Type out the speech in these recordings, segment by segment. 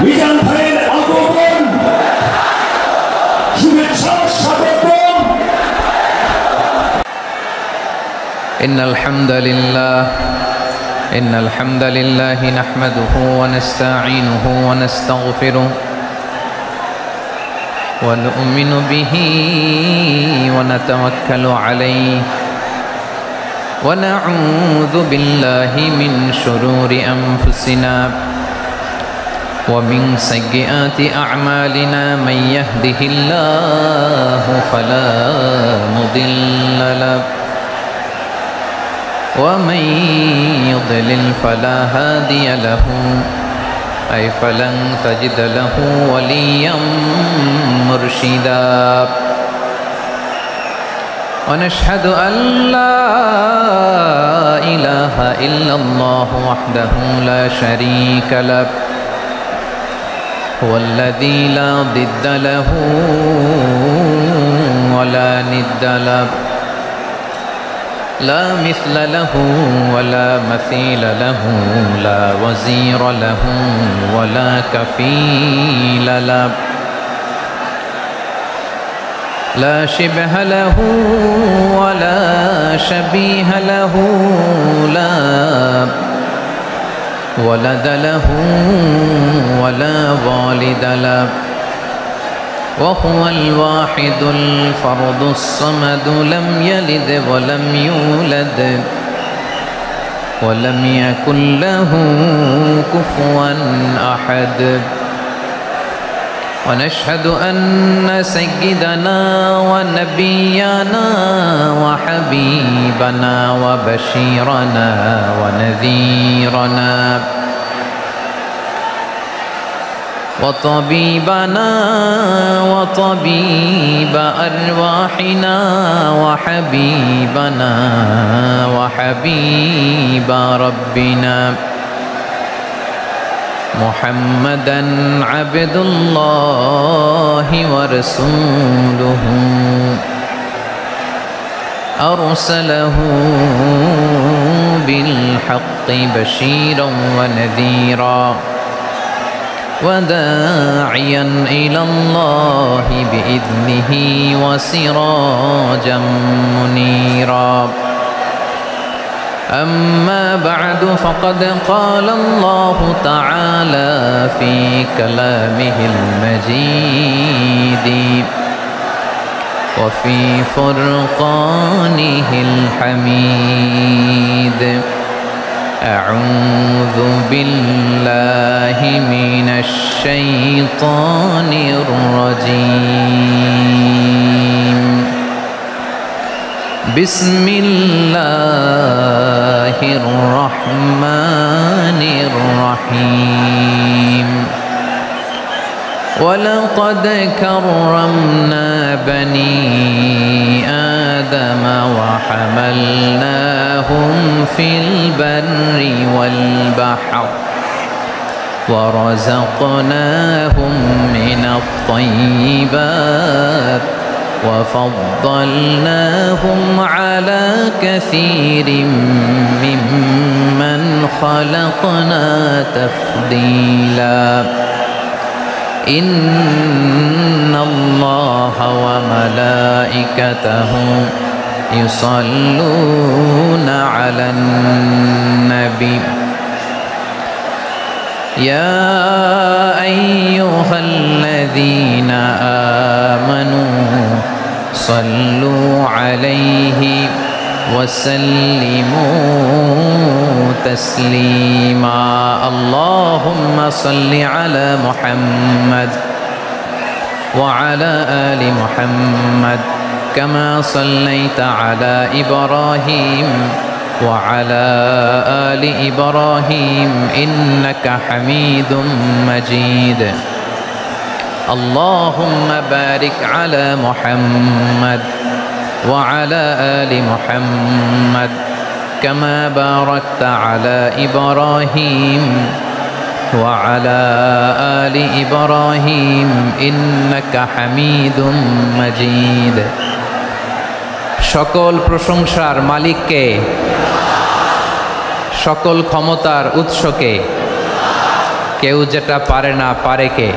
মিজান ভাইয়ের আগমন শুভেচ্ছা স্বাগতম। إن الحمد لله نحمده ونستعينه ونستغفره ونؤمن به ونتوكل عليه ونعوذ بالله من شرور أنفسنا ومن سيئات أعمالنا من يهده الله فلا مضل له ومن يضلل فلا هادي له أي فلن تجد له وليا مرشدا ونشهد أن لا إله إلا الله وحده لا شريك له هو الذي لا ضد له ولا ند له لا مثل له ولا مثيل له لا وزير له ولا كفيل له لا شبه له ولا شبيه له لا ولد له ولا والد له وهو الواحد الفرد الصمد لم يلد ولم يولد ولم يكن له كفوا أحد ونشهد أن سيدنا ونبينا وحبيبنا وبشيرنا ونذيرنا وطبيبنا وطبيب أرواحنا وحبيبنا وحبيب ربنا محمدًا عبد الله ورسوله أرسله بالحق بشيرا ونذيرا وداعيا إلى الله بإذنه وسراجا منيرا أما بعد فقد قال الله تعالى في كلامه المجيد وفي فرقانه الحميد أعوذ بالله من الشيطان الرجيم بسم الله الرحمن الرحيم ولقد كرمنا بني آدم وحملناهم في البر والبحر ورزقناهم من الطيبات وفضلناهم على كثير ممن خلقنا تفضيلا إن الله وملائكته يصلون على النبي يا أيها الذين آمنوا صلوا عليه وسلموا تسليما اللهم صل على محمد وعلى آل محمد كما صليت على إبراهيم وعلى آل إبراهيم إنك حميد مجيد اللهم بارك على محمد وعلى آل محمد كما باركت على إبراهيم وعلى آل إبراهيم إنك حميد مجيد সকল প্রশংসার মালিককে সকল ক্ষমতার উৎসকে কেউ যেটা পারে না পারে কে?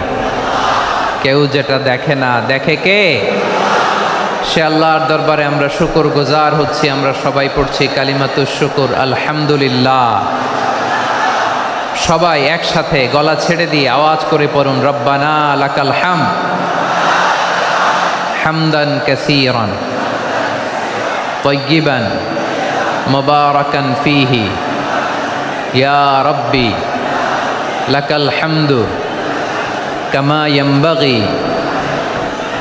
কেউ যেটা দেখে না দেখে কে? সে আল্লাহর দরবারে আমরা শুকর গুজার হচ্ছি। আমরা সবাই পড়ছি কালিমাতুশ শুকর, আলহামদুলিল্লাহ। সবাই একসাথে গলা ছেড়ে দিয়ে আওয়াজ করে পড়ুন, রব্বানা লাকাল হামদ হামদান কাসীরান তাইয়িবান মুবারাকান ফীহি ইয়া রাব্বি লাকাল হামদু কামা ইয়ানবাগি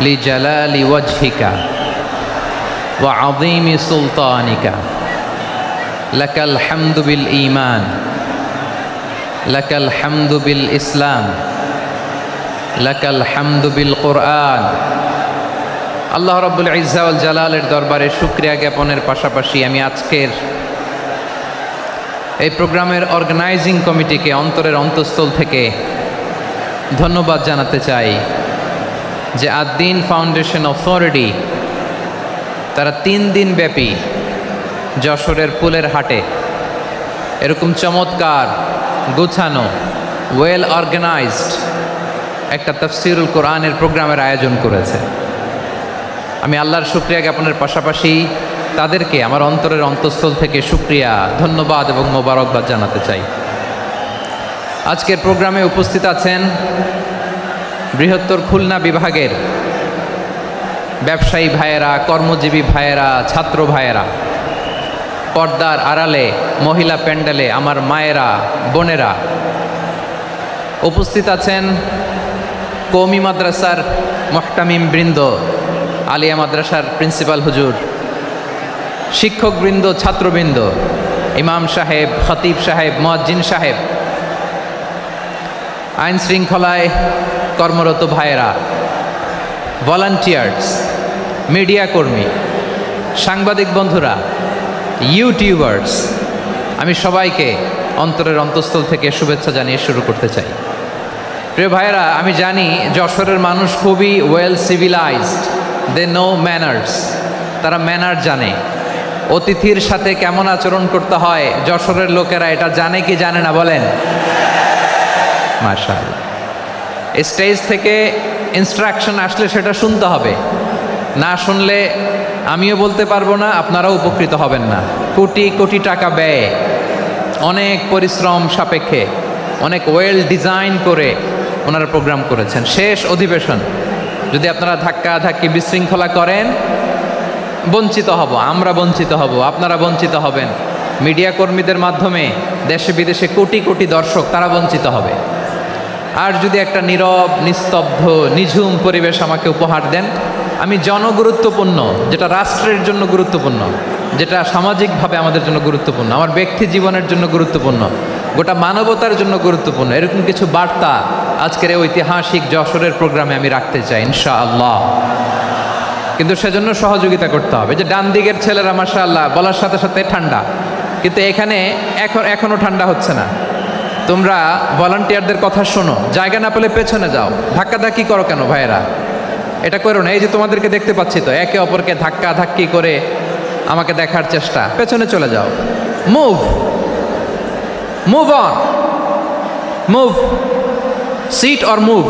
লিজালালি ওয়াজহিকা ওয়া আযীমি সুলতানিকা লাকাল হামদু বিল ঈমান লাকাল হামদু বিল ইসলাম লাকাল হামদু বিল কুরআন। আল্লাহ রাব্বুল ইজ্জা ওয়াল জালালের দরবারে শুকরিয়া জ্ঞাপনের পাশাপাশি আমি আজকের এই প্রোগ্রামের অর্গানাইজিং কমিটিকে অন্তরের অন্তঃস্থল থেকে ধন্যবাদ জানাতে চাই যে আদ-দ্বীন ফাউন্ডেশন অথরিটি তারা 3 দিন ব্যাপী যশোরের পুলের হাটে এরকম চমৎকার গুছানো ওয়েল অর্গানাইজড একটা তাফসীরুল কোরআনের প্রোগ্রামের আয়োজন করেছে। আমি আল্লাহর শুকরিয়া জ্ঞাপনের পাশাপাশি তাদেরকে আমার অন্তরের অন্তঃস্থল থেকে শুকরিয়া, ধন্যবাদ এবং মোবারকবাদ জানাতে চাই। আজকের প্রোগ্রামে উপস্থিত আছেন বৃহত্তর খুলনা বিভাগের ব্যবসায়ী ভাইয়েরা, কর্মজীবী ভাইয়েরা, ছাত্র ভাইয়েরা, পর্দার আড়ালে মহিলা প্যান্ডেলে আমার মায়েরা, বোনেরা। উপস্থিত আছেন কওমি মাদ্রাসার মুহতামিম বৃন্দ, আলিয়া মাদ্রাসার প্রিন্সিপাল হুজুর, শিক্ষকবৃন্দ, ছাত্রবৃন্দ, ইমাম সাহেব, খতিব সাহেব, মুয়াজ্জিন সাহেব, আইন শৃঙ্খলায় কর্মরত ভাইয়েরা, ভলান্টিয়ার্স, মিডিয়া কর্মী, সাংবাদিক বন্ধুরা, ইউটিউবার্স, আমি সবাইকে অন্তরের অন্তঃস্থল থেকে শুভেচ্ছা জানিয়ে শুরু করতে চাই। প্রিয় ভাইয়েরা, আমি জানি যশোরের মানুষ খুবই well civilised, they know manners, তারা ম্যানার জানে। অতিথির সাথে কেমন আচরণ করতে হয় যশোরের লোকেরা এটা জানে কি জানে না বলেন? মাশাআল্লাহ। স্টেজ থেকে ইনস্ট্রাকশন আসলে সেটা শুনতে হবে, না শুনলে আমিও বলতে পারবো না, আপনারাও উপকৃত হবেন না। কোটি কোটি টাকা ব্যয়, অনেক পরিশ্রম সাপেক্ষে, অনেক ওয়েল ডিজাইন করে ওনারা প্রোগ্রাম করেছেন। শেষ অধিবেশন যদি আপনারা ধাক্কা ধাক্কি বিশৃঙ্খলা করেন, বঞ্চিত হব, আমরা বঞ্চিত হব, আপনারা বঞ্চিত হবেন। মিডিয়া কর্মীদের মাধ্যমে দেশে বিদেশে কোটি কোটি দর্শক তারা বঞ্চিত হবে। আর যদি একটা নীরব, নিস্তব্ধ, নিঝুম পরিবেশ আমাকে উপহার দেন, আমি জনগুরুত্বপূর্ণ, যেটা রাষ্ট্রের জন্য গুরুত্বপূর্ণ, যেটা সামাজিকভাবে আমাদের জন্য গুরুত্বপূর্ণ, আমার ব্যক্তি জীবনের জন্য গুরুত্বপূর্ণ, গোটা মানবতার জন্য গুরুত্বপূর্ণ, এরকম কিছু বার্তা আজকের এই ঐতিহাসিক যশোরের প্রোগ্রামে আমি রাখতে চাই ইনশাআল্লাহ। কিন্তু সেজন্য সহযোগিতা করতে হবে। যে ডান দিকের ছেলেরা মাশাআল্লাহ বলার সাথে সাথে ঠান্ডা, কিন্তু এখানে এখনো ঠান্ডা হচ্ছে না। তোমরা ভলান্টিয়ারদের কথা শোনো, জায়গা না পেলে পেছনে যাও। ধাক্কাধাক্কি করো কেন ভাইয়েরা? এটা করো না। এই যে তোমাদেরকে দেখতে পাচ্ছি তো, একে অপরকে ধাক্কা ধাক্কি করে আমাকে দেখার চেষ্টা, পেছনে চলে যাও। Move move on, move, sit or move.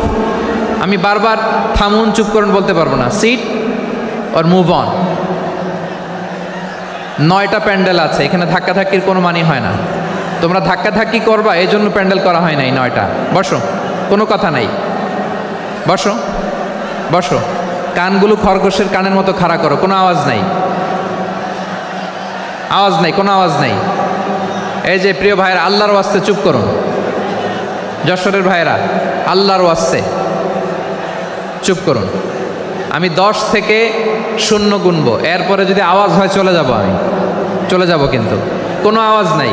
আমি বারবার থামুন, চুপ করুন বলতে পারবো না। Sit or move on. 9টা প্যান্ডেল আছে, এখানে ধাক্কাধাক্কির কোনো মানি হয় না। তোমরা ধাক্কাধাক্কি করবা, এই জন্য প্যান্ডেল করা হয় নাই 9টা। বসো, কোনো কথা নাই, বসো বসো। কানগুলো খরগোশের কানের মতো খাড়া করো, কোনো আওয়াজ নাই, আওয়াজ নাই, কোনো আওয়াজ নাই। এই যে প্রিয় ভাইয়েরা, আল্লাহর ওয়াস্তে চুপ করুন। যশোরের ভাইয়েরা, আল্লাহর ওয়াস্তে চুপ করুন। আমি 10 থেকে 0 গুনবো, এরপরে যদি আওয়াজ হয় চলে যাব, আমি চলে যাব, কিন্তু কোনো আওয়াজ নাই।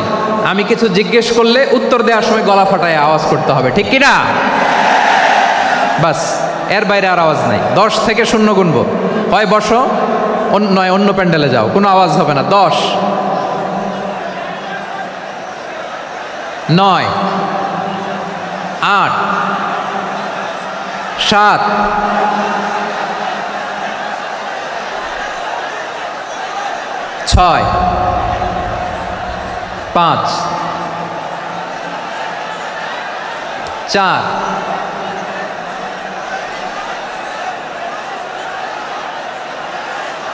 আমি কিছু জিজ্ঞেস করলে উত্তর দেওয়ার সময় গলা ফাটায় আওয়াজ করতে হবে, ঠিক কিনা? বাস, এর বাইরে আর আওয়াজ নাই। 10 থেকে 0 গুনবো, হয় বসো, নয় অন্য প্যান্ডেলে যাও, কোনো আওয়াজ হবে না। 10, 9, 8, 7, 6, 5, 4,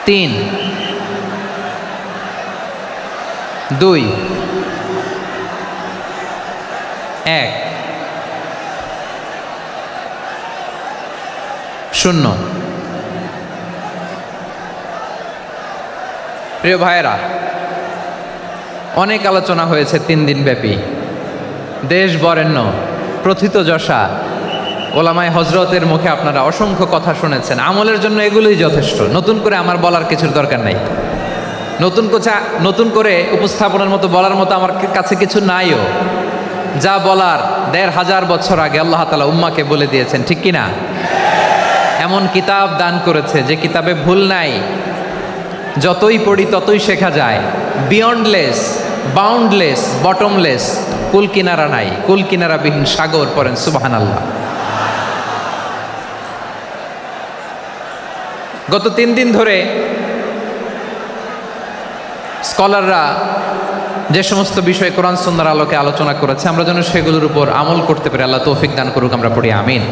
3, 2, 1, 0। প্রিয় ভাইয়েরা, অনেক আলোচনা হয়েছে 3 দিন ব্যাপী। দেশ বরেণ্য প্রথিতযশা ওলামায়ে হজরতের মুখে আপনারা অসংখ্য কথা শুনেছেন। আমলের জন্য এগুলোই যথেষ্ট, নতুন করে আমার বলার কিছুর দরকার নাই। নতুন করে উপস্থাপনের মতো বলার মতো আমার কাছে কিছু নাইও। যা বলার 1500 বছর আগে আল্লাহ তাআলা উম্মাকে বলে দিয়েছেন, ঠিক কিনা? এমন কিতাব দান করেছে যে কিতাবে ভুল নাই, যতই পড়ি ততই শেখা যায়। বিয়ন্ডলেস, বাউন্ডলেস, বটমলেস, কুল কিনারা নাই, কুল কিনারা বিহীন সাগর। পড়েন সুবহানাল্লাহ। গত 3 দিন ধরে স্কলাররা যে সমস্ত বিষয়ে কোরআন সুন্নাহর আলোকে আলোচনা করেছে, আমরা যেন সেগুলোর উপর আমল করতে পারি। আল্লাহ তৌফিক দান করুক, আমরা পড়ি আমিন।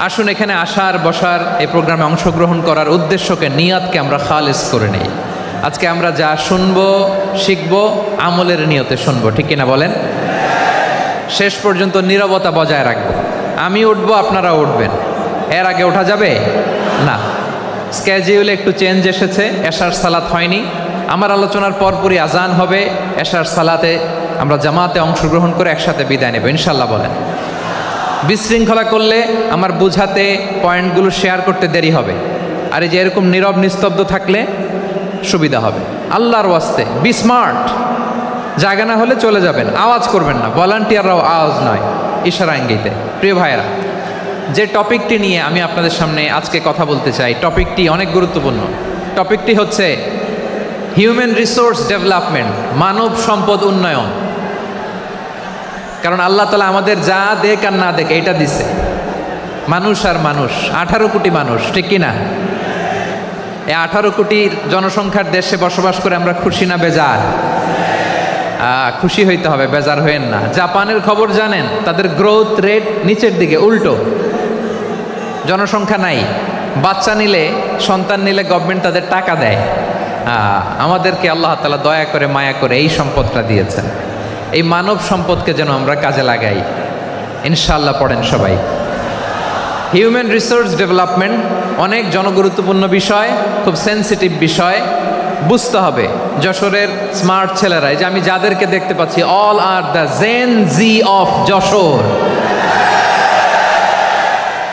আসুন, এখানে আসার বসার এই প্রোগ্রামে অংশগ্রহণ করার উদ্দেশ্যকে, নিয়াতকে আমরা খালেস করে নেই। আজকে আমরা যা শুনবো শিখবো আমলের নিয়তে শুনবো, ঠিক কিনা বলেন? শেষ পর্যন্ত নীরবতা বজায় রাখবো। আমি উঠবো, আপনারা উঠবেন। এর আগে ওঠা যাবে না। স্কেজিউলে একটু চেঞ্জ এসেছে, এশার সালাত হয়নি। আমার আলোচনার পরপরই আজান হবে। এশার সালাতে আমরা জামাতে অংশগ্রহণ করে একসাথে বিদায় নেব ইনশাল্লাহ। বলেন। বিশৃঙ্খলা করলে আমার বুঝাতে, পয়েন্টগুলো শেয়ার করতে দেরি হবে। আর এই যে এরকম নীরব নিস্তব্ধ থাকলে সুবিধা হবে। আল্লাহর ওয়াস্তে বি স্মার্ট। জায়গা না হলে চলে যাবেন, আওয়াজ করবেন না। ভলান্টিয়াররাও আওয়াজ নয়, ইশারা ইঙ্গিতে। প্রিয় ভাইয়েরা, যে টপিকটি নিয়ে আমি আপনাদের সামনে আজকে কথা বলতে চাই, টপিকটি অনেক গুরুত্বপূর্ণ। টপিকটি হচ্ছে হিউম্যান রিসোর্স ডেভেলপমেন্ট, মানব সম্পদ উন্নয়ন। কারণ আল্লাহ তাআলা আমাদের যা দেখ আর না দেখ এটা দিছে। মানুষ আর মানুষ, 18 কোটি মানুষ, ঠিক কিনা? এই 18 কোটির জনসংখ্যার দেশে বসবাস করে আমরা খুশি না বেজার? খুশি হইতে হবে, বেজার হইেন না। জাপানের খবর জানেন? তাদের গ্রোথ রেট নিচের দিকে, উল্টো। জনসংখ্যা নাই, বাচ্চা নিলে, সন্তান নিলে গভর্নমেন্ট তাদের টাকা দেয়। আমাদেরকে আল্লাহ তাআলা দয়া করে, মায়া করে এই সম্পদটা দিয়েছেন। এই মানব সম্পদকে যেন আমরা কাজে লাগাই ইনশাআল্লাহ। পড়েন সবাই। হিউম্যান রিসোর্স ডেভেলপমেন্ট অনেক জনগুরুত্বপূর্ণ বিষয়, খুব সেন্সিটিভ বিষয়। বুঝতে হবে যশোরের স্মার্ট ছেলেরা, এই যে আমি যাদেরকে দেখতে পাচ্ছি, all are the Gen Z of Jessore.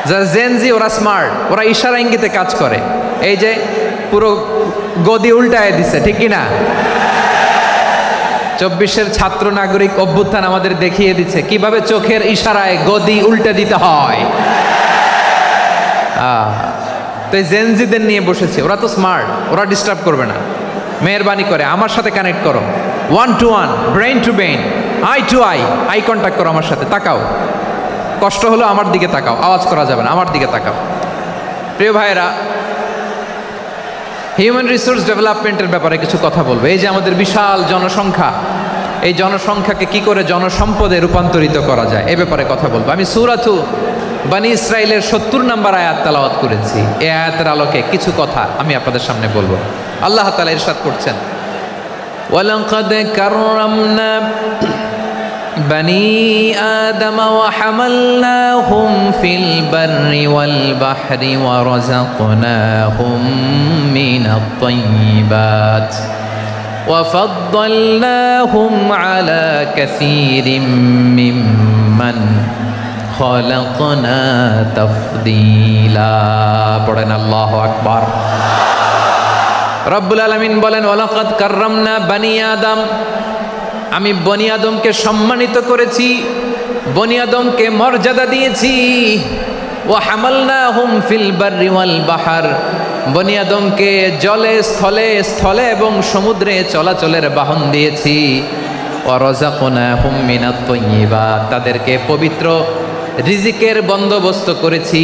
যারা জেন জি, ওরা স্মার্ট, ওরা ইশারা ইঙ্গিতে কাজ করে। এই যে পুরো গদি উল্টায় দিছে, ঠিক কিনা? 24-এর ছাত্র নাগরিক অভ্যুত্থান আমাদের দেখিয়ে দিচ্ছে কিভাবে চোখের ইশারায় গদি উল্টে দিতে হয়। তো এই জেনজিদের নিয়ে বসেছে, ওরা তো স্মার্ট, ওরা ডিস্টার্ব করবে না। মেহরবানি করে আমার সাথে কানেক্ট করো, 1 to 1, brain to brain, eye to eye, eye contact করো আমার সাথে। তাকাও, কষ্ট হলো আমার দিকে তাকাও, আওয়াজ করা যাবে না, আমার দিকে তাকাও। প্রিয় ভাইয়েরা, হিউম্যান রিসোর্স ডেভেলপমেন্টের ব্যাপারে কিছু কথা বলবো। এই যে আমাদের বিশাল জনসংখ্যা, এই জনসংখ্যাকে কি করে জনসম্পদে রূপান্তরিত করা যায় এ ব্যাপারে কথা বলবো। আমি সূরাতু বনী ইসরাইলের 70 নম্বর আয়াত তেলাওয়াত করেছি। এই আয়াতের আলোকে কিছু কথা আমি আপনাদের সামনে বলবো। আল্লাহ তাআলা ইরশাদ করছেন, ওয়ালাকাদ কাররামনা বনী আদম ওয়া হামালনাহুম ফিল বাররি ওয়াল বাহরি ওয়া রাযাকনাহুম মিনাত তাইয়্যিবাত ওয়া ফাদ্দালনাহুম আলা কাসীরিম মিম্মান খালাকনা তাফদীলা। পড়েন আল্লাহু আকবার। রব্বুল আলামিন বলেন, ওয়ালাকাদ কাররামনা বনী আদম, আমি বনী আদমকে সম্মানিত করেছি, বনী আদমকে মর্যাদা দিয়েছি। ওয়া হামালনাহুম ফিল বাররি ওয়াল বাহর, বনী আদমকে জলে, স্থলে, স্থলে এবং সমুদ্রে চলাচলের বাহন দিয়েছি। ওয়া রাযাকনাহুম মিনাত তাইয়্যিবাত, তাদেরকে পবিত্র রিজিকের বন্দোবস্ত করেছি।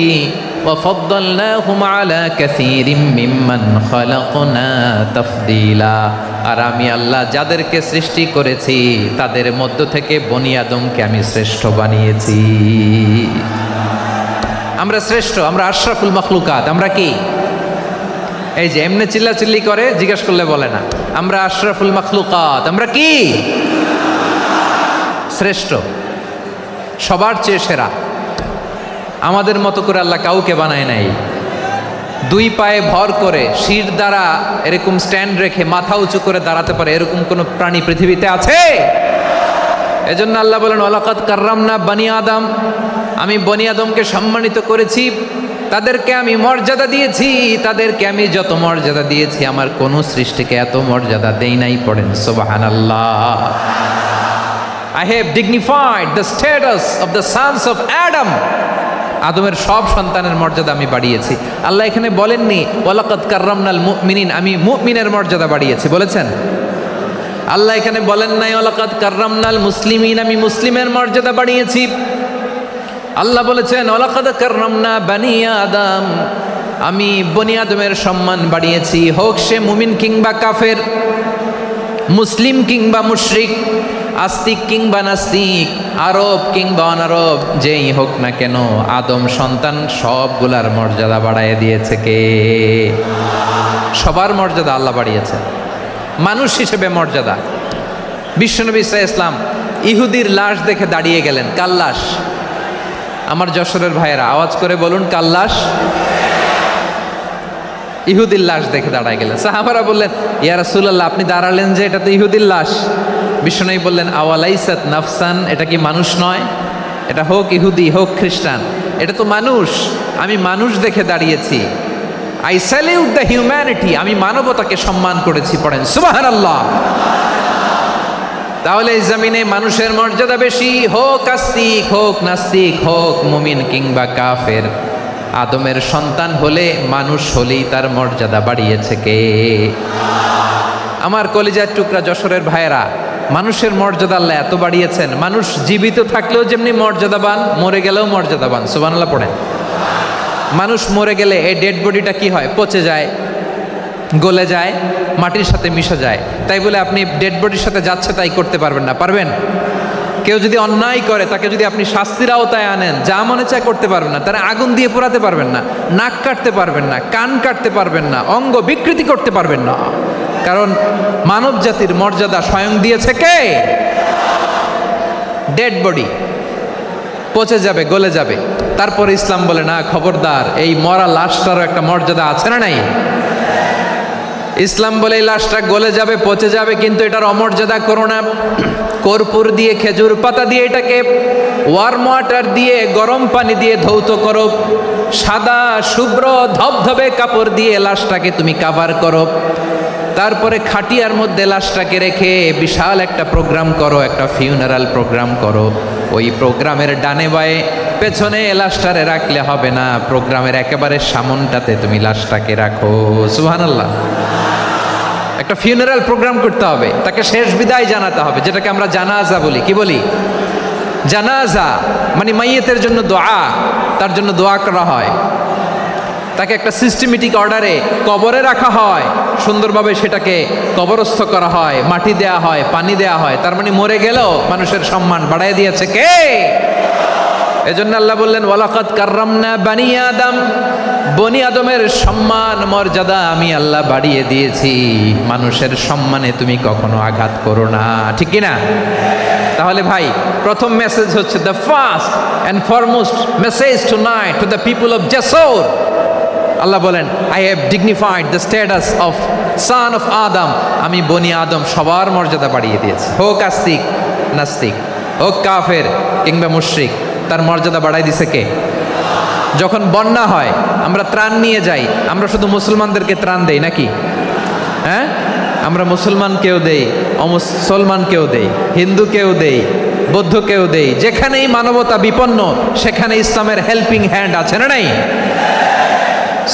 وفضلناهم على كثير ممن خلقنا تفضيلا। আর আমি আল্লাহ যাদেরকে সৃষ্টি করেছি তাদের মধ্য থেকে বনি আদমকে আমি শ্রেষ্ঠ বানিয়েছি। আমরা শ্রেষ্ঠ, আমরা আশরাফুল মাখলুকাত। আমরা কি এই যে এমনি চিল্লাচিল্লি করে জিজ্ঞেস করলে বলে না, আমরা আশরাফুল মাখলুকাত। আমরা কি শ্রেষ্ঠ, সবার চেয়ে সেরা। আমাদের মতো করে আল্লাহ কাউকে বানায় নাই। দুই পায়ে ভর করে শির দ্বারা এরকম স্ট্যান্ড রেখে মাথা উঁচু করে দাঁড়াতে পারে এরকম কোন প্রাণী পৃথিবীতে আছে? এজন্য আল্লাহ বলেন ওয়ালাকাদ কাররামনা বানি আদম, আমি বনি আদমকে সম্মানিত করেছি, তাদেরকে আমি মর্যাদা দিয়েছি। তাদেরকে আমি যত মর্যাদা দিয়েছি আমার কোন সৃষ্টিকে এত মর্যাদা দেই নাই। পড়েন সুবহানাল্লাহ। I have dignified the status of the sons of Adam. আদমের সব সন্তানের মর্যাদা আমি বাড়িয়েছি। আল্লাহ এখানে বলেননি ওয়ালাকাদ কাররামনাল মুমিনিন, আমি মুমিনের মর্যাদা বাড়িয়েছি, বলেছেন? আল্লাহ এখানে বলেন নাই ওয়ালাকাদ কাররামনাল মুসলিমিন, আমি মুসলিমের মর্যাদা বাড়িয়েছি। আল্লাহ বলেছেন ওয়ালাকাদ কাররামনা বানি আদম, আমি বনি আদমের সম্মান বাড়িয়েছি, হোক সে মুমিন কিংবা কাফের, মুসলিম কিংবা মুশরিক, আস্তিক কিংবা নাস্তিক, আরব কিংবা অনারব, যেই হোক না কেন আদম সন্তান সবগুলার মর্যাদা বাড়ায় দিয়েছে কে? সবার মর্যাদা আল্লাহ বাড়িয়েছে। মানুষ হিসেবে মর্যাদা। বিশ্বনবী সাল্লাল্লাহু আলাইহি ওয়াসাল্লাম ইহুদির লাশ দেখে দাঁড়িয়ে গেলেন। কার লাশ? আমার যশোরের ভাইয়েরা আওয়াজ করে বলুন, কার লাশ? ইহুদির লাশ দেখে দাঁড়ায় গেলেন। সাহাবারা বললেন ইয়া রাসূলুল্লাহ, আপনি দাঁড়ালেন যে, এটা তো ইহুদির লাশ। বিশ্বনবী বললেন আওয়ালাইসাত নাফসান, এটা কি মানুষ নয়? এটা হোক ইহুদি হোক খ্রিস্টান, এটা তো মানুষ। আমি মানুষ দেখে দাঁড়িয়েছি। আই স্যালিউট দ্য হিউম্যানিটি, আমি মানবতাকে সম্মান করেছি। পড়েন সুবহানাল্লাহ। তাহলে এই জমিনে মানুষের মর্যাদা বেশি, হোক আস্তিক হোক নাস্তিক, হোক মুমিন কিংবা কাফের। আদমের সন্তান হলে, মানুষ হলেই তার মর্যাদা বাড়িয়েছে কে? আমার কলিজার টুকরা যশোরের ভাইয়েরা, মানুষের মর্যাদা আল্লাহ এত বাড়িয়েছেন, মানুষ জীবিত থাকলেও যেমনি মর্যাদাবান, মরে গেলেও মর্যাদাবান। সুবহানাল্লাহ পড়েন। মানুষ মরে গেলে এই ডেড বডিটা কি হয়? পচে যায়, গলে যায়, মাটির সাথে মিশে যায়। তাই বলে আপনি ডেড বডির সাথে যাচ্ছে তাই করতে পারবেন না। পারবেন? কেউ যদি অন্যায় করে তাকে যদি আপনি শাস্তির আওতায় আনেন, যা মনে চায় করতে পারবেন না। তারা আগুন দিয়ে পোড়াতে পারবেন না, নাক কাটতে পারবেন না, কান কাটতে পারবেন না, অঙ্গ বিকৃতি করতে পারবেন না। কারণ মানব জাতির মর্যাদা স্বয়ং দিয়েছে কে? ডেড বডি পচে যাবে, গলে যাবে। তারপরে ইসলাম বলে না, খবরদার, এই মরা লাশটারও একটা মর্যাদা আছে না নাই? ইসলাম বলে এই লাশটা গলে যাবে, পচে যাবে, কিন্তু এটার অমর্যাদা করো না। কর্পূর দিয়ে, খেজুর পাতা দিয়ে, এটাকে ওয়ার্ম ওয়াটার দিয়ে, গরম পানি দিয়ে ধৌত করো। সাদা শুভ্র ধবধবে কাপড় দিয়ে লাশটাকে তুমি কাভার করো। তারপরে খাটিয়ার মধ্যে লাশটাকে রেখে বিশাল একটা প্রোগ্রাম করো, একটা ফিউনারাল প্রোগ্রাম করো। ওই প্রোগ্রামের ডানে বায়ে পেছনে লাশটারে রাখলে হবে না, প্রোগ্রামের একেবারে সামনটাতে তুমি লাশটাকে রাখো। সুবহানাল্লাহ। একটা ফিউনারাল প্রোগ্রাম করতে হবে, তাকে শেষ বিদায় জানাতে হবে, যেটাকে আমরা জানাজা বলি। কি বলি? জানাজা মানে মাইয়েতের জন্য দোয়া, তার জন্য দোয়া করা হয়। তাকে একটা সিস্টেমেটিক অর্ডারে কবরে রাখা হয়, সুন্দরভাবে সেটাকে কবরস্থ করা হয়, মাটি দেয়া হয়, পানি দেয়া হয়। তার মানে মরে গেলেও মানুষের সম্মান বাড়ায় দিয়েছে কে? এজন্য আল্লাহ বললেন ওয়ালাকাদ কাররামনা বানি আদম, বনি আদমের সম্মান মর্যাদা আমি আল্লাহ বাড়িয়ে দিয়েছি। মানুষের সম্মানে তুমি কখনো আঘাত করো না, ঠিক কি না? তাহলে ভাই, প্রথম মেসেজ হচ্ছে the first and foremost message tonight to the people of Jessore. Allah বলেন I have dignified the status of son of Adam, আমি বনি আদম সবার মর্যাদা বাড়িয়ে দিয়েছি। হোক আস্তিক নাস্তিক, হোক কাফের কিংবা মুশরিক, তার মর্যাদা বাড়াই দিছে কে? যখন বন্যা হয় আমরা ত্রাণ নিয়ে যাই, আমরা শুধু মুসলমানদেরকে ত্রাণ দেই নাকি? হ্যাঁ, আমরা মুসলমানকেও দেই, অমুসলমানকেও দেই, হিন্দুকেও দেই, বৌদ্ধকেও দেই। যেখানেই মানবতা বিপন্ন সেখানে ইসলামের হেল্পিং হ্যান্ড আছে না নাই?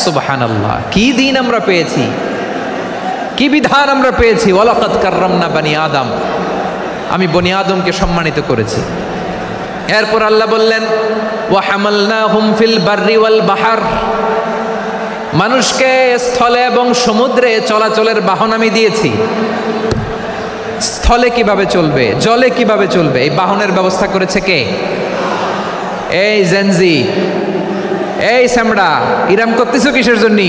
সুবহানাল্লাহ। কি দিন আমরা পেয়েছি, কি বিধান আমরা পেয়েছি। ওয়ালাকাদ কাররামনা বানি আদম, আমি বনি আদমকে সম্মানিত করেছি। এরপর আল্লাহ বললেন ওয়া হামালনাহুম ফিল বাররি ওয়াল বাহর, মানুষকে স্থলে এবং সমুদ্রে চলাচলের বাহন আমি দিয়েছি। স্থলে কিভাবে চলবে, জলে কিভাবে চলবে, এই বাহনের ব্যবস্থা করেছে কে? এই জেনজি, এই স্যামড়া, ইরাম করতেছো কিসের জন্য?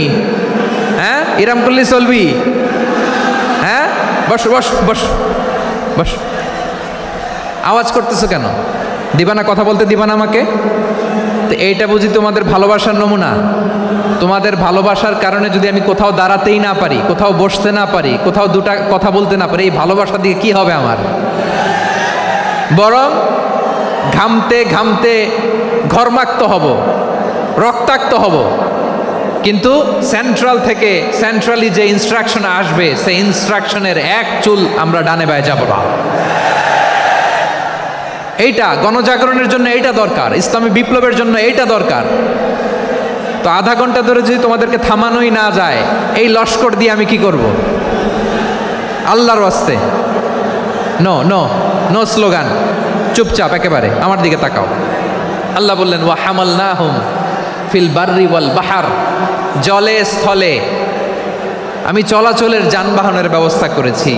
হ্যাঁ, ইরাম করলে চলবি? হ্যাঁ, বস বস বস বস, আওয়াজ করতেছো কেন? দিবা না, কথা বলতে দিবা না আমাকে? তো এইটা বুঝি তোমাদের ভালোবাসার নমুনা? তোমাদের ভালোবাসার কারণে যদি আমি কোথাও দাঁড়াতেই না পারি, কোথাও বসতে না পারি, কোথাও দুটা কথা বলতে না পারি, এই ভালোবাসা দিয়ে কি হবে আমার? বরং ঘামতে ঘামতে ঘর্মাক্ত হব, রক্তাক্ত হব। কিন্তু সেন্ট্রাল থেকে, সেন্ট্রালি যে ইনস্ট্রাকশন আসবে, সেই ইনস্ট্রাকশনের এক চুল আমরা ডানে বায়ে যাব না। এইটা গণজাগরণের জন্য এইটা দরকার, ইসলামী বিপ্লবের জন্য এইটা দরকার। তো আধা ঘন্টা ধরে যদি তোমাদেরকে থামানোই না যায়, এই লস্কর দিয়ে আমি কি করব? আল্লাহর ওয়াস্তে নো নো নো স্লোগান, চুপচাপ একেবারে আমার দিকে তাকাও। আল্লাহ বললেন ওয়া হামালনাহুম ফিল বাররি ওয়াল বাহর, জলে স্থলে আমি চলাচলের যানবাহনের ব্যবস্থা করেছি।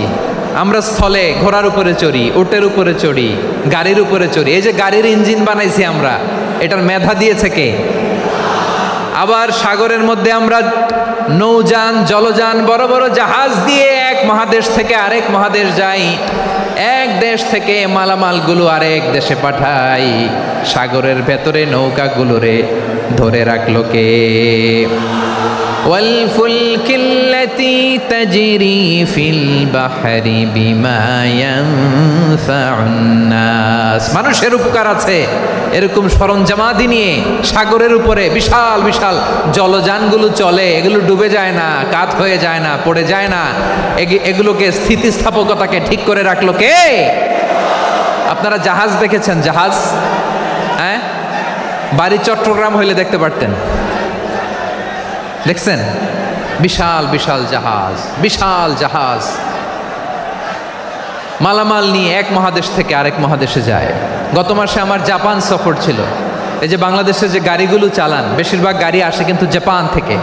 আমরা স্থলে ঘোড়ার উপরে চড়ি, উটের উপরে চড়ি, গাড়ির উপরে চড়ি। এই যে গাড়ির ইঞ্জিন বানাইছি আমরা, এটার মেধা দিয়েছে কে? আবার সাগরের মধ্যে আমরা নৌযান, জলযান, বড় বড় জাহাজ দিয়ে এক মহাদেশ থেকে আরেক মহাদেশ যাই, এক দেশ থেকে মালামালগুলো আরেক দেশে পাঠাই। সাগরের ভেতরে নৌকাগুলোরে ধরে রাখলো কে? والفلك التي تجري في البحر بما ينفع الناس, মানুষের উপকার আছে এরকম সরঞ্জামাদি নিয়ে সাগরের উপরে বিশাল বিশাল জলযানগুলো চলে। এগুলো ডুবে যায় না, কাত হয়ে যায় না, পড়ে যায় না। এগুলোকে স্থিতিস্থাপকতাকে ঠিক করে রাখলো কে? আপনারা জাহাজ দেখেছেন? জাহাজ, হ্যাঁ, বাড়ি চট্টগ্রাম হইলে দেখতে পারতেন। দেখছেন? বিশাল বিশাল জাহাজ, বিশাল জাহাজ মালামাল নিয়ে এক মহাদেশ থেকে আরেক মহাদেশে যায়। গত মাসে আমার জাপান সফর ছিল। এই যে বাংলাদেশে যে গাড়িগুলো চালান, বেশিরভাগ গাড়ি আসে কিন্তু জাপান থেকে।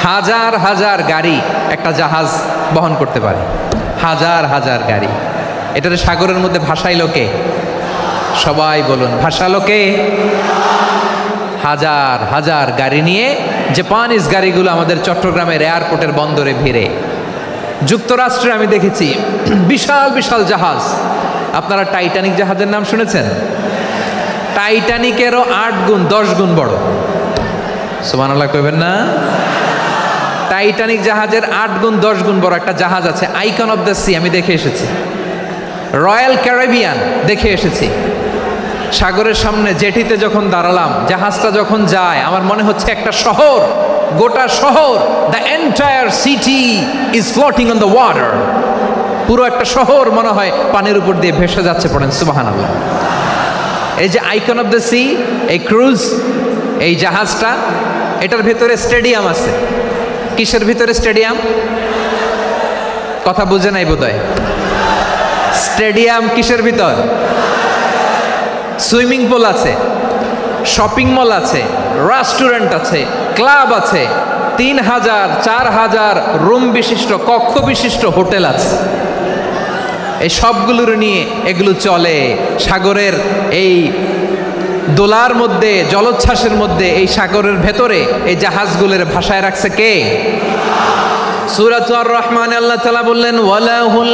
হাজার হাজার গাড়ি একটা জাহাজ বহন করতে পারে, হাজার হাজার গাড়ি। এটাতে সাগরের মধ্যে ভাসাইলো কে? সবাই বলুন, ভাসালো কে? হাজার হাজার গাড়ি নিয়ে জাপানিজ গাড়িগুলো আমাদের চট্টগ্রামের এয়ারপোর্টের বন্দরে ভিড়ে। যুক্তরাষ্ট্রে আমি দেখেছি বিশাল বিশাল জাহাজ। আপনারা টাইটানিক জাহাজের নাম শুনেছেন? টাইটানিকেরও 8 গুণ 10 গুণ বড়। সুবহানাল্লাহ কইবেন না? টাইটানিক জাহাজের 8 গুণ 10 গুণ বড় একটা জাহাজ আছে, আইকন অফ দ্য সি, আমি দেখে এসেছি। রয়্যাল ক্যারিবিয়ান দেখে এসেছি। সাগরের সামনে জেটিতে যখন দাঁড়ালাম, জাহাজটা যখন যায়, আমার মনে হচ্ছে একটা শহর, গোটা শহর, the entire city is floating on the water. পুরো একটা শহর মনে হয় পানির উপর দিয়ে ভেসে যাচ্ছে। পড়েন সুবহানাল্লাহ। এই যে আইকন অফ দ্য সি, এই ক্রুজ, এই জাহাজটা, এটার ভিতরে স্টেডিয়াম আছে। কিসের ভিতরে স্টেডিয়াম? কথা বুঝে নাই বোধহয়। স্টেডিয়াম কিসের ভিতর? সুইমিং পুল আছে, শপিং মল আছে, রেস্টুরেন্ট আছে, ক্লাব আছে, 3000 4000 রুম বিশিষ্ট, কক্ষ বিশিষ্ট হোটেল আছে। এই সবগুলোর নিয়ে এগুলো চলে সাগরের এই দোলার মধ্যে, জলোচ্ছ্বাসের মধ্যে। এই সাগরের ভেতরে এই জাহাজগুলোর ভাষায় রাখছে কে? সূরাত আর-রহমানে আল্লাহ তাআলা বললেন ওয়ালাহুল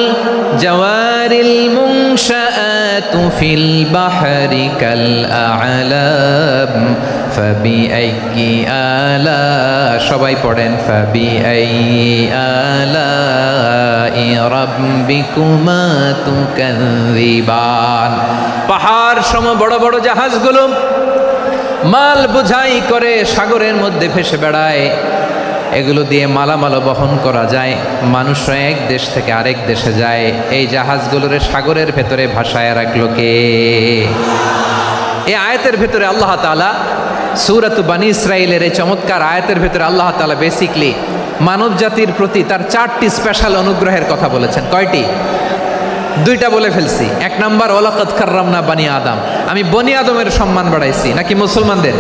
জাওয়ারিল মুনশাআতু ফিল বাহরি কাল আ'লাম ফাবিআইয়ি আলা, সবাই পড়েন, ফাবিআইয়ি আলাই রাব্বিকুমা তুকাযযিবান। পাহাড় সম বড় বড় জাহাজগুলো মাল বোঝাই করে সাগরের মধ্যে ভেসে বেড়ায়। এগুলো দিয়ে মালামাল বহন করা যায়, মানুষরা এক দেশ থেকে আরেক দেশে যায়। এই জাহাজগুলোর সাগরের ভেতরে ভাসায় রাখলো কে? এই আয়াতের ভেতরে আল্লাহ তাআলা সূরাত বানী ইসরাঈলের এই চমৎকার আয়াতের ভেতরে আল্লাহ তাআলা বেসিকলি মানব জাতির প্রতি তার 4টি স্পেশাল অনুগ্রহের কথা বলেছেন। কয়টি? দুইটা বলে ফেলছি। এক নাম্বার ওয়ালাকাদ কাররামনা বানি আদম, আমি বনি আদমের সম্মান বাড়াইছি। নাকি মুসলমানদের,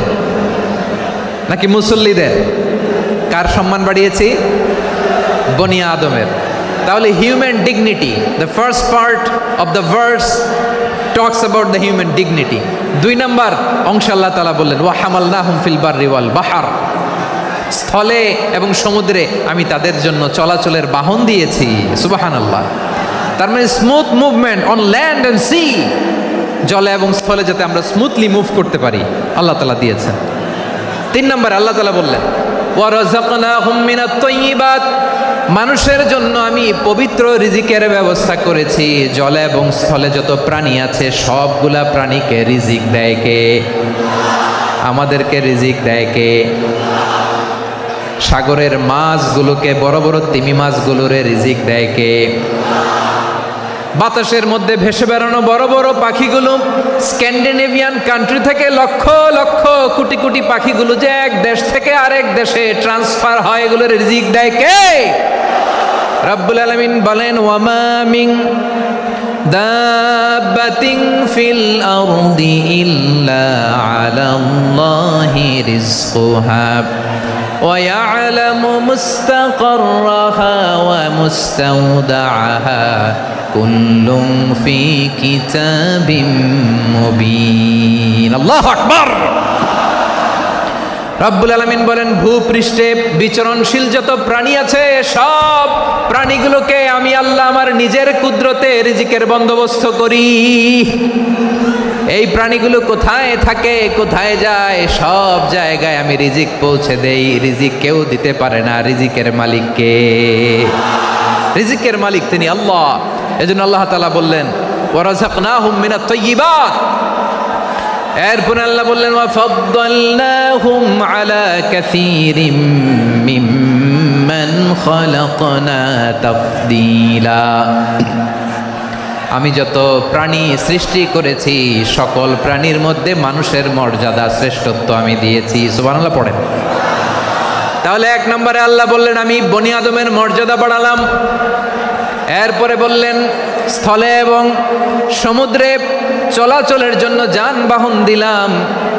নাকি মুসল্লিদের? কার সম্মান বাড়িয়েছি? বনি আদমের। তাহলে human dignity, the first part of the verse talks about the human dignity. দুই নাম্বার অংশ আল্লাহ তাআলা বললেন ওয়া হামালনাহুম ফিল বাররি ওয়াল বাহর, স্থলে এবং সমুদ্রে আমি তাদের জন্য চলাচলের বাহন দিয়েছি। সুবহানাল্লাহ। তার মানে smooth movement on land and sea, জলে এবং স্থলে যাতে আমরা স্মুথলি মুভ করতে পারি আল্লাহ তাআলা দিয়েছেন। তিন নম্বর আল্লাহ তাআলা বললেন ওয়া রাযাকনাহুম মিনাত তাইয়্যিবাত, মানুষের জন্য আমি পবিত্র রিজিকের ব্যবস্থা করেছি। জলে এবং স্থলে যত প্রাণী আছে সবগুলা প্রাণীকে রিজিক দেয় কে? আমাদেরকে রিজিক দেয় কে? সাগরের মাছগুলোকে, বড় বড় তিমি মাছগুলোরে রিজিক দেয় কে? বাতাসের মধ্যে ভেসে বেড়ানো বড় বড় পাখিগুলো, স্ক্যান্ডিনেভিয়ান কান্ট্রি থেকে লক্ষ লক্ষ কোটি কোটি পাখিগুলো যে এক দেশ থেকে আরেক দেশে ট্রান্সফার হয়, এগুলোর রিজিক দেয় কে? রব্বুল আলামিন বলেন ওয়ামা মিন দাব্বাতিন ফিল আরদি ইল্লা আলাল্লাহি রিজকুহা ওয়া ইয়ালামু মুস্তাকাররাহা ওয়া মুস্তাওদাআহা কুল্লুম ফি কিতাবিম মুবিন। আল্লাহু আকবার। রব্বুল আলামিন বলেন ভূপৃষ্ঠে বিচরণশীল যত প্রাণী আছে সব প্রাণীগুলোকে আমি আল্লাহ আমার নিজের কুদরতে রিজিকের বন্দোবস্ত করি। এই প্রাণীগুলো কোথায় থাকে, কোথায় যায়, সব জায়গায় আমি রিজিক পৌঁছে দেই। রিজিক কেউ দিতে পারে না, রিজিকের মালিক কে? রিজিকের মালিক তিনি আল্লাহ। এজন্য আল্লাহ তাআলা বললেন ওয়া রাযাকনাহুম মিনাত তাইয়্যিবাত। এরপর আল্লাহ বললেন ওয়া ফাদ্দালনাহুম আলা কাসীরিম মিম্মান খালাকনা তাফদীলা। আমি যত প্রাণী সৃষ্টি করেছি সকল প্রাণীর মধ্যে মানুষের মর্যাদা, শ্রেষ্ঠত্ব আমি দিয়েছি। সুবহানাল্লাহ পড়েন। তাহলে এক নম্বরে আল্লাহ বললেন আমি বনি আদমের মর্যাদা বাড়ালাম। এরপরে বললেন স্থলে এবং সমুদ্রে চলাচলের জন্য যানবাহন দিলাম।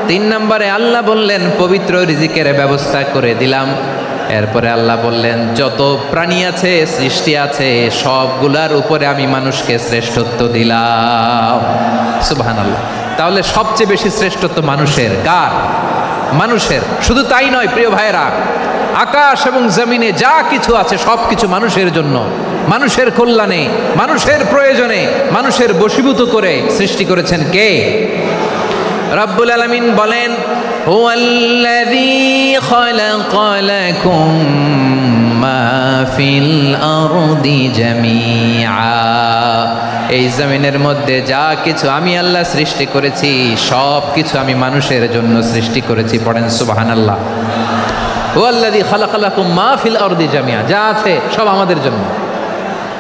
তিন নম্বরে আল্লাহ বললেন পবিত্র রিজিকের ব্যবস্থা করে দিলাম। এরপরে আল্লাহ বললেন যত প্রাণী আছে, সৃষ্টি আছে, সবগুলার উপরে আমি মানুষকে শ্রেষ্ঠত্ব দিলাম। সুবহানাল্লাহ। তাহলে সবচেয়ে বেশি শ্রেষ্ঠত্ব মানুষের। কার? মানুষের। শুধু তাই নয় প্রিয় ভাইরা, আকাশ এবং জমিনে যা কিছু আছে সব কিছু মানুষের জন্য, মানুষের কল্যাণে, মানুষের প্রয়োজনে, মানুষের বশীভূত করে সৃষ্টি করেছেন কে? রব্বুল আলামিন বলেন হুয়াল্লাযী খালাকা লাকুম মা ফিল আরদি জামিআ। এই জমিনের মধ্যে যা কিছু আমি আল্লাহ সৃষ্টি করেছি সব কিছু আমি মানুষের জন্য সৃষ্টি করেছি। পড়েন সুবহানাল্লাহ। হুয়াল্লাযী খালাকা লাকুম মা ফিল আরদি জামিআ, যা আছে সব আমাদের জন্য,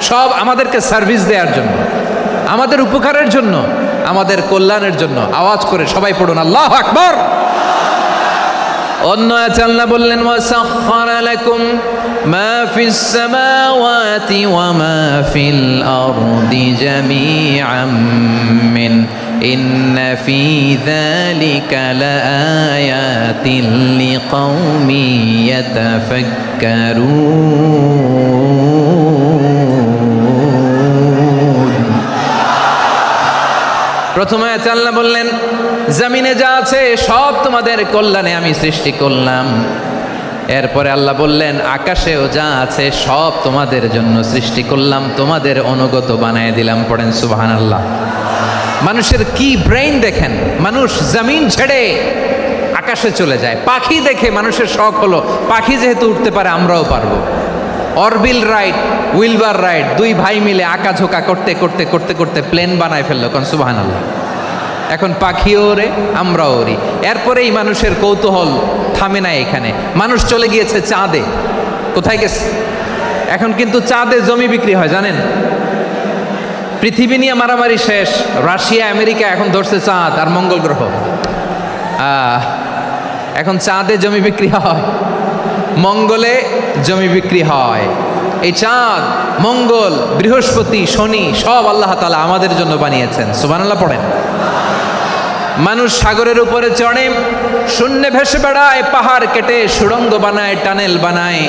সব আমাদেরকে সার্ভিস দেওয়ার জন্য, আমাদের উপকারের জন্য, আমাদের কল্যাণের জন্য। আওয়াজ করে সবাই পড়ুন আল্লাহু আকবার। অন্য আয়াতে আল্লাহ বললেন ওয়াসাখখারা লাকুম মা ফিস সামাওয়াতি ওয়া মা ফিল আরদি জামিআম মিন ইন্না ফি যালিকা লাআয়াতিন লিকাউমিন ইয়াতাফাক্কারুন। প্রথমে আয়াতে আল্লাহ বললেন জমিনে যা আছে সব তোমাদের কল্যাণে আমি সৃষ্টি করলাম। এরপরে আল্লাহ বললেন আকাশেও যা আছে সব তোমাদের জন্য সৃষ্টি করলাম, তোমাদের অনুগত বানায় দিলাম। পড়েন সুবহানাল্লাহ। মানুষের কি ব্রেইন দেখেন, মানুষ জমিন ছেড়ে আকাশে চলে যায়। পাখি দেখে মানুষের শখ হলো পাখি যেহেতু উঠতে পারে আমরাও পারবো। অরবিল রাইড, উইলবার রাইড, দুই ভাই মিলে আঁকাঝোঁকা করতে করতে করতে করতে প্লেন বানায় ফেললো। কোন সুবহানাল্লাহ। এখন পাখিও ওরে, আমরাও ওরি। এরপরেই মানুষের কৌতূহল থামে না এখানে। মানুষ চলে গিয়েছে চাঁদে। কোথায় গেছে? এখন কিন্তু চাঁদে জমি বিক্রি হয় জানেন। পৃথিবী নিয়ে মারামারি শেষ। রাশিয়া আমেরিকা এখন ধরছে চাঁদ আর মঙ্গল গ্রহ। এখন চাঁদে জমি বিক্রি হয়, মঙ্গলে জমি বিক্রি হয়। এই চাঁদ, মঙ্গল, বৃহস্পতি, শনি সব আল্লাহ তাআলা আমাদের জন্য বানিয়েছেন। সুবহানাল্লাহ পড়েন। মানুষ সাগরের উপরে চড়ে, শূন্যে ভেসে বেড়ায়, পাহাড় কেটে সুড়ঙ্গ বানায়, টানেল বানায়।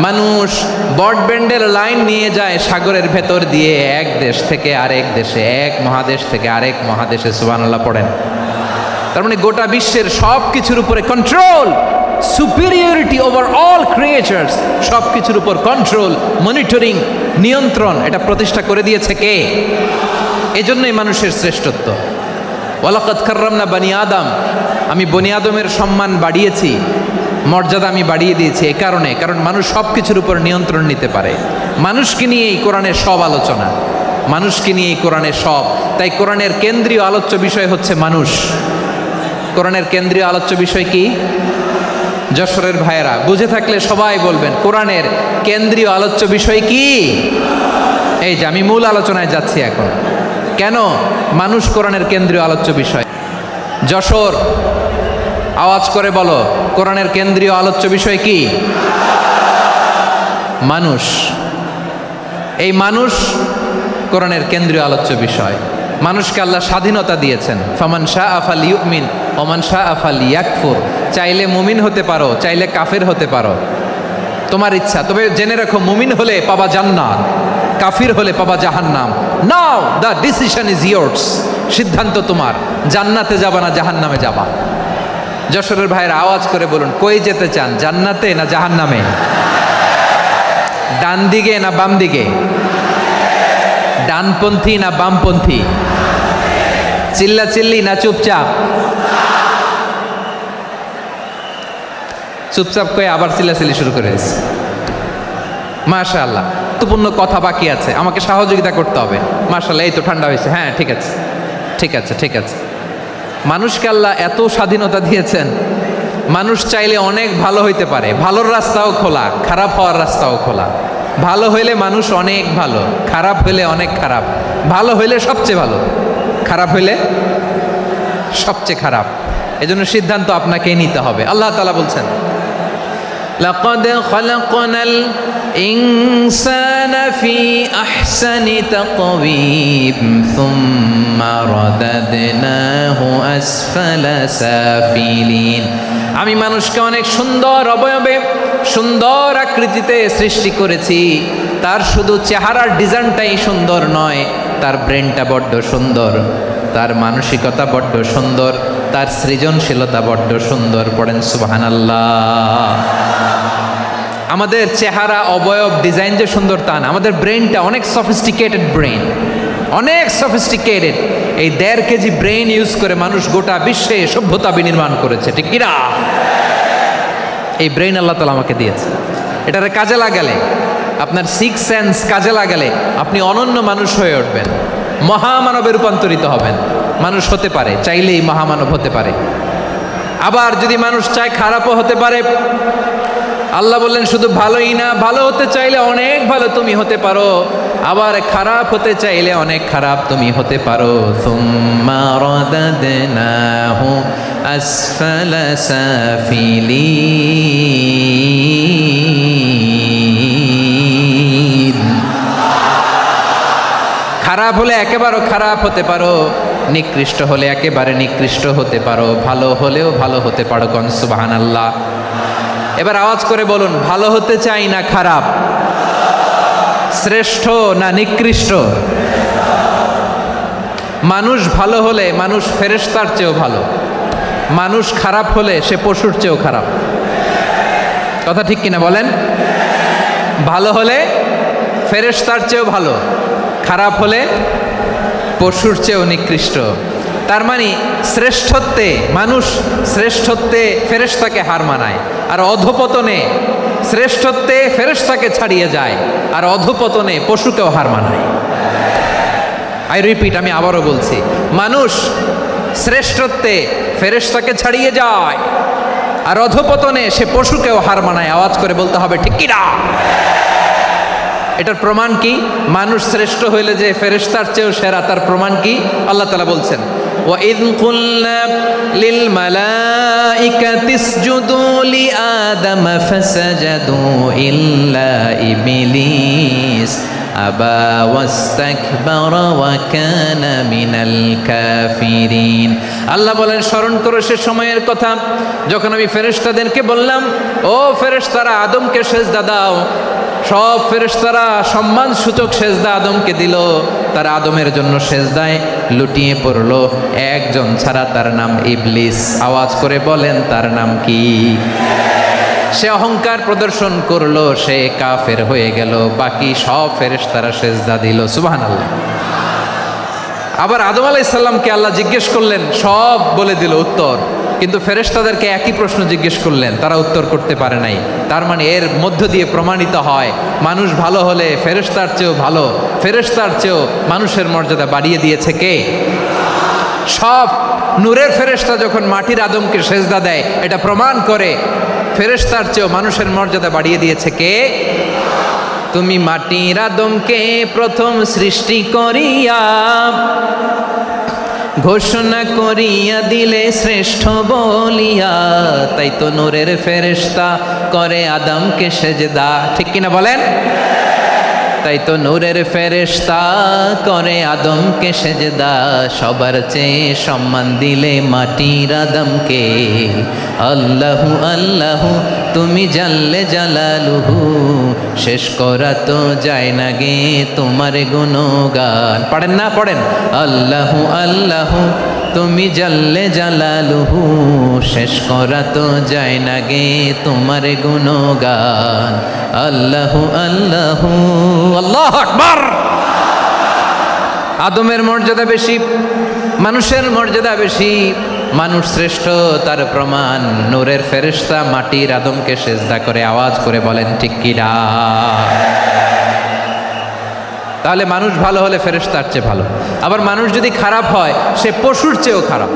মানুষ ব্রডব্যান্ডের লাইন নিয়ে যায় সাগরের ভেতর দিয়ে, এক দেশ থেকে আরেক দেশে, এক মহাদেশ থেকে আরেক মহাদেশে। সুবহানাল্লাহ পড়েন। তার মানে গোটা বিশ্বের সব কিছুর উপরে control, superiority over all creatures, সব কিছুর উপর কন্ট্রোল, মনিটরিং, নিয়ন্ত্রণ, এটা প্রতিষ্ঠা করে দিয়েছে কে? এজন্যই মানুষের শ্রেষ্ঠত্ব। ওয়ালাকাদ কাররামনা বানি আদম, আমি বনি আদমের সম্মান বাড়িয়েছি, মর্যাদা আমি বাড়িয়ে দিয়েছি এই কারণে, কারণ মানুষ সব কিছুর উপর নিয়ন্ত্রণ নিতে পারে। মানুষকে নিয়ে এই কোরআনের সব আলোচনা, মানুষকে নিয়ে এই কোরআনের সব। তাই কোরআনের কেন্দ্রীয় আলোচ্য বিষয় হচ্ছে মানুষ। কোরআনের কেন্দ্রীয় আলোচ্য বিষয় কি? যশোরের ভাইয়েরা বুঝে থাকলে সবাই বলবেন, কোরআনের কেন্দ্রীয় আলোচ্য বিষয় কি? এই যে আমি মূল আলোচনায় যাচ্ছি এখন। কেন মানুষ কোরআনের কেন্দ্রীয় আলোচ্য বিষয়? যশোর, আওয়াজ করে বলো, কোরআনের কেন্দ্রীয় আলোচ্য বিষয় কি? মানুষ। এই মানুষ কোরআনের কেন্দ্রীয় আলোচ্য বিষয়। মানুষকে আল্লাহ স্বাধীনতা দিয়েছেন। ফামান শাআ ফালইউমিন ওয়া মান শাআ ফালইয়াকফুর। চাইলে মুমিন হতে পারো, চাইলে কাফের হতে পারো, তোমার ইচ্ছা। তবে জেনে রাখো, মুমিন হলে পাবা জান্নাত, কাফির হলে পাবা জাহান্নাম। নাও দ্য ডিসিশন ইজ ইয়ার্স। সিদ্ধান্ত তোমার, জান্নাতে যাবা না জাহান্নামে যাবা। যশোরের ভাইয়ের আওয়াজ করে বলুন, কই যেতে চান, জান্নাতে না জাহান্নামে? ডান দিকে না বাম দিকে? ডানপন্থী না বামপন্থী? চিল্লা চিল্লি না চুপচাপ? চুপচাপ কয়ে আবার চিল্লাচিল্লি শুরু করেছে। মাশাআল্লাহ, গুরুত্বপূর্ণ কথা বাকি আছে, আমাকে সহযোগিতা করতে হবে। মাশাআল্লাহ, এই তো ঠান্ডা হয়েছে। হ্যাঁ, ঠিক আছে ঠিক আছে ঠিক আছে। মানুষকে আল্লাহ এত স্বাধীনতা দিয়েছেন, মানুষ চাইলে অনেক ভালো হইতে পারে। ভালোর রাস্তাও খোলা, খারাপ হওয়ার রাস্তাও খোলা। ভালো হইলে মানুষ অনেক ভালো, খারাপ হইলে অনেক খারাপ। ভালো হইলে সবচেয়ে ভালো, খারাপ হইলে সবচেয়ে খারাপ। এজন্য সিদ্ধান্ত আপনাকেই নিতে হবে। আল্লাহ তাআলা বলছেন, লাকাদ খালাকনাল ইনসানা ফি আহসানি তাকওয়িম সুম্মা রাদাদনাহু আসফালা সাফিলিন। আমি মানুষকে অনেক সুন্দর অবয়বে, সুন্দর আকৃতিতে সৃষ্টি করেছি। তার শুধু চেহারার ডিজাইনটাই সুন্দর নয়, তার ব্রেনটা বড্ড সুন্দর, তার মানসিকতা বড্ড সুন্দর, তার সৃজনশীলতা বড্ড সুন্দর। পড়েন সুবহানাল্লাহ। আমাদের চেহারা, অবয়ব, ডিজাইন যে সুন্দর তা না, আমাদের ব্রেনটা অনেক সফিস্টিকেটেড ব্রেন, অনেক সফিস্টিকেটেড। এই 1.5 কেজি ব্রেন ইউজ করে মানুষ গোটা বিশ্বে সভ্যতা বিনির্মাণ করেছে, ঠিক কিনা? এই ব্রেন আল্লাহ তাআলা আমাকে দিয়েছে। এটারে কাজে লাগালে, আপনার 6 সেন্স কাজে লাগালে আপনি অনন্য মানুষ হয়ে উঠবেন, মহামানবে রূপান্তরিত হবেন। মানুষ হতে পারে, চাইলেই মহামানব হতে পারে। আবার যদি মানুষ চায়, খারাপও হতে পারে। আল্লাহ বললেন শুধু ভালোই না, ভালো হতে চাইলে অনেক ভালো তুমি হতে পারো, আবার খারাপ হতে চাইলে অনেক খারাপ তুমি হতে পারো। সুম্মা রাদাদনাহু আসফালা সাফিলিন। খারাপ হলে একেবারে খারাপ হতে পারো, নিকৃষ্ট হলে একেবারে নিকৃষ্ট হতে পারো, ভালো হলেও ভালো হতে পারো। কোন সুবহানাল্লাহ। এবার আওয়াজ করে বলুন, ভালো হতে চাই না খারাপ? শ্রেষ্ঠ না নিকৃষ্ট? মানুষ ভালো হলে মানুষ ফেরেশতার চেয়েও ভালো, মানুষ খারাপ হলে সে পশুর চেয়েও খারাপ। কথা ঠিক কিনা বলেন? ভালো হলে ফেরেশতার চেয়েও ভালো, খারাপ হলে পশুর চেয়েও নিকৃষ্ট। তার মানে শ্রেষ্ঠত্বে মানুষ, শ্রেষ্ঠত্বে ফেরেশতাকে হার মানায়, আর অধপতনে শ্রেষ্ঠত্বে ফেরেশতাকে ছাড়িয়ে যায়, আর অধপতনে পশুকেও হার মানায়। আই রিপিট, আমি আবারও বলছি, মানুষ শ্রেষ্ঠত্বে ফেরেশতাকে ছাড়িয়ে যায়, আর অধপতনে সে পশুকেও হার মানায়। আওয়াজ করে বলতে হবে, ঠিক কি না? এটার প্রমাণ কি? মানুষ শ্রেষ্ঠ হইলে যে ফেরেশতার চেয়েও সেরা, তার প্রমাণ কি? আল্লাহ তাআলা বলছেন, وَإِذْ قُلْنَا لِلْمَلَائِكَةِ اسجدوا لآدم فسجدوا إلا إبليس أبى واستكبر وكان من الكافرين আল্লাহ বলেন স্মরণ করো সে সময়ের কথা যখন আমি ফেরেশতাদেরকে বললাম ও ফেরেশতারা আদমকে সিজদা দাও সব ফেরেশতারা সম্মানসূচক সিজদা আদমকে দিল তারা আদমের জন্য সিজদায় লুটিয়ে পড়ল একজন ছাড়া তার নাম ইবলিস আওয়াজ করে বলেন তার নাম কি সে অহংকার প্রদর্শন করলো সে কাফের হয়ে গেল বাকি সব ফেরেশতারা সিজদা দিল সুবহানাল্লাহ আবার আদম আলাইহিস সালামকে আল্লাহ জিজ্ঞেস করলেন সব বলে দিল উত্তর কিন্তু ফেরেশতাদেরকে একই প্রশ্ন জিজ্ঞেস করলেন তারা উত্তর করতে পারে নাই তার মানে এর মধ্য দিয়ে প্রমাণিত হয় মানুষ ভালো হলে ফেরেশতার চেয়েও ভালো ফেরেশতার চেয়েও মানুষের মর্যাদা বাড়িয়ে দিয়েছে কে সব নূরের ফেরেশতা যখন মাটির আদমকে সিজদা দেয় এটা প্রমাণ করে ফেরেশতার চেয়েও মানুষের মর্যাদা বাড়িয়ে দিয়েছে কে তুমি মাটির আদমকে প্রথম সৃষ্টি করিয়া ঘোষণা করিয়া দিলে শ্রেষ্ঠ বলিয়া তাই তো নূরের ফেরেশতা করে আদমকে সিজদা ঠিক কিনা বলেন তাই তো নূরের ফেরেশতা করে আদমকে সিজদা সবার চেয়ে সম্মান দিলে মাটির আদমকে আল্লাহু আল্লাহু তুমি জাল্লে জালালুহু শেষ করা তো যায় না গে তোমার গুণগান পড়েন না পড়েন আল্লাহু আল্লাহু তুমি জাল্লে জালালুহু শেষ করা তো যায় না গে তোমার গুণগান আল্লাহু আল্লাহু আল্লাহু আকবার আদমের মর্যাদা বেশি মানুষের মর্যাদা বেশি মানুষ শ্রেষ্ঠ তার প্রমাণ নূরের ফেরেশতা মাটির আদমকে সিজদা করে আওয়াজ করে বলেন ঠিক কি না তাহলে মানুষ ভালো হলে ফেরেশতার চেয়ে ভালো আবার মানুষ যদি খারাপ হয় সে পশুর চেয়েও খারাপ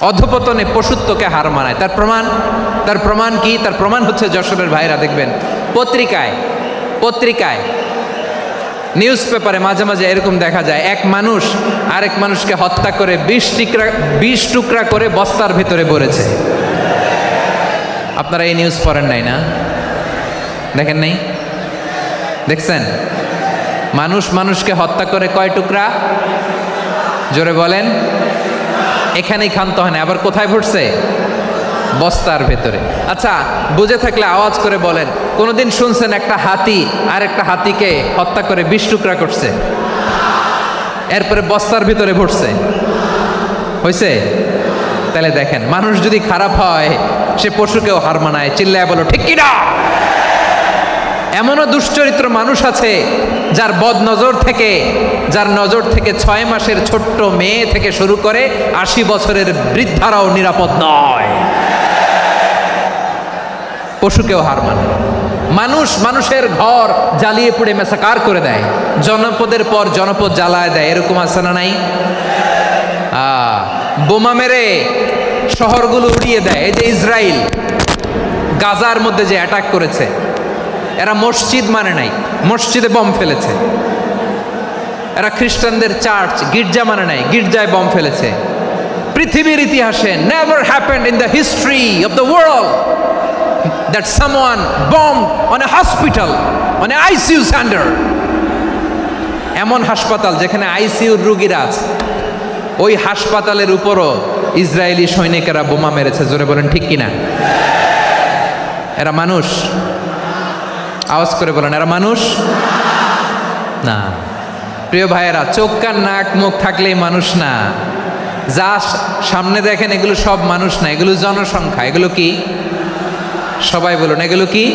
অধপতনে পশুত্বকে হার মানায় তার প্রমাণ কি তার প্রমাণ হচ্ছে যশোরের ভাইরা দেখবেন পত্রিকায় নিউজ পেপারে মাঝে মাঝে এরকম দেখা যায় এক মানুষ আরেক মানুষকে হত্যা করে 20 টুকরা করে বস্তার ভিতরে ভরেছে আপনারা এই নিউজ পড়েন নাই না দেখেন নাই দেখছেন মানুষ মানুষকে হত্যা করে কয় টুকরা জোরে বলেন এখানেই ক্ষান্ত হয় না আবার কোথায় ভরছে বস্তার ভেতরে আচ্ছা বুঝে থাকলে আওয়াজ করে বলেন কোনোদিন শুনছেন একটা হাতি আর একটা হাতিকে হত্যা করে 20 টুকরা করছে এরপরে বস্তার ভিতরে ভরছে হয়েছে তাহলে দেখেন মানুষ যদি খারাপ হয় সে পশুকেও হার মানায় চিল্লায় বলো ঠিক কি না এমনও দুশ্চরিত্র মানুষ আছে যার নজর থেকে 6 মাসের ছোট্ট মেয়ে থেকে শুরু করে 80 বছরের বৃদ্ধারাও নিরাপদ নয় পশুকেও হার মানে মানুষের ঘর জ্বালিয়ে পুড়ে মেসাকার করে দেয় জনপদের পর জনপদ জ্বালায় দেয় এরকম আছে না নাই বোমা মেরে শহরগুলো উড়িয়ে দেয় এই যে ইসরায়েল গাজার মধ্যে যে অ্যাটাক করেছে এরা মসজিদ মানে নাই মসজিদে বম ফেলেছে এরা খ্রিস্টানদের চার্চ গির্জা মানে নাই গির্জায় বম ফেলেছে পৃথিবীর ইতিহাসে never happened in the history of the world that someone bombed on a hospital on a ICU center এমন হাসপাতাল যেখানে আইসিইউর রোগীরা আছে ওই হাসপাতালের উপরও ইসরায়েলি সৈনিকেরা বোমা মেরেছে জোরে বলেন ঠিক কিনা এরা মানুষ আওয়াজ করে বলেন এরা মানুষ না প্রিয় ভাইয়েরা চোখ কান নাক মুখ থাকলেই মানুষ না যা সামনে দেখেন এগুলো সব মানুষ না এগুলো জনসংখ্যা এগুলো কি সবাই বলুন এগুলো কি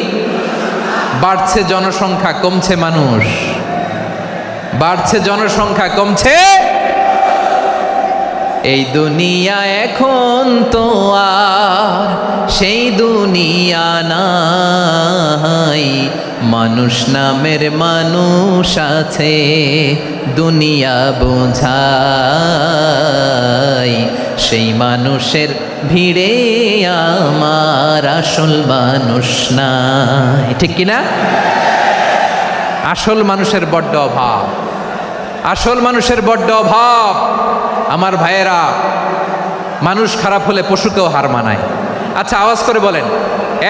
বাড়ছে জনসংখ্যা কমছে মানুষ বাড়ছে জনসংখ্যা কমছে এই দুনিয়া এখন তো আর সেই দুনিয়া নাই মানুষ নামের মানুষ আছে দুনিয়া বোঝাই সেই মানুষের ভিড়ে আমার আসল মানুষ নাই ঠিক কিনা আসল মানুষের বড্ড অভাব আমার ভাইয়েরা মানুষ খারাপ হলে পশুকেও হার মানায়। আচ্ছা, আওয়াজ করে বলেন,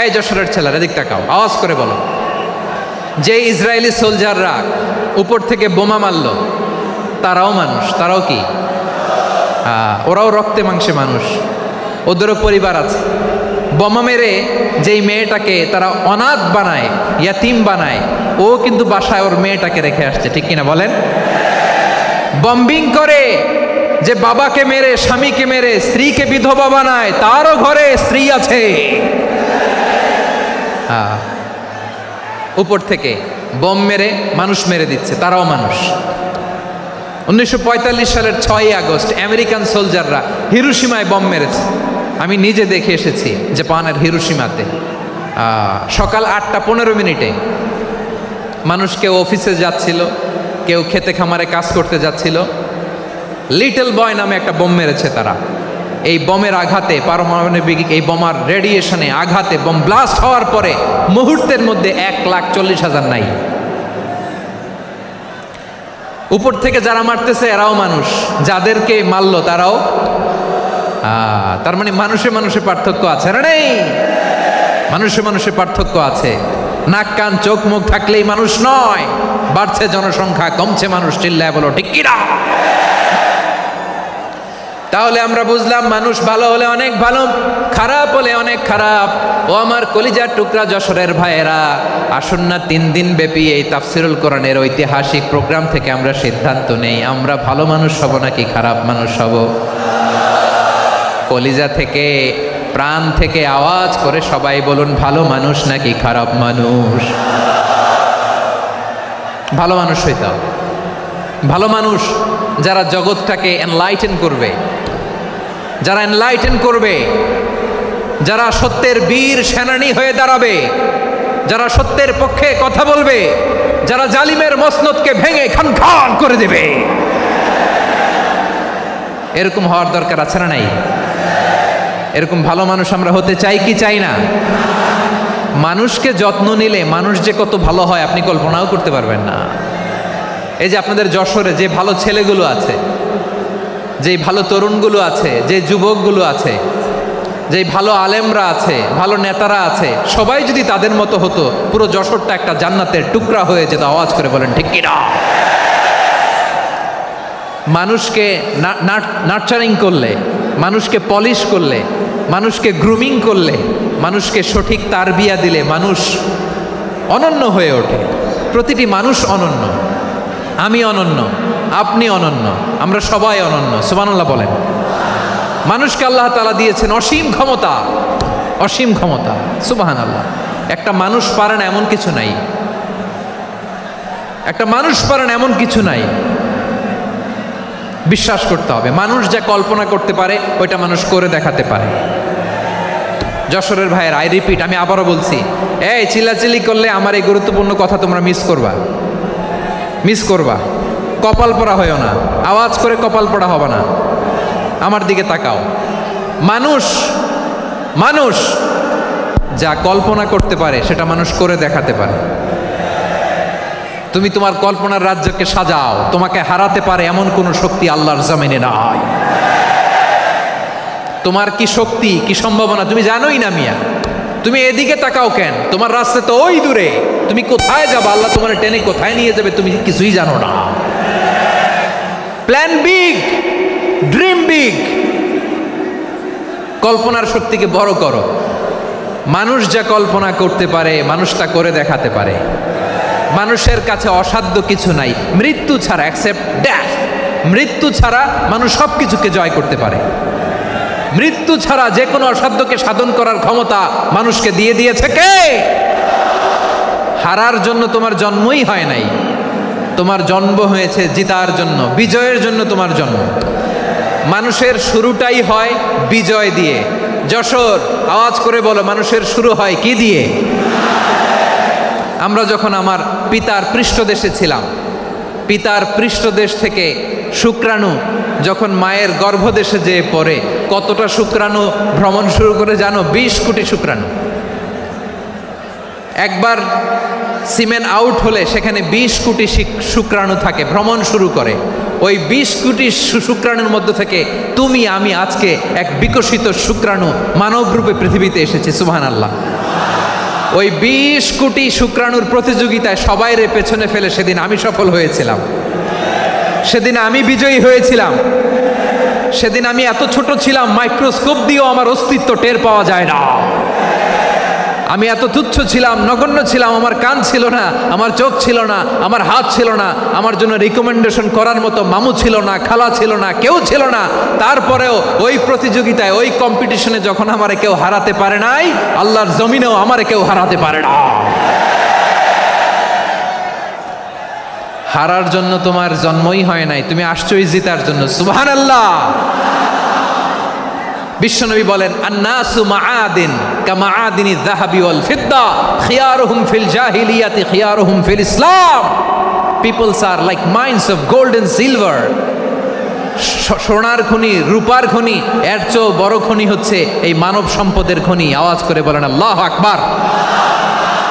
এই যশোরের ছেলেরা এদিক তাকাও, আওয়াজ করে বলো, যে ইসরায়েলি সোলজাররা উপর থেকে বোমা মারল তারাও মানুষ, তারাও কি? ওরাও রক্তে মাংসে মানুষ, ওদেরও পরিবার আছে। বোমা মেরে যেই মেয়েটাকে তারা অনাথ বানায়, ইয়াতিম বানায়, ও কিন্তু বাসায় ওর মেয়েটাকে রেখে আসছে, ঠিক কিনা বলেন? বম্বিং করে যে বাবাকে মেরে, স্বামীকে মেরে স্ত্রীকে বিধবা বানায়, তারও ঘরে স্ত্রী আছে। উপর থেকে বোম মেরে মানুষ মেরে দিচ্ছে, তারাও মানুষ। 1945 সালের 6ই আগস্ট আমেরিকান সোলজাররা হিরোশিমায় বোম মেরেছে। আমি নিজে দেখে এসেছি জাপানের হিরোশিমাতে। সকাল 8:15 মানুষ কেউ অফিসে যাচ্ছিল, কেউ খেতে খামারে কাজ করতে যাচ্ছিল, লিটল বয় নামে একটা বোম মেরেছে তারা। এই বোমের আঘাতে, পারমাণবিক এই বোমার রেডিয়েশনে আঘাতে বোম ব্লাস্ট হওয়ার পরে মুহূর্তের মধ্যে 1,40,000 নাই। উপর থেকে যারা মারতেছে এরাও মানুষ, যাদেরকে মারলো তারাও। তার মানে মানুষে মানুষে পার্থক্য আছে না? নেই, মানুষে মানুষে পার্থক্য আছে। নাক কান চোখ মুখ থাকলেই মানুষ নয়। বাড়ছে জনসংখ্যা, কমছে মানুষ, চিল্লায় বলো ঠিক কিনা? তাহলে আমরা বুঝলাম মানুষ ভালো হলে অনেক ভালো, খারাপ হলে অনেক খারাপ। ও আমার কলিজার টুকরা যশোরের ভাইয়েরা, আসুন না 3 দিন ব্যাপী এই তাফসিরুল কোরআনের ঐতিহাসিক প্রোগ্রাম থেকে আমরা সিদ্ধান্ত নেই, আমরা ভালো মানুষ হব নাকি খারাপ মানুষ হব। কলিজা থেকে, প্রাণ থেকে আওয়াজ করে সবাই বলুন, ভালো মানুষ নাকি খারাপ মানুষ? ভালো মানুষ হইতে হবে। ভালো মানুষ যারা জগৎটাকে এনলাইটেন করবে, যারা এনলাইটেন করবে, যারা সত্যের বীর সেনানী হয়ে দাঁড়াবে, যারা সত্যের পক্ষে কথা বলবে, যারা জালিমের মসনদকে ভেঙে খান খান করে দেবে, এরকম হওয়ার দরকার আছে না নাই? এরকম ভালো মানুষ আমরা হতে চাই কি চাই না? মানুষকে যত্ন নিলে মানুষ যে কত ভালো হয় আপনি কল্পনাও করতে পারবেন না। এই যে আপনাদের যশোরে যে ভালো ছেলেগুলো আছে, যে ভালো তরুণগুলো আছে, যে যুবকগুলো আছে, যে ভালো আলেমরা আছে, ভালো নেতারা আছে, সবাই যদি তাদের মতো হতো, পুরো যশোরটা একটা জান্নাতের টুকরা হয়ে যেত। আওয়াজ করে বলেন ঠিক কিনা? মানুষকে নার্চারিং করলে, মানুষকে পলিশ করলে, মানুষকে গ্রুমিং করলে, মানুষকে সঠিক তারবিয়া দিলে মানুষ অনন্য হয়ে ওঠে। প্রতিটি মানুষ অনন্য। আমি অনন্য, আপনি অনন্য, আমরা সবাই অনন্য। সুবহানাল্লাহ বলেন। মানুষকে আল্লাহ তাআলা দিয়েছেন অসীম ক্ষমতা, অসীম ক্ষমতা। সুবহানাল্লাহ। একটা মানুষ পারে না এমন কিছু নাই, একটা মানুষ পারে না এমন কিছু নাই। বিশ্বাস করতে হবে, মানুষ যা কল্পনা করতে পারে ওইটা মানুষ করে দেখাতে পারে। যশোরের ভাইয়ের, আই রিপিট, আমি আবারও বলছি, এই চিল্লাচিল্লি করলে আমার এই গুরুত্বপূর্ণ কথা তোমরা মিস করবা, মিস করবা। কপাল পড়া হয়েও না, আওয়াজ করে কপাল পড়া হবে না। আমার দিকে তাকাও। মানুষ, মানুষ যা কল্পনা করতে পারে সেটা মানুষ করে দেখাতে পারে। তুমি তোমার কল্পনার রাজ্যকে সাজাও, তোমাকে হারাতে পারে এমন কোন শক্তি আল্লাহর জমিনে নাই। তোমার কি শক্তি, কি সম্ভাবনা তুমি জানোই না মিয়া। তুমি এদিকে তাকাও কেন? তোমার রাস্তা তো ওই দূরে, তুমি কোথায় যাবে, আল্লাহ তোমার টেনে কোথায় নিয়ে যাবে তুমি কিছুই জানো না। প্ল্যান বিগ, ড্রিম বিগ, কল্পনার শক্তিকে বড় করো। মানুষ যা কল্পনা করতে পারে মানুষ তা করে দেখাতে পারে। মানুষের কাছে অসাধ্য কিছু নাই, মৃত্যু ছাড়া, অ্যাকসেপ্ট ডেথ, মৃত্যু ছাড়া মানুষ সব কিছুকে জয় করতে পারে। মৃত্যু ছাড়া যে কোনো অসাধ্যকে সাধন করার ক্ষমতা মানুষকে দিয়ে দিয়েছে কে? হারার জন্য তোমার জন্মই হয় নাই, তোমার জন্ম হয়েছে জিতার জন্য, বিজয়ের জন্য তোমার জন্ম। মানুষের শুরুটাই হয় বিজয় দিয়ে। যশোর, আওয়াজ করে বলো, মানুষের শুরু হয় কি দিয়ে? আমরা যখন আমার পিতার পৃষ্ঠদেশে ছিলাম, পিতার পৃষ্ঠদেশ থেকে শুক্রাণু যখন মায়ের গর্ভদেশে যেয়ে পড়ে, কতটা শুক্রাণু ভ্রমণ শুরু করে জানো? 20 কোটি শুক্রাণু। একবার সিমেন আউট হলে সেখানে 20 কোটি শুক্রাণু থাকে, ভ্রমণ শুরু করে। ওই 20 কোটি শুক্রাণুর মধ্যে থেকে তুমি আমি আজকে এক বিকশিত শুক্রাণু মানব রূপে পৃথিবীতে এসেছি। সুবহানাল্লাহ। ওই 20 কোটি শুক্রাণুর প্রতিযোগিতায় সবাই রে পেছনে ফেলে সেদিন আমি সফল হয়েছিলাম, সেদিন আমি বিজয়ী হয়েছিলাম। সেদিন আমি এত ছোট ছিলাম, মাইক্রোস্কোপ দিয়েও আমার অস্তিত্ব টের পাওয়া যায় না। আমি এত তুচ্ছ ছিলাম, নগণ্য ছিলাম, আমার কান ছিল না, আমার চোখ ছিল না, আমার হাত ছিল না, আমার জন্য রিকমেন্ডেশন করার মতো মামু ছিল না, খালা ছিল না, কেউ ছিল না। তারপরেও ওই প্রতিযোগিতায়, ওই কম্পিটিশনে যখন আমারে কেউ হারাতে পারে নাই, আল্লাহর জমিনেও আমারে কেউ হারাতে পারে না। হারার জন্য তোমার জন্মই হয় নাই, তুমি আসছোই জিতার জন্য। সুবহানাল্লাহ। বিশ্বনবী বলেন, আন্নাসু মাআদিন কামাআদিনি যাহাবি ওয়াল ফিদ্দা খিয়ারুহুম ফিল জাহিলিয়াতি খিয়ারুহুম ফিল ইসলাম। Peoples are like mines of gold and silver. সোনার খনি, রূপার খনি, এর চেয়েও বড় খনি হচ্ছে এই মানব সম্পদের খনি। আওয়াজ করে বলেন আল্লাহু আকবার।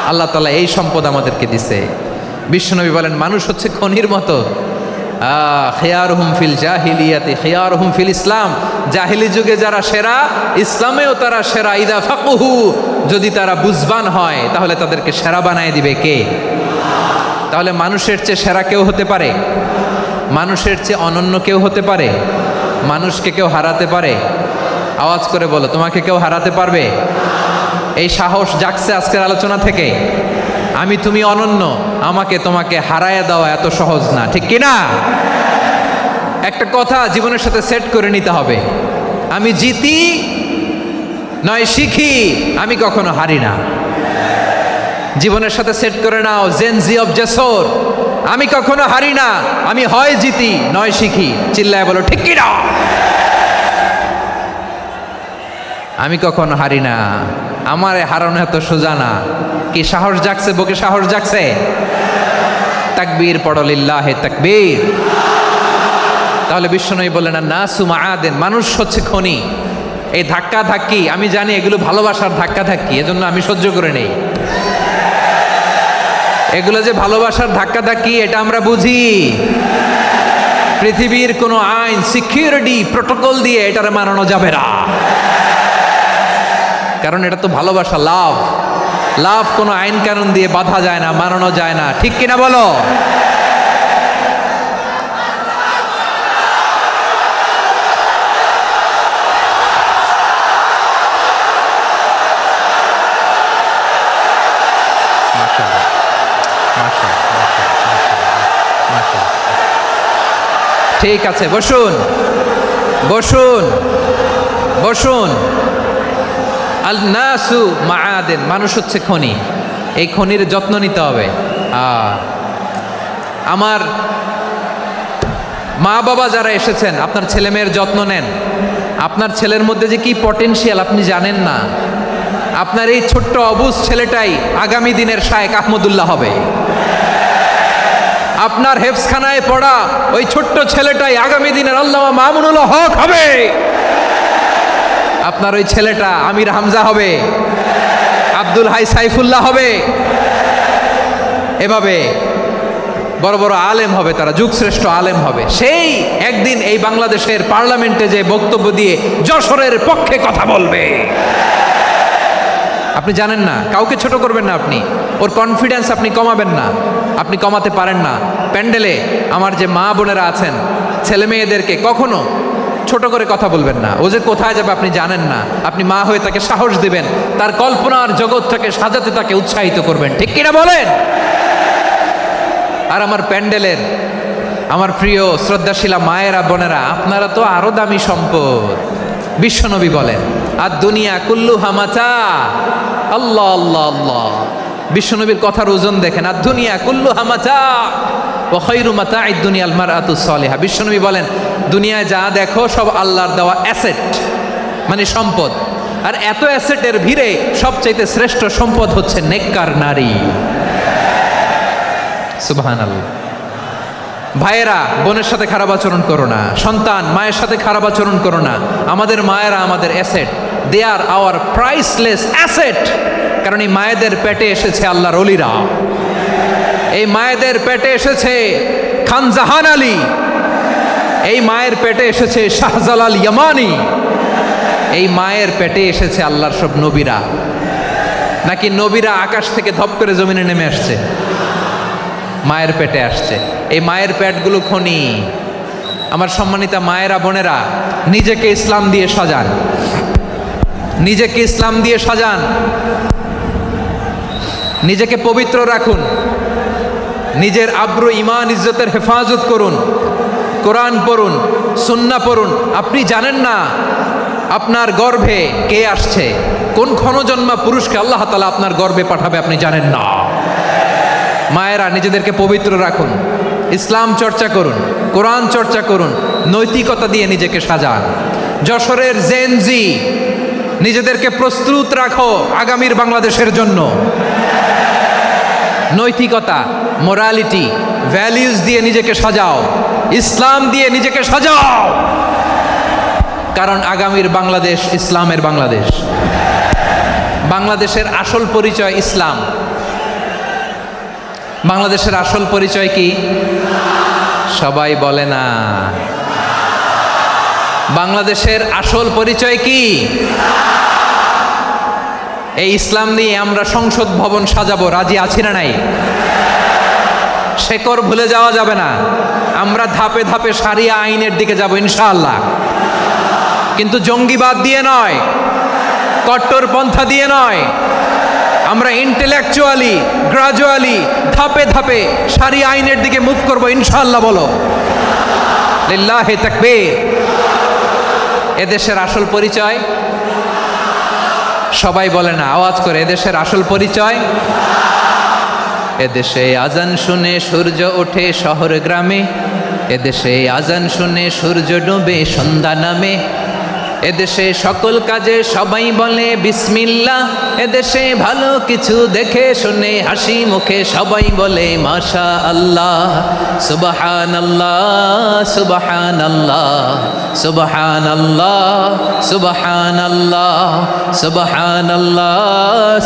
আল্লাহ তাআলা এই সম্পদ আমাদেরকে দিছে। বিশ্বনবী বলেন, মানুষ হচ্ছে খনির মতো। খিয়ারুহুম ফিল জাহিলিয়াতি খিয়ারুহুম ফিল ইসলাম। জাহিলি যুগে যারা সেরা, ইসলামেও তারা সেরা। ইদা ফাকুহু, যদি তারা বুঝবান হয় তাহলে তাদেরকে সেরা বানায় দিবে কে? তাহলে মানুষের চেয়ে সেরা কেউ হতে পারে? মানুষের চেয়ে অনন্য কেউ হতে পারে? মানুষকে কেউ হারাতে পারে? আওয়াজ করে বলো, তোমাকে কেউ হারাতে পারবে? এই সাহস জাগছে আজকের আলোচনা থেকে। আমি তুমি অনন্য, আমাকে তোমাকে হারায় দেওয়া এত সহজ না, ঠিক কিনা? একটা কথা জীবনের সাথে সেট করে নিতে হবে, আমি জিতি নয় শিখি, আমি কখনো হারি না। জীবনের সাথে সেট করে নাও, জেনজি অফ জেসর, আমি কখনো হারি না, আমি হয় জিতি নয় শিখি। চিল্লায় বলো ঠিক কিনা? আমি কখনো হারি না, আমার হারানো এত সোজা না। কি সাহস জাগছে? বুকে সাহস জাগছে? তাকবীর পড়ো, লিল্লাহে তাকবীর। তাহলে বিশ্বনবী বললেন, নাসু মাআদিন, মানুষ হচ্ছে খনি। এই ধাক্কা ধাক্কি, আমি জানি এগুলো ভালোবাসার ধাক্কা ধাক্কি, এজন্য আমি সহ্য করে নেই। এগুলো যে ভালোবাসার ধাক্কা ধাক্কি, এটা আমরা বুঝি। পৃথিবীর কোনো আইন, সিকিউরিটি প্রোটোকল দিয়ে এটারে মানানো যাবে না, কারণ এটা তো ভালোবাসা, লাভ। লাভ কোনো আইন কানুন দিয়ে বাধা যায় না, মানানো যায় না, ঠিক কিনা বলো? ঠিক আছে, বসুন বসুন বসুন। আল নাসু মাআদিন, মানুষ হচ্ছে খনি। এই খনির যত্ন নিতে হবে। আমার মা বাবা যারা এসেছেন, আপনার ছেলে মেয়ের যত্ন নেন। আপনার ছেলের মধ্যে যে কি পটেনশিয়াল আপনি জানেন না। আপনার এই ছোট্ট অবুজ ছেলেটাই আগামী দিনের শায়েখ আহমদুল্লাহ হবে। আপনার হেফজখানায় পড়া ওই ছোট্ট ছেলেটাই আগামী দিনের আল্লামা মামুনুল হক হবে। আপনার ওই ছেলেটা আমির হামজা হবে, আব্দুল হাই সাইফুল্লাহ হবে। এভাবে বড় বড় আলেম হবে, তারা যুগশ্রেষ্ঠ আলেম হবে। সেই একদিন এই বাংলাদেশের পার্লামেন্টে যে বক্তব্য দিয়ে যশোরের পক্ষে কথা বলবে। আপনি জানেন না, কাউকে ছোট করবেন না আপনি, ওর কনফিডেন্স আপনি কমাবেন না, আপনি কমাতে পারেন না। প্যান্ডেলে আমার যে মা বোনেরা আছেন, ছেলে মেয়েদেরকে কখনো ছোট করে কথা বলবেন না। ও যে কোথায় যাবে আপনি জানেন না, আপনি মা হয়ে তাকে সাহস দিবেন, তার কল্পনার জগৎটাকে সাজাতে তাকে উৎসাহিত করবেন, ঠিক কিনা বলেন? আর আমার প্যান্ডেলের আমার প্রিয় শ্রদ্ধাশীলা মায়েরা বোনেরা, আপনারা তো আরো দামি সম্পদ। বিশ্বনবী বলেন, আর দুনিয়া কুল্লু হামাচা। আল্লাহ আল্লাহ আল্লাহ, বিশ্বনবীর কথার ওজন দেখেন। আর দুনিয়া কুল্লু হামাচা ওয়া খায়রু মাতাঈদ দুনিয়াল মারআতুস সালিহা। বিশ্বনবী বলেন, দুনিয়ায় যা দেখো সব আল্লাহর দেওয়া অ্যাসেট, মানে সম্পদ। আর এত অ্যাসেটের ভিড়ে সবচাইতে শ্রেষ্ঠ সম্পদ হচ্ছে নেককার নারী। সুবহানাল্লাহ। ভাইয়েরা, বোনের সাথে খারাপ আচরণ করো না। সন্তান, মায়ের সাথে খারাপ আচরণ করো না। আমাদের মায়েরা আমাদের asset, they are our priceless asset. কারণ এই মায়েদের পেটে এসেছে আল্লাহর ওলিরা। এই মায়েদের পেটে এসেছে খান জাহান আলী, এই মায়ের পেটে এসেছে শাহজালাল ইয়ামানি, এই মায়ের পেটে এসেছে আল্লাহর সব নবীরা। নাকি নবীরা আকাশ থেকে ধপ করে জমিনে নেমে আসছে? মায়ের পেটে আসছে। এই মায়ের পেটগুলো খনি। আমার সম্মানিতা মায়েরা, বোনেরা, নিজেকে ইসলাম দিয়ে সাজান, নিজেকে ইসলাম দিয়ে সাজান, নিজেকে পবিত্র রাখুন, নিজের আব্রু ইমান ইজ্জতের হেফাজত করুন, কোরআন পড়ুন, সুন্নাহ পড়ুন। আপনি জানেন না আপনার গর্ভে কে আসছে, কোন ক্ষণজন্মা পুরুষকে আল্লাহ তাআলা আপনার গর্ভে পাঠাবে আপনি জানেন না। মায়েরা, নিজেদেরকে পবিত্র রাখুন, ইসলাম চর্চা করুন, কোরআন চর্চা করুন, নৈতিকতা দিয়ে নিজেকে সাজান। যশোরের জেনজি, নিজেদেরকে প্রস্তুত রাখো আগামীর বাংলাদেশের জন্য। নৈতিকতা, মোরালিটি, ভ্যালিউজ দিয়ে নিজেকে সাজাও, ইসলাম দিয়ে নিজেকে সাজাও, কারণ আগামীর বাংলাদেশ ইসলামের বাংলাদেশ। বাংলাদেশের আসল পরিচয় ইসলাম। বাংলাদেশের আসল পরিচয় কি? সবাই বলে না। বাংলাদেশের আসল পরিচয় কি? এই ইসলাম নিয়ে আমরা সংসদ ভবন সাজাবো, রাজি আছি না নাই? শেকড় ভুলে যাওয়া যাবে না। আমরা ধাপে ধাপে শারিয়া আইনের দিকে যাব ইনশাআল্লাহ, কিন্তু জঙ্গিবাদ দিয়ে নয়, কট্টরপন্থা দিয়ে নয়। আমরা ইন্টেলেকচুয়ালি, গ্রাজুয়ালি, ধাপে ধাপে শারিয়া আইনের দিকে মুভ করব ইনশাআল্লাহ। বলো লিল্লাহি তাকবীর। এদেশের আসল পরিচয় সবাই বলে না, আওয়াজ করে, এদেশের আসল পরিচয়। এদেশে আজান শুনে সূর্য ওঠে শহর গ্রামে, এদেশে আজান শুনে সূর্য ডুবে সন্ধ্যা নামে, এদেশে সকল কাজে সবাই বলে বিসমিল্লাহ, এদেশে ভালো কিছু দেখে শুনে হাসি মুখে সবাই বলে মাশা আল্লাহ, সুবহানাল্লাহ সুবহানাল্লাহ সুবহানাল্লাহ সুবহানাল্লাহ সুবহানাল্লাহ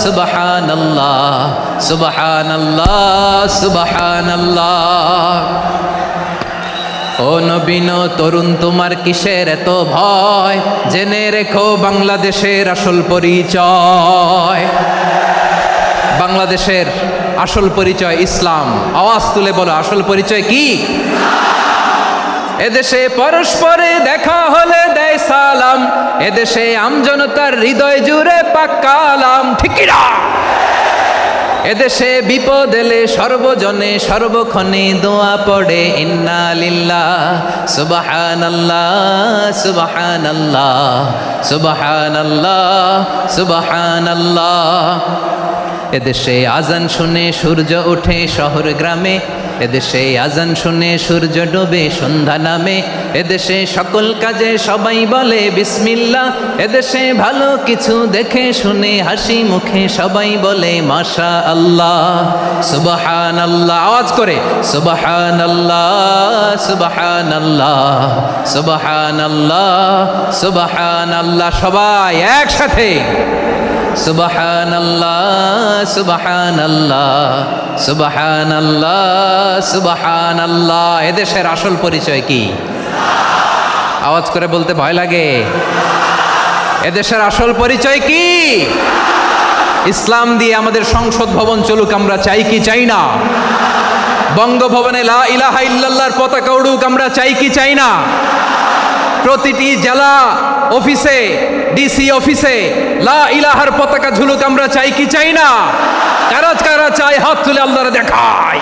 সুবহানাল্লাহ সুবহানাল্লাহ সুবহানাল্লাহ। ও নবীন তরুণ, তোমার কিসের এত ভয়? জেনে রেখো বাংলাদেশের আসল পরিচয়। বাংলাদেশের আসল পরিচয় ইসলাম। আওয়াজ তুলে বলো, আসল পরিচয় কি? এদেশে পরস্পরে দেখা হলে দেয় সালাম, এদেশে আমজনতার হৃদয় জুড়ে পাক্কালাম, ঠিক না? এদেশে বিপদ এলে সর্বজনে সর্বক্ষণে দোয়া পড়ে ইন্না লিল্লাহ সুবহানাল্লাহ সুবহানাল্লাহ সুবহানাল্লাহ সুবহানাল্লাহ। এদেশে আজান শুনে সূর্য ওঠে শহর গ্রামে, এদেশে আজান শুনে সূর্য ডুবে সন্ধ্যা নামে, এদেশে সকল কাজে সবাই বলে বিসমিল্লাহ, এদেশে ভালো কিছু দেখে শুনে হাসি মুখে সবাই বলে মাশা আল্লাহ সুবহানাল্লাহ। আওয়াজ করে সুবহানাল্লাহ সুবহানাল্লাহ সুবহানাল্লাহ সুবহানাল্লাহ। সবাই একসাথে সুবহানাল্লাহ সুবহানাল্লাহ সুবহানাল্লাহ সুবহানাল্লাহ। এদেশের আসল পরিচয় কি? আওয়াজ করে বলতে ভয় লাগে। এদেশের আসল পরিচয় কি? ইসলাম দিয়ে আমাদের সংসদ ভবন চলুক, আমরা চাই কি চাই না? বঙ্গভবনে লা ইলাহা ইল্লাল্লাহর পতাকা উড়ুক, আমরা চাই কি চাই না? প্রতিটি জেলা অফিসে, ডিসি অফিসে লা ইলাহার পতাকা ঝুলুক, আমরা চাই কি চাই না? কারা কারা চাই হাত তুলে আল্লাহরে দেখায়।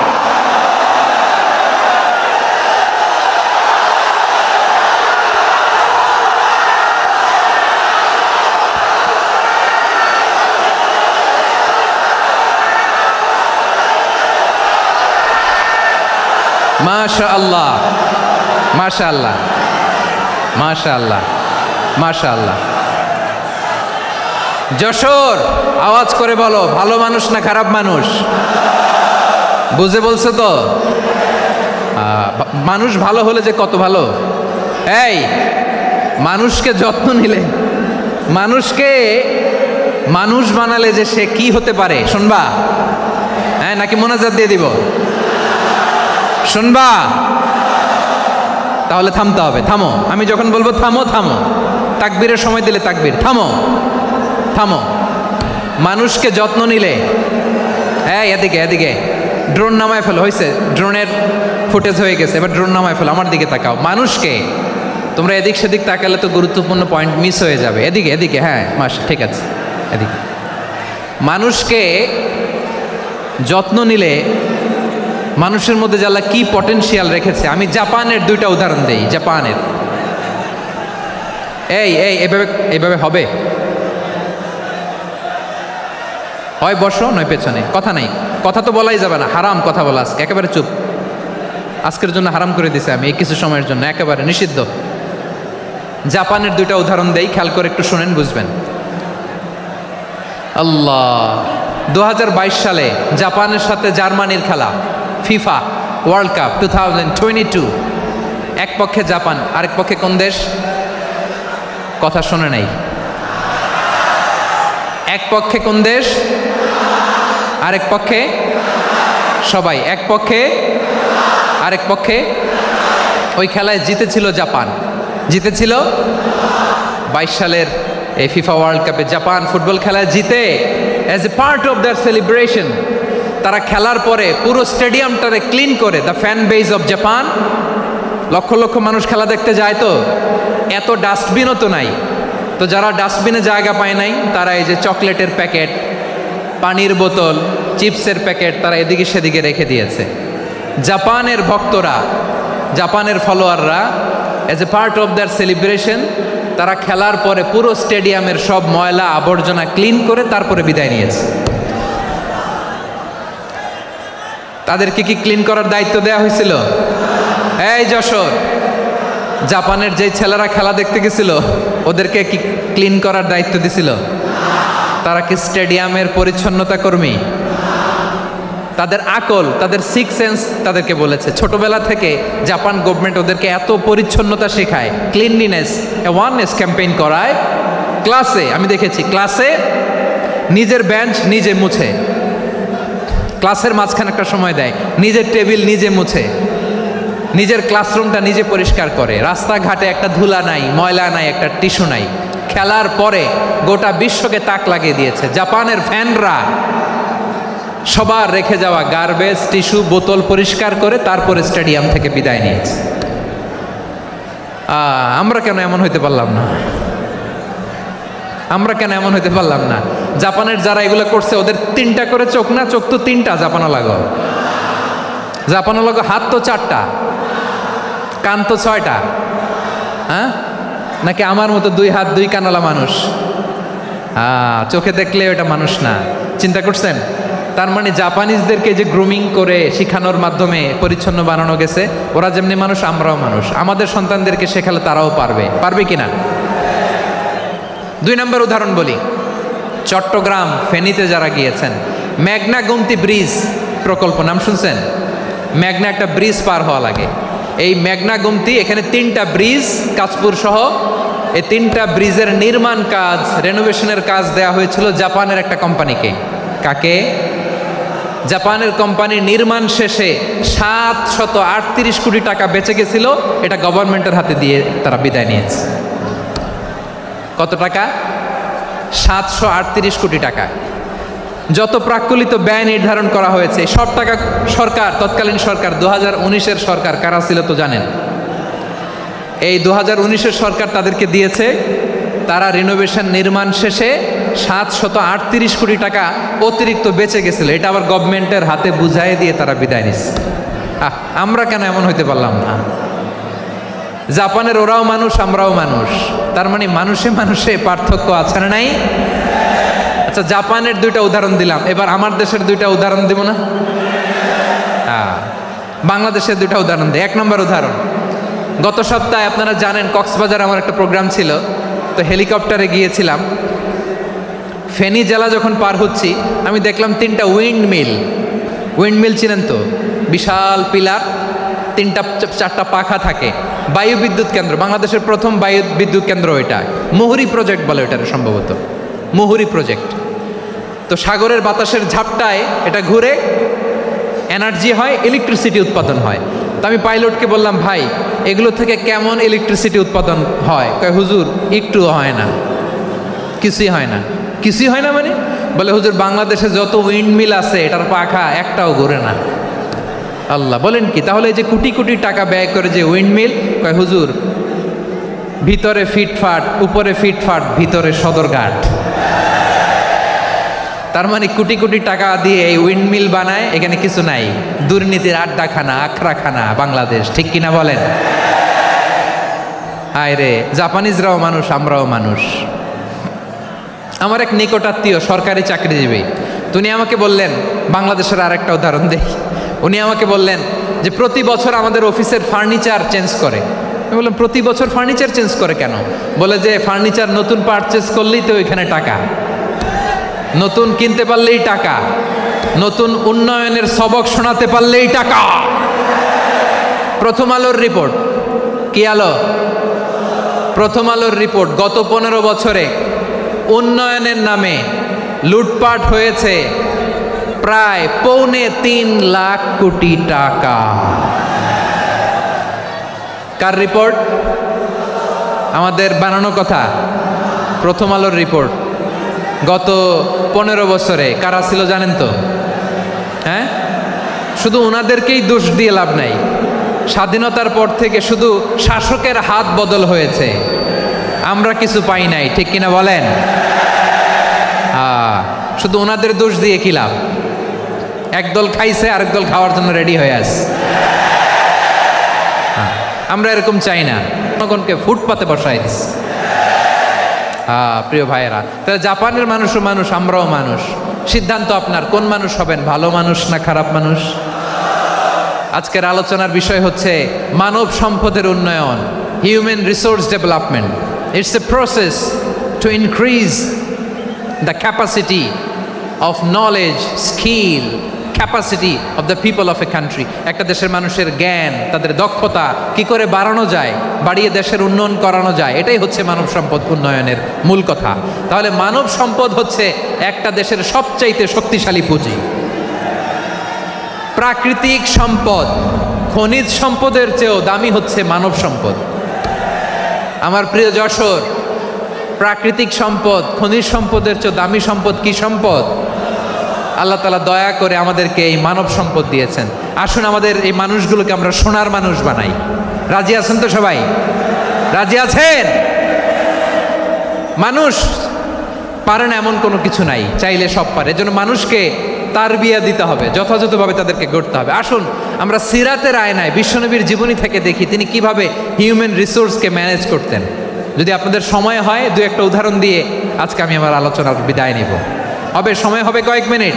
মাশাআল্লাহ মাশাআল্লাহ মাশাআল্লাহ মাশাআল্লাহ। যশোর, আওয়াজ করে বলো, ভালো মানুষ না খারাপ মানুষ? বুঝে বলছো তো? মানুষ ভালো হলে যে কত ভালো। এই মানুষকে যত্ন নিলে, মানুষকে মানুষ বানালে যে সে কি হতে পারে শুনবা? হ্যাঁ, নাকি মোনাজাত দিয়ে দিব? শুনবা? তাহলে থামতে হবে। থামো, আমি যখন বলবো থামো থামো, তাকবীরের সময় দিলে তাকবীর, থামো থামো। মানুষকে যত্ন নিলে, হ্যাঁ এদিকে এদিকে, ড্রোন নামায় ফেলো, হয়েছে, ড্রোনের ফুটেজ হয়ে গেছে, এবার ড্রোন নামায় ফেলো, আমার দিকে তাকাও। মানুষকে, তোমরা এদিক সেদিক তাকালে তো গুরুত্বপূর্ণ পয়েন্ট মিস হয়ে যাবে। এদিকে এদিকে, হ্যাঁ মাস ঠিক আছে, এদিকে। মানুষকে যত্ন নিলে মানুষের মধ্যে যারা কি পটেনশিয়াল রেখেছে, আমি জাপানের দুইটা উদাহরণ দেই। জাপানের, এইভাবে এইভাবে হবে, হয় বসো নয় পেছনে, কথা নাই, কথা তো বলাই যাবে না, হারাম কথা বলা আজকে, একেবারে চুপ। আজকের জন্য হারাম করে দিছে আমি, এই কিছু সময়ের জন্য একেবারে নিষিদ্ধ। জাপানের দুইটা উদাহরণ দেই, খেয়াল করে একটু শুনেন, বুঝবেন। আল্লাহ, 2022 সালে জাপানের সাথে জার্মানির খেলা, ফিফা ওয়ার্ল্ড কাপ 2022। এক পক্ষে জাপান, আরেক পক্ষে কোন দেশ? কথা শোনে নাই। এক পক্ষে কোন দেশ, আরেক পক্ষে সবাই, এক পক্ষে আরেক পক্ষে। ওই খেলায় জিতেছিল জাপান, জিতেছিল 22 সালের এই ফিফা ওয়ার্ল্ড কাপে। জাপান ফুটবল খেলায় জিতে, as a part of their celebration তারা খেলার পরে পুরো স্টেডিয়ামটারে ক্লিন করে, the fan base of Japan, লক্ষ লক্ষ মানুষ খেলা দেখতে যায়, তো এত ডাস্টবিনও তো নাই, তো যারা ডাস্টবিনে জায়গা পায় নাই তারা এই যে চকলেটের প্যাকেট, পানির বোতল, চিপসের প্যাকেট তারা এদিকে সেদিকে রেখে দিয়েছে। জাপানের ভক্তরা, জাপানের ফলোয়াররা, as a part of their celebration তারা খেলার পরে পুরো স্টেডিয়ামের সব ময়লা আবর্জনা ক্লিন করে তারপরে বিদায় নিয়েছে। তাদেরকে কি ক্লিন করার দায়িত্ব দেওয়া হয়েছিল? এই যশোর, জাপানের যে ছেলেরা খেলা দেখতে গেছিল ওদেরকে কি ক্লিন করার দায়িত্ব দিছিল? তারা কি স্টেডিয়ামের পরিচ্ছন্নতা কর্মী? তাদের আকল, তাদের সিক্স সেন্স তাদেরকে বলেছে। ছোটবেলা থেকে জাপান গভর্নমেন্ট ওদেরকে এত পরিচ্ছন্নতা শেখায়, ক্লিনলিনেস অ্যাওয়ারনেস ক্যাম্পেইন করায়। ক্লাসে আমি দেখেছি, ক্লাসে নিজের বেঞ্চ নিজে মুছে, ক্লাসের মাঝখানে একটা সময় দেয়, নিজের টেবিল নিজে মুছে, নিজের ক্লাসরুমটা নিজে পরিষ্কার করে। রাস্তাঘাটে একটা ধুলা নাই, ময়লা নাই, একটা টিস্যু নাই। খেলার পরে গোটা বিশ্বকে তাক লাগিয়ে দিয়েছে। জাপানের ফ্যানরা সবার রেখে যাওয়া গার্বেজ, টিস্যু, বোতল পরিষ্কার করে তারপরে স্টেডিয়াম থেকে বিদায় নিয়েছে। আমরা কেন এমন হইতে পারলাম না? আমরা কেন এমন হইতে পারলাম না? জাপানের যারা এগুলো করছে ওদের 3টা করে চোখ না? চোখ তো 3টা, জাপানো লাগো, জাপানো লাগো, হাত তো 4টা, কান তো 6টা। হ্যাঁ, নাকি আমার মতো 2 হাত 2 কানওয়ালা মানুষ? চোখে দেখলে ওটা মানুষ না। চিন্তা করছেন? তার মানে জাপানিজদেরকে যে গ্রুমিং করে শিখানোর মাধ্যমে পরিচ্ছন্ন বানানো গেছে, ওরা যেমনি মানুষ আমরাও মানুষ। আমাদের সন্তানদেরকে শেখালে তারাও পারবে, পারবে কিনা? 2 নম্বর উদাহরণ বলি। চট্টগ্রাম ফেনীতে যারা গিয়েছেন, মেঘনা গোমতী ব্রিজ প্রকল্প নাম শুনছেন? মেঘনা একটা ব্রিজ পার হওয়া লাগে। এই মেঘনা গোমতী, এখানে 3টা ব্রিজ, কাঁচপুর সহ এই 3টা ব্রিজের নির্মাণ কাজ, রেনোভেশনের কাজ দেওয়া হয়েছিল জাপানের একটা কোম্পানিকে। কাকে? জাপানের কোম্পানির নির্মাণ শেষে 738 কোটি টাকা বেঁচে গেছিল, এটা গভর্নমেন্টের হাতে দিয়ে তারা বিদায় নিয়েছে। কত টাকা? 738 কোটি টাকা। যত প্রাক্কলিত ব্যয় নির্ধারণ করা হয়েছে সব টাকা সরকার, তৎকালীন সরকার 2019-এর সরকার, কারা ছিল তো জানেন? এই 2019-এর সরকার তাদেরকে দিয়েছে। তারা রিনোভেশন নির্মাণ শেষে 738 কোটি টাকা অতিরিক্ত বেঁচে গেছিল, এটা আবার গভর্নমেন্টের হাতে বুঝাই দিয়ে তারা বিদায় নিচ্ছে। আমরা কেন এমন হইতে পারলাম না? জাপানের ওরাও মানুষ, আমরাও মানুষ, তার মানে মানুষে মানুষে পার্থক্য আছে না নাই? আচ্ছা, জাপানের 2টা উদাহরণ দিলাম, এবার আমার দেশের 2টা উদাহরণ দিব না? বাংলাদেশের 2টা উদাহরণ দিই। 1 নম্বর উদাহরণ, গত সপ্তাহে আপনারা জানেন কক্সবাজার আমার একটা প্রোগ্রাম ছিল, তো হেলিকপ্টারে গিয়েছিলাম। ফেনী জেলা যখন পার হচ্ছি আমি দেখলাম 3টা উইন্ডমিল চিনেন তো? বিশাল পিলার, 3টা 4টা পাখা থাকে। বায়ু বিদ্যুৎ কেন্দ্র, বাংলাদেশের প্রথম বায়ু বিদ্যুৎ কেন্দ্র এটা। মুহুরী প্রজেক্ট বলে এটার, সম্ভবত মুহুরী প্রজেক্ট। তো সাগরের বাতাসের ঝাপটায় এটা ঘুরে এনার্জি হয়, ইলেকট্রিসিটি উৎপাদন হয়। তো আমি পাইলটকে বললাম, ভাই এগুলো থেকে কেমন ইলেকট্রিসিটি উৎপাদন হয়? কয় হুজুর একটুও হয় না, কিছুই হয় না। কিছুই হয় না মানে? বলে হুজুর বাংলাদেশে যত উইন্ড মিল আছে এটার পাখা একটাও ঘুরে না। আল্লাহ, বলেন কি? তাহলে এই যে কোটি কোটি টাকা ব্যয় করে যে উইন্ড মিল, কয় হুজুর ভিতরে ফিটফাট, উপরে ফিটফাট, ভিতরে সদরঘাট। তার মানে কোটি কোটি টাকা দিয়ে এই উইন্ড মিল বানায়, এখানে কিছু নাই। দুর্নীতির আড্ডাখানা, আখড়াখানা বাংলাদেশ, ঠিক কিনা বলেন? হায় রে, জাপানিজরাও মানুষ, আমরাও মানুষ। আমার এক নিকটাত্মীয় সরকারি চাকরিজীবী, উনি আমাকে বললেন, বাংলাদেশের আরেকটা উদাহরণ দেখি। উনি আমাকে বললেন যে প্রতি বছর আমাদের অফিসের ফার্নিচার চেঞ্জ করে। আমি বললাম প্রতি বছর ফার্নিচার চেঞ্জ করে কেন? বলে যে ফার্নিচার নতুন পারচেজ করলেই তো ওইখানে টাকা, নতুন কিনতে পারলেই টাকা, নতুন উন্নয়নের সবক শোনাতে পারলেই টাকা। প্রথম আলোর রিপোর্ট, কি আলো? প্রথম আলোর রিপোর্ট, গত 15 বছরে উন্নয়নের নামে লুটপাট হয়েছে প্রায় 3.25 লাখ কোটি টাকা। কার রিপোর্ট? আমাদের বানানো কথা। প্রথম আলোর রিপোর্ট। গত 15 বছরে কারা ছিল জানেন তো? হ্যাঁ, শুধু ওনাদেরকেই দোষ দিয়ে লাভ নাই। স্বাধীনতার পর থেকে শুধু শাসকের হাত বদল হয়েছে, আমরা কিছু পাই নাই, ঠিক কিনা বলেন? শুধু ওনাদের দোষ দিয়ে কি লাভ? একদল খাইছে, আরেক দল খাওয়ার জন্য রেডি হয়ে আছে। আমরা এরকম চাই না, জনগণকে ফুটপাতে বসাই দিস। প্রিয় ভাইয়েরা, তাহলে জাপানের মানুষও মানুষ, আমরাও মানুষ। সিদ্ধান্ত আপনার, কোন মানুষ হবেন, ভালো মানুষ না খারাপ মানুষ? আজকের আলোচনার বিষয় হচ্ছে মানব সম্পদের উন্নয়ন, human resource development. It's a process to increase the capacity of knowledge, skill, capacity of the people of a country. একটা দেশের মানুষের জ্ঞান, তাদের দক্ষতা কি করে বাড়ানো যায়, বাড়িয়ে দেশের উন্নয়ন করানো যায়, এটাই হচ্ছে মানব সম্পদ উন্নয়নের মূল কথা। তাহলে মানব সম্পদ হচ্ছে একটা দেশের সবচাইতে শক্তিশালী পুঁজি। প্রাকৃতিক সম্পদ, খনিজ সম্পদের চেয়েও দামি হচ্ছে মানব সম্পদ। আমার প্রিয় যশোর, প্রাকৃতিক সম্পদ, খনিজ সম্পদের চেয়েও দামি সম্পদ কি সম্পদ? আল্লাহ তাআলা দয়া করে আমাদেরকে এই মানব সম্পদ দিয়েছেন। আসুন আমাদের এই মানুষগুলোকে আমরা সোনার মানুষ বানাই। রাজি আছেন তো সবাই? রাজি আছেন? মানুষ পারে না এমন কোনো কিছু নাই, চাইলে সব পারে। এজন্য মানুষকে তারবিয়া দিতে হবে, যথাযথভাবে তাদেরকে গড়তে হবে। আসুন আমরা সিরাতের আয়নায় বিশ্বনবীর জীবনী থেকে দেখি তিনি কিভাবে হিউম্যান রিসোর্সকে ম্যানেজ করতেন। যদি আপনাদের সময় হয়, দু একটা উদাহরণ দিয়ে আজকে আমি আমার আলোচনার বিদায় নিব। হবে সময় হবে কয়েক মিনিট?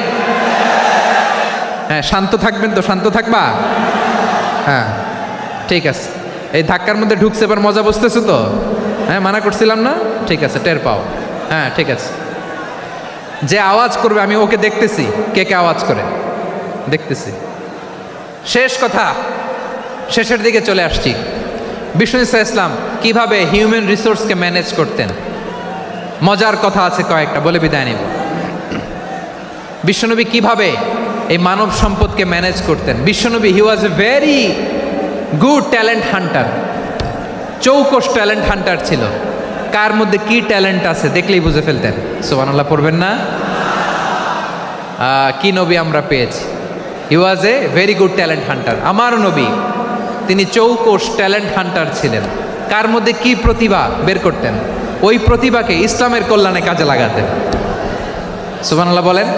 হ্যাঁ, শান্ত থাকবেন তো? শান্ত থাকবা? হ্যাঁ, ঠিক আছে। এই ধাক্কার মধ্যে ঢুকছে, এবার মজা বুঝতেছো তো? হ্যাঁ, মানা করছিলাম না? ঠিক আছে, টের পাও। হ্যাঁ, ঠিক আছে। যে আওয়াজ করবে আমি ওকে দেখতেছি, কে কে আওয়াজ করে দেখতেছি। শেষ কথা, শেষের দিকে চলে আসছি। বিষ্ণু ইসলাম কিভাবে হিউম্যান রিসোর্সকে ম্যানেজ করতেন, মজার কথা আছে কয়েকটা, বলে বিদায় নিব। বিশ্বনবী কিভাবে এই মানব সম্পদকে ম্যানেজ করতেন? বিশ্বনবী he was a very good talent hunter, চৌকস ট্যালেন্ট হান্টার ছিল। কার মধ্যে কি ট্যালেন্ট আছে দেখলেই বুঝে ফেলতেন। সুবহানাল্লাহ পড়বেন না? কি নবী আমরা পেয়েছি! He was a very good talent hunter. আমার নবী তিনি চৌকস ট্যালেন্ট হান্টার ছিলেন। কার মধ্যে কি প্রতিভা বের করতেন, ওই প্রতিভাকে ইসলামের কল্যাণে কাজে লাগাতেন। সুবহানাল্লাহ বলেন।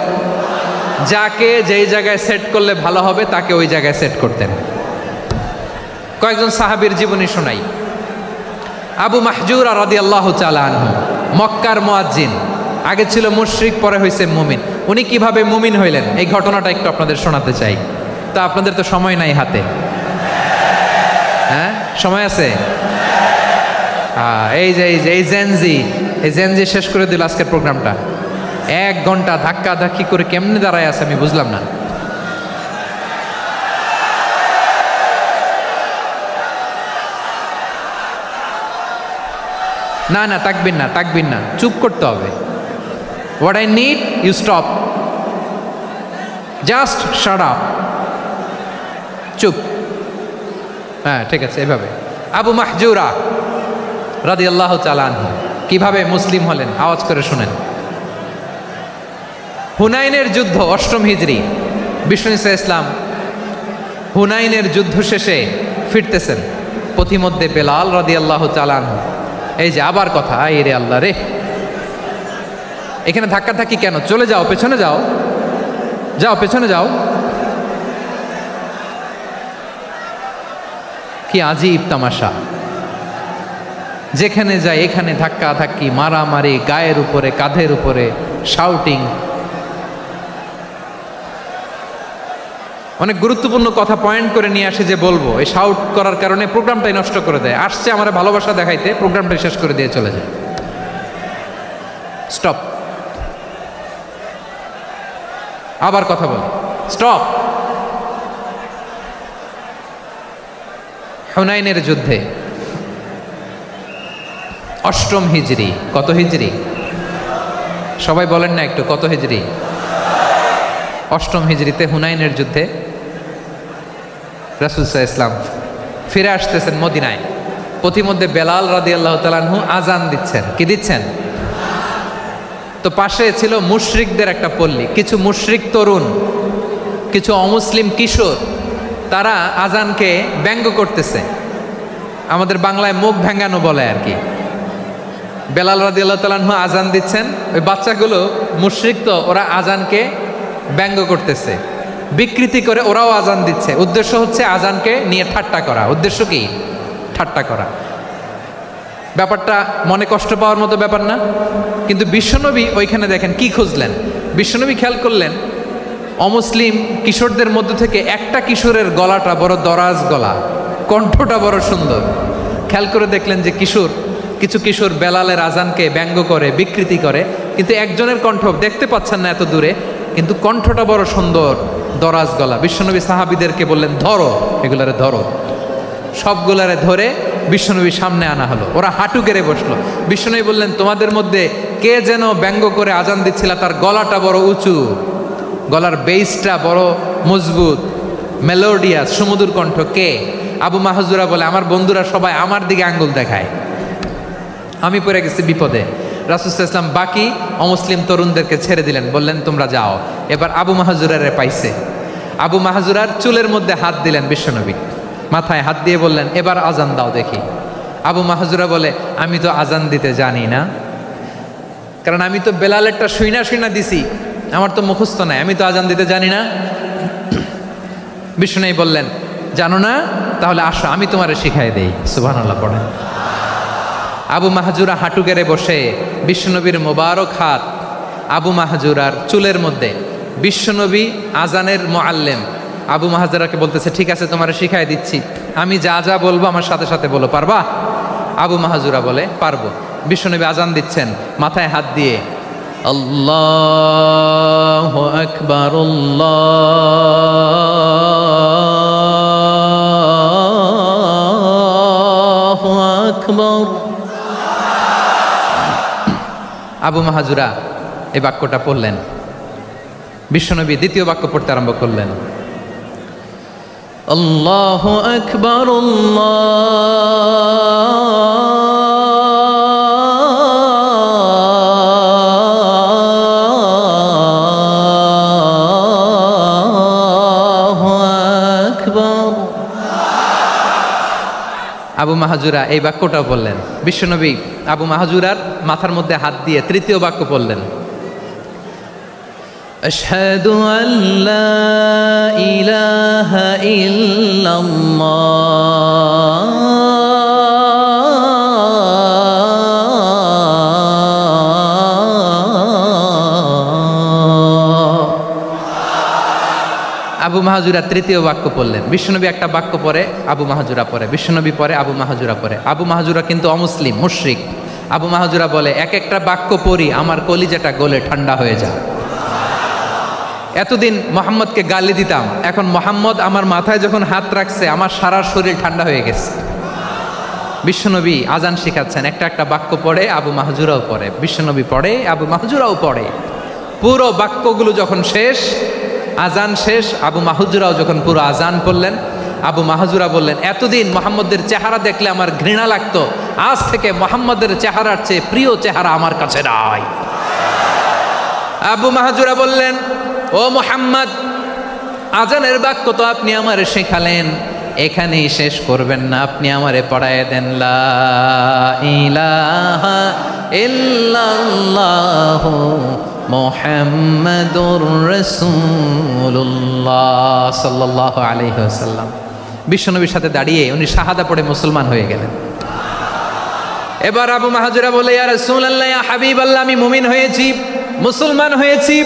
যাকে যেই জায়গায় সেট করলে ভালো হবে তাকে ওই জায়গায় সেট করতেন। কয়েকজন সাহাবীর জীবনী শোনাই। আবু মাহজুরা রাদিয়াল্লাহু তাআলা আনহু, মক্কার মুয়াজ্জিন, আগে ছিল মুশরিক, পরে হয়েছে মুমিন। উনি কিভাবে মুমিন হইলেন এই ঘটনাটা একটু আপনাদের শোনাতে চাই। তা আপনাদের তো সময় নাই হাতে। হ্যাঁ, সময় আছে? এই জেনজি শেষ করে দিল আজকের প্রোগ্রামটা। 1 ঘন্টা ধাক্কা ধাক্কি করে কেমনে দাঁড়ায় আছে আমি বুঝলাম না। না না, তাকবির না, চুপ করতে হবে। What I need, you stop, just shut up. চুপ, হ্যাঁ ঠিক আছে এভাবে। আবু মাহজুরা রাদিয়াল্লাহু তাআলা আনহু কিভাবে মুসলিম হলেন আওয়াজ করে শুনেন। হুনাইনের যুদ্ধ 8ম হিজরি, বিষ্ণু ঈসা ইসলাম হুনাইনের যুদ্ধ শেষে ফিরতেছেন, পথিমধ্যে বেলাল রাদিয়াল্লাহু তাআলা আনহু, এই যে আবার কথা, এই রে আল্লাহ রে, এখানে ধাক্কা ধাক্কি কেন, চলে যাও, পেছনে যাও, যাও পেছনে যাও। কি আজীব তামাশা, যেখানে যায় এখানে ধাক্কা ধাক্কি, মারামারি, গায়ের উপরে কাঁধের উপরে শাউটিং। অনেক গুরুত্বপূর্ণ কথা পয়েন্ট করে নিয়ে আসে যে বলবো, এই শাউট করার কারণে প্রোগ্রামটাই নষ্ট করে দেয়। আসছে আমার ভালোবাসা দেখাইতে, প্রোগ্রামটাই শেষ করে দিয়ে চলে যায়। স্টপ, আবার কথা বল, স্টপ। হুনাইনের যুদ্ধে 8ম হিজরি, কত হিজরি সবাই বলেন না একটু, কত হিজরি? 8ম হিজরিতে হুনাইনের যুদ্ধে রাসূল সাল্লাল্লাহু আলাইহি ওয়াসাল্লাম ফিরে আসতেছেন মদিনায়। পথিমধ্যে বেলাল রাদিয়াল্লাহু তাআলা আনহু আজান দিচ্ছেন। কি দিচ্ছেন? তো পাশে ছিল মুশরিকদের একটা পল্লী, কিছু মুশরিক তরুণ, কিছু অমুসলিম কিশোর, তারা আজানকে ব্যঙ্গ করতেছে, আমাদের বাংলায় মুখ ভেঙ্গানো বলে আর কি। বেলাল রাদিয়াল্লাহু তাআলা আনহু আজান দিচ্ছেন, ওই বাচ্চাগুলো মুশরিক তো, ওরা আজানকে ব্যঙ্গ করতেছে, বিকৃতি করে ওরাও আজান দিচ্ছে। উদ্দেশ্য হচ্ছে আজানকে নিয়ে ঠাট্টা করা। উদ্দেশ্য কি? ঠাট্টা করা। ব্যাপারটা মনে কষ্ট পাওয়ার মতো ব্যাপার না? কিন্তু বিশ্বনবী ওইখানে দেখেন কি খুঁজলেন। বিশ্বনবী খেয়াল করলেন অমুসলিম কিশোরদের মধ্য থেকে একটা কিশোরের গলাটা বড় দরাজ গলা, কণ্ঠটা বড় সুন্দর। খেয়াল করে দেখলেন যে কিছু কিশোর বেলালের আজানকে ব্যঙ্গ করে, বিকৃতি করে, কিন্তু একজনের কণ্ঠ দেখতে পাচ্ছেন না এত দূরে, কিন্তু কণ্ঠটা বড় সুন্দর, দরাজ গলা। বিশ্বনবী সাহাবীদেরকে বললেন, ধরো এগুলারে, ধরো। সবগুলারে ধরে বিশ্বনবীর সামনে আনা হলো। ওরা হাঁটু গেড়ে বসলো। বিশ্বনবী বললেন, তোমাদের মধ্যে কে যেন ব্যঙ্গ করে আজান দিচ্ছিল, তার গলাটা বড় উঁচু, গলার বেসটা বড় মজবুত, মেলোডিয়াস, সুমধুর কণ্ঠ, কে? আবু মাহজুরা বলে, আমার বন্ধুরা সবাই আমার দিকে আঙ্গুল দেখায়, আমি পড়ে গেছি বিপদে। রাসূল সাল্লাল্লাহু আলাইহি ওয়াসাল্লাম বাকি অমুসলিম তরুণদেরকে ছেড়ে দিলেন, বললেন তোমরা যাও। এবার আবু মাহজুরারে পাইছে। আবু মাহজুরার চুলের মধ্যে হাত দিলেন বিশ্বনবী, মাথায় হাত দিয়ে বললেন, এবার আজান দাও দেখি। আবু মাহজুরা বলে, আমি তো আজান দিতে জানি না, কারণ আমি তো বেলালেরটা শুইনা দিছি, আমার তো মুখস্থ নাই, আমি তো আজান দিতে জানি না। বিশ্বনবী বললেন, জানো না? তাহলে আসো আমি তোমারে শিখাই দেই। সুবহানাল্লাহ পড়েন। আবু মাহজুরা হাঁটু গেড়ে বসে, বিশ্বনবীর মোবারক হাত আবু মাহজুরার চুলের মধ্যে। বিশ্বনবী আজানের মুআল্লিম আবু মাহজুরাকে বলতেছে, ঠিক আছে তোমারে শিখাই দিচ্ছি, আমি যা যা বলবো আমার সাথে সাথে বলো, পারবা? আবু মাহজুরা বলে, পারবো। বিশ্বনবী আজান দিচ্ছেন মাথায় হাত দিয়ে, আল্লাহু আকবার, আল্লাহু আকবার। আবু মাহজুরা এই বাক্যটা পড়লেন। বিশ্বনবী দ্বিতীয় বাক্য পড়তে আরম্ভ করলেন, আল্লাহু আকবার, আল্লাহু আকবার। আবু মাহজুরা এই বাক্যটাও বললেন। বিশ্বনবী আবু মাহজুরার মাথার মধ্যে হাত দিয়ে তৃতীয় বাক্য পড়লেন, আশহাদু আল্লা ইলাহা ইল্লাল্লাহ, আবু মাহজুরা তৃতীয় বাক্য পড়লেন। বিশ্বনবী একটা বাক্য পরে আবু মাহজুরা পরে, বিশ্বনবী পরে আবু মাহজুরা পরে। আবু মাহজুরা কিন্তু অমুসলিম, মুশরিক। আবু মাহজুরা বলে, এক একটা বাক্য পড়ি আমার কলিজাটা গলে ঠান্ডা হয়ে যায়। এতদিন মোহাম্মদকে গালি দিতাম, এখন মোহাম্মদ আমার মাথায় যখন হাত রাখছে আমার সারা শরীর ঠান্ডা হয়ে গেছে। বিশ্বনবী আজান শিখাচ্ছেন, একটা একটা বাক্য পড়ে আবু মাহজুরাও পড়ে, বিশ্বনবী পড়ে আবু মাহজুরাও পড়ে। পুরো বাক্যগুলো যখন শেষ, আজান শেষ, আবু মাহজুরাও যখন পুরো আজান পড়লেন, আবু মাহজুরা বললেন, এতদিন মোহাম্মদের চেহারা দেখলে আমার ঘৃণা লাগতো, আজ থেকে মোহাম্মদের চেহারার চেয়ে প্রিয় চেহারা আমার কাছে নাই। আবু মাহজুরা বললেন, ও মুহাম্মদ, আজানের বাক্য তো আপনি আমারে শেখালেন, এখানেই শেষ করবেন না, আপনি আমারে পড়ায় দেন লা ইলাহা ইল্লাল্লাহু মুহাম্মাদুর রাসূলুল্লাহ সাল্লাল্লাহু আলাইহি ওয়াসাল্লাম। বিশ্বনবীর সাথে দাঁড়িয়ে উনি শাহাদা পড়ে মুসলমান হয়ে গেলেন। এবার আবু মাহজুরা বলে, ইয়া রাসূলুল্লাহ, ইয়া হাবিবাল্লাহ, আমি মুমিন হয়েছি, মুসলমান হয়েছি,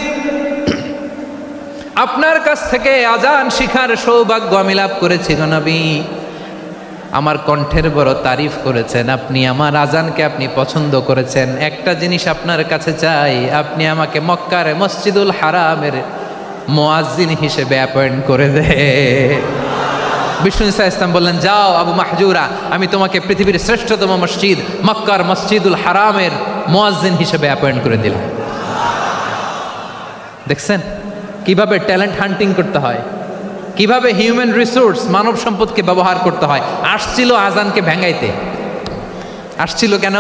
আপনার কাছ থেকে আজান শিখার সৌভাগ্য আমি লাভ করেছি গো নবী। আমার কণ্ঠের বড় তারিফ করেছেন, আপনি আমার আজানকে আপনি পছন্দ করেছেন। একটা জিনিস আপনার কাছে চাই, আপনি আমাকে মক্কার মসজিদুল হারামের মুয়াজ্জিন হিসেবে অ্যাপয়েন্ট করে দে। বিষ্ণু ইসা ইসলাম বললেন, যাও আবু মাহজুরা, আমি তোমাকে পৃথিবীর শ্রেষ্ঠতম মসজিদ মক্কার মসজিদুল হারামের মুয়াজ্জিন হিসেবে অ্যাপয়েন্ট করে দিলাম। দেখছেন কিভাবে ট্যালেন্ট হান্টিং করতে হয়, কিভাবে হিউম্যান রিসোর্স মানব সম্পদকে ব্যবহার করতে হয়। আসছিল আজানকে ভেঙাইতে, আসছিল কেন?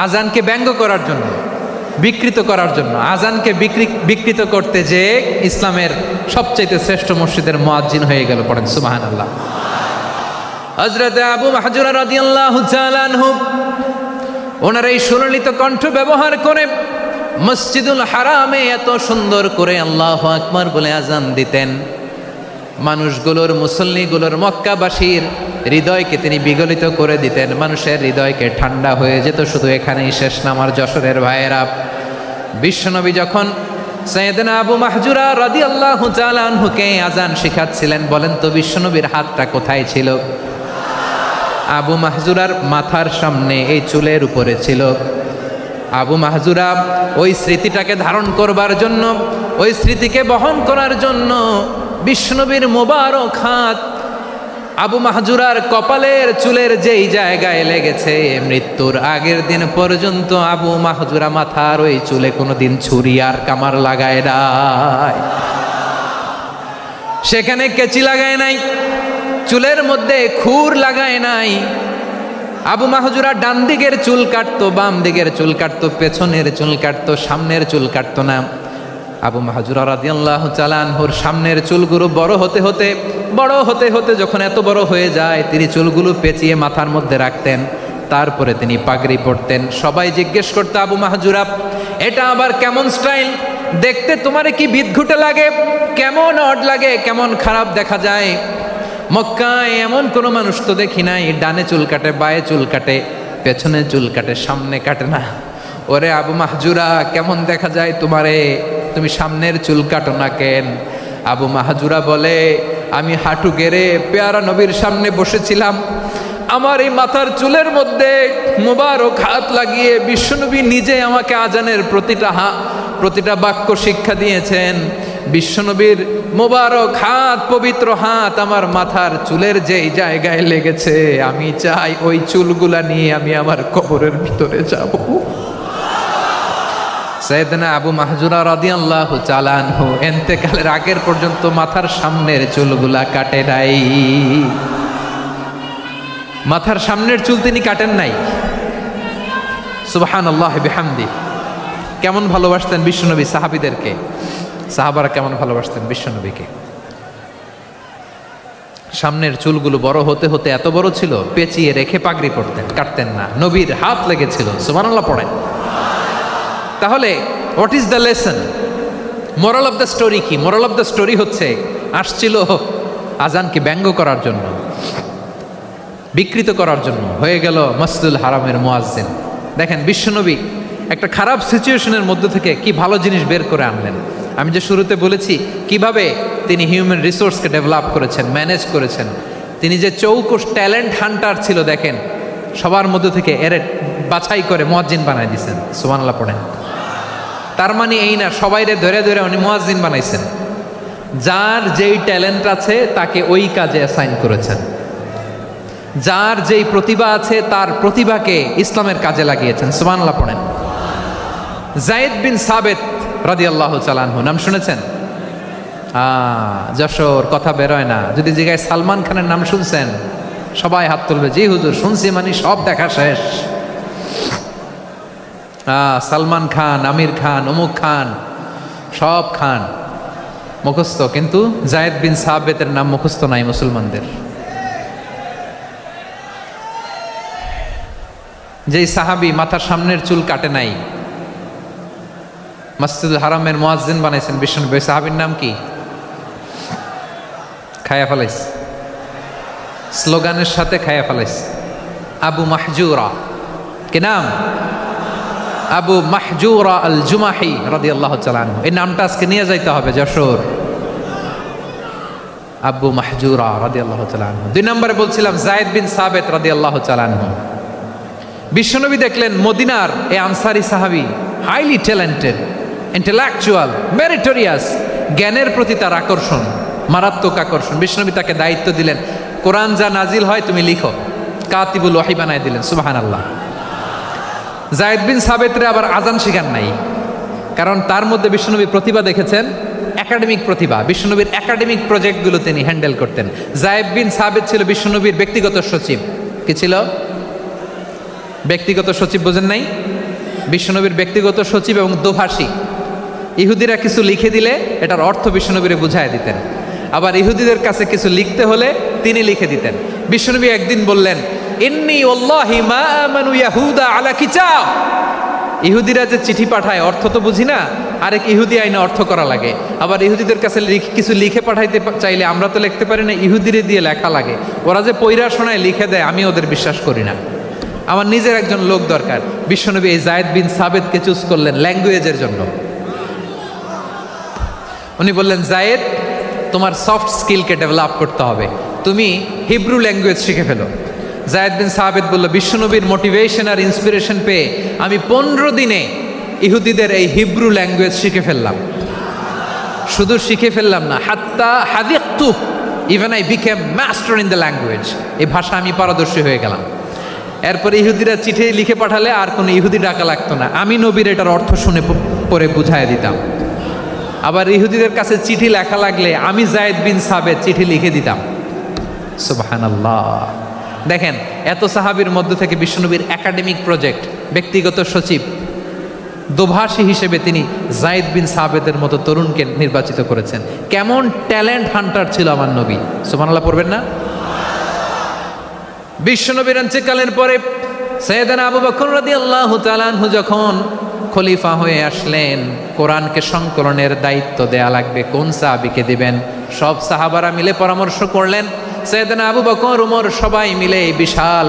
আজানকে ব্যঙ্গ করার জন্য, বিকৃত করার জন্য। আজানকে বিকৃত করতে যে ইসলামের সবচেয়ে শ্রেষ্ঠ মসজিদের মুয়াজ্জিন হয়ে গেল। পড়েন সুবহানাল্লাহ। হযরত আবু মাহজুরা রাদিয়াল্লাহু তাআলা আনহু ওনার এই সুললিত কণ্ঠ ব্যবহার করে মসজিদুল হারামে এত সুন্দর করে আল্লাহু আকবার বলে আজান দিতেন, মানুষগুলোর, মুসল্লিগুলোর, মক্কাবাসীর হৃদয়কে তিনি বিগলিত করে দিতেন, মানুষের হৃদয়কে ঠান্ডা হয়ে যেত। শুধু এখানেই শেষ না আমার যশোরের ভাইয়েরা, বিশ্বনবী যখন সাইয়েদনা আবু মাহজুরা রাদিয়াল্লাহু তাআলা আনহুকে আজান শিখাচ্ছিলেন, বলেন তো বিশ্বনবীর হাতটা কোথায় ছিল? আবু মাহজুরার মাথার সামনে, এই চুলের উপরে ছিল। আবু মাহজুরা ওই স্মৃতিটাকে ধারণ করবার জন্য, ওই স্মৃতিকে বহন করার জন্য বিশ্বনবীর মোবারক হাত আবু মাহজুরার কপালের চুলের যেই জায়গায় লেগেছে, মৃত্যুর আগের দিন পর্যন্ত আবু মাহজুরা মাথার ওই চুলে কোনোদিন ছুরি আর কামার লাগায় নাই, সেখানে কেচি লাগায় নাই, চুলের মধ্যে খুর লাগায় নাই। আবু মাহজুরা ডান দিকের চুল কাটতো, বাম দিকের চুল কাটতো, পেছনের চুল কাটতো, সামনের চুল কাটতো না। আবু মাহজুরা রাদিয়াল্লাহু তাআলা আনহুর সামনের চুলগুলো বড় হতে হতে যখন এত বড় হয়ে যায়, তিনি চুলগুলো পেঁচিয়ে মাথার মধ্যে রাখতেন, তারপরে তিনি পাগড়ি পরতেন। সবাই জিজ্ঞেস করতো, আবু মাহজুরা, এটা আবার কেমন স্টাইল? দেখতে তোমারে কি বিদঘুটে লাগে? কেমন অড লাগে? কেমন খারাপ দেখা যায়? মক্কায় এমন কোনো মানুষ তো দেখি নাই, ডানে চুল কাটে, বায়ে চুল কাটে, পেছনে চুল কাটে, সামনে কাটে না। ওরে আবু মাহজুরা, কেমন দেখা যায় তোমারে? তুমি সামনের চুল কাটো না কেন? আবু মাহজুরা বলে, আমি হাঁটু গেড়ে পেয়ারা নবীর সামনে বসেছিলাম, আমার এই মাথার চুলের মধ্যে মোবারক হাত লাগিয়ে বিশ্বনবী নিজে আমাকে আজানের প্রতিটা বাক্য শিক্ষা দিয়েছেন। বিশ্বনবীর মোবারক হাত, পবিত্র হাত আমার মাথার চুলের যেই জায়গায় লেগেছে, আমি চাই ওই চুলগুলা নিয়ে আমি আমার কবরের ভিতরে যাব। সাইয়েদনা আবু মাহজুরা রাদিয়াল্লাহু তাআলা আনহু ইন্তেকালের আগের পর্যন্ত মাথার সামনের চুলগুলা কাটে নাই, মাথার সামনের চুল তিনি কাটেন নাই। সুবহানাল্লাহ বিহামদি। কেমন ভালোবাসতেন বিশ্বনবী সাহাবীদেরকে, সাহাবারা কেমন ভালোবাসতেন বিশ্বনবীকে। সামনের চুলগুলো বড় হতে হতে এত বড় ছিল, পেঁচিয়ে রেখে পাগড়ি পরতেন, কাটতেন না। নবীর হাত লেগেছিল। সুবহানাল্লাহ পড়েন। তাহলে what is the lesson? Moral of the story কি? মোরাল অফ দ্য স্টোরি হচ্ছে, আসছিল আজানকে ব্যঙ্গ করার জন্য, বিকৃত করার জন্য, হয়ে গেল মসজিদুল হারামের মুয়াজ্জিন। দেখেন বিশ্বনবী একটা খারাপ সিচুয়েশনের মধ্যে থেকে কি ভালো জিনিস বের করে আনলেন। আমি যে শুরুতে বলেছি কিভাবে তিনি হিউম্যান রিসোর্সকে ডেভেলপ করেছেন, ম্যানেজ করেছেন। তিনি যে চৌকস ট্যালেন্ট হান্টার ছিল, দেখেন সবার মধ্যে থেকে এর বাছাই করে মুয়াজ্জিন বানাই দিয়েছেন। সুবহানাল্লাহ পড়েন। তার মানে এই না সবাইরে ধরে ধরে উনি মুয়াজ্জিন বানাইছেন। যার যেই ট্যালেন্ট আছে তাকে ওই কাজে অ্যাসাইন করেছেন। যার যেই প্রতিভা আছে তার প্রতিভাকে ইসলামের কাজে লাগিয়েছেন। সুবহানাল্লাহ পড়েন। যায়েদ বিন সাবিত রাদিয়াল্লাহু তাআলা আনহু নাম শুনেছেন? যশোর, কথা বেরোয় না। যদি জিগায় সালমান খানের নাম শুনছেন, সবাই হাত তুলবে, জি হুজুর শুনছি, মানে সব দেখা শেষ। সালমান খান, আমির খান, অমুক খান, সব খান মুখস্থ, কিন্তু জায়েদ বিন সাবেতের নাম মুখস্থ নাই মুসলমানদের। যেই সাহাবী মাথার সামনের চুল কাটে নাই, মসজিদুল হারামের মুয়াজ্জিন বানাইছেন বিশ্বনবী, সাহাবীর নাম কি? খায়া ফেলাইছে, স্লোগানের সাথে খায়া ফেলাইছে। আবু মাহজুরা, কি নাম? আবু মাহজুরা আল জুমাহি রাদিয়াল্লাহু তাআলা আনহু। এই নামটা আজকে নিয়ে যাইতে হবে যশোর। আবু মাহজুরা রাদিয়াল্লাহু তাআলা আনহু। 2 নম্বরে বলছিলাম যায়েদ বিন সাবিত রাদিয়াল্লাহু তাআলা আনহু। বিশ্বনবী দেখলেন মদিনার এই আনসারী সাহাবী হাইলি ট্যালেন্টেড, ইন্টেলেকচুয়াল, মেরিটোরিয়াস, জ্ঞানের প্রতি তার আকর্ষণ, মারাত্মক আকর্ষণ। বিশ্বনবী তাকে দায়িত্ব দিলেন, কোরআন যা নাজিল হয় তুমি লিখো, কাতিবুল ওয়াহি বানায় দিলেন। সুবহানাল্লাহ। যায়েদ বিন সাবিতরে আবার আজান শিখান নাই, কারণ তার মধ্যে বিশ্বনবী প্রতিভা দেখেছেন, একাডেমিক প্রতিভা। বিশ্বনবীর একাডেমিক প্রজেক্টগুলো তিনি হ্যান্ডেল করতেন। যায়েদ বিন সাবিত ছিল বিশ্বনবীর ব্যক্তিগত সচিব। কি ছিল? ব্যক্তিগত সচিব, বোঝেন নাই? বিশ্বনবীর ব্যক্তিগত সচিব এবং দোভাষী। ইহুদিরা কিছু লিখে দিলে এটার অর্থ বিশ্বনবীরে বুঝায় দিতেন, আবার ইহুদিদের কাছে কিছু লিখতে হলে তিনি লিখে দিতেন। বিশ্বনবী একদিন বললেন, ইন্নী ওয়াল্লাহি মা আমানু ইয়াহুদা আলা কিতাব। ইহুদিরা যে চিঠি পাঠায় অর্থ তো বুঝি না, আরেক ইহুদি আইনে অর্থ করা লাগে। আবার ইহুদিদের কাছে কিছু লিখে পাঠাইতে চাইলে আমরা তো লিখতে পারি না, ইহুদিরে দিয়ে লেখা লাগে। ওরা যে পয়রা শোনায় লিখে দেয়, আমি ওদের বিশ্বাস করি না। আমার নিজের একজন লোক দরকার। বিশ্বনবী এই যায়েদ বিন সাবিতকে চুজ করলেন ল্যাঙ্গুয়েজের জন্য। উনি বললেন, যায়েদ তোমার সফট স্কিলকে ডেভেলপ করতে হবে, তুমি হিব্রু ল্যাঙ্গুয়েজ শিখে ফেলো। যায়েদ বিন সাবিত বলল, বিশ্বনবীর মোটিভেশন আর ইন্সপিরেশন পেয়ে আমি 15 দিনে ইহুদিদের এই হিব্রু ল্যাঙ্গুয়েজ শিখে ফেললাম। শুধু শিখে ফেললাম না, হাত্তা হাদিকতু, even I became master in the language. এই ভাষা আমি পারদর্শী হয়ে গেলাম। এরপর ইহুদিরা চিঠি লিখে পাঠালে আর কোনো ইহুদি ডাকা লাগতো না, আমি নবীর এটার অর্থ শুনে পরে বুঝাই দিতাম। আবার ইহুদিদের কাছে চিঠি লেখা লাগলে আমি যায়েদ বিন সাবিত চিঠি লিখে দিতাম। সুবহানাল্লাহ। দেখেন, এত সাহাবীর মধ্য থেকে বিশ্বনবীর একাডেমিক প্রজেক্ট, ব্যক্তিগত সচিব, দোভাষী হিসেবে তিনি যায়েদ বিন সাবিতের মতো তরুণকে নির্বাচিত করেছেন। কেমন ট্যালেন্ট হান্টার ছিল আমার নবী! সুবহানাল্লাহ পড়বেন না? বিশ্বনবীর ইন্তেকালের পরে সাইয়েদনা আবু বকর রাদিয়াল্লাহু তাআলা আনহু যখন খলিফা হয়ে আসলেন, কোরআনকে সংকলনের দায়িত্ব দেয়া লাগবে, কোন সাহাবীকে দিবেন? সব সাহাবারা মিলে পরামর্শ করলেন। সাইয়েদনা আবু বকর, ওমর সবাই মিলে এই বিশাল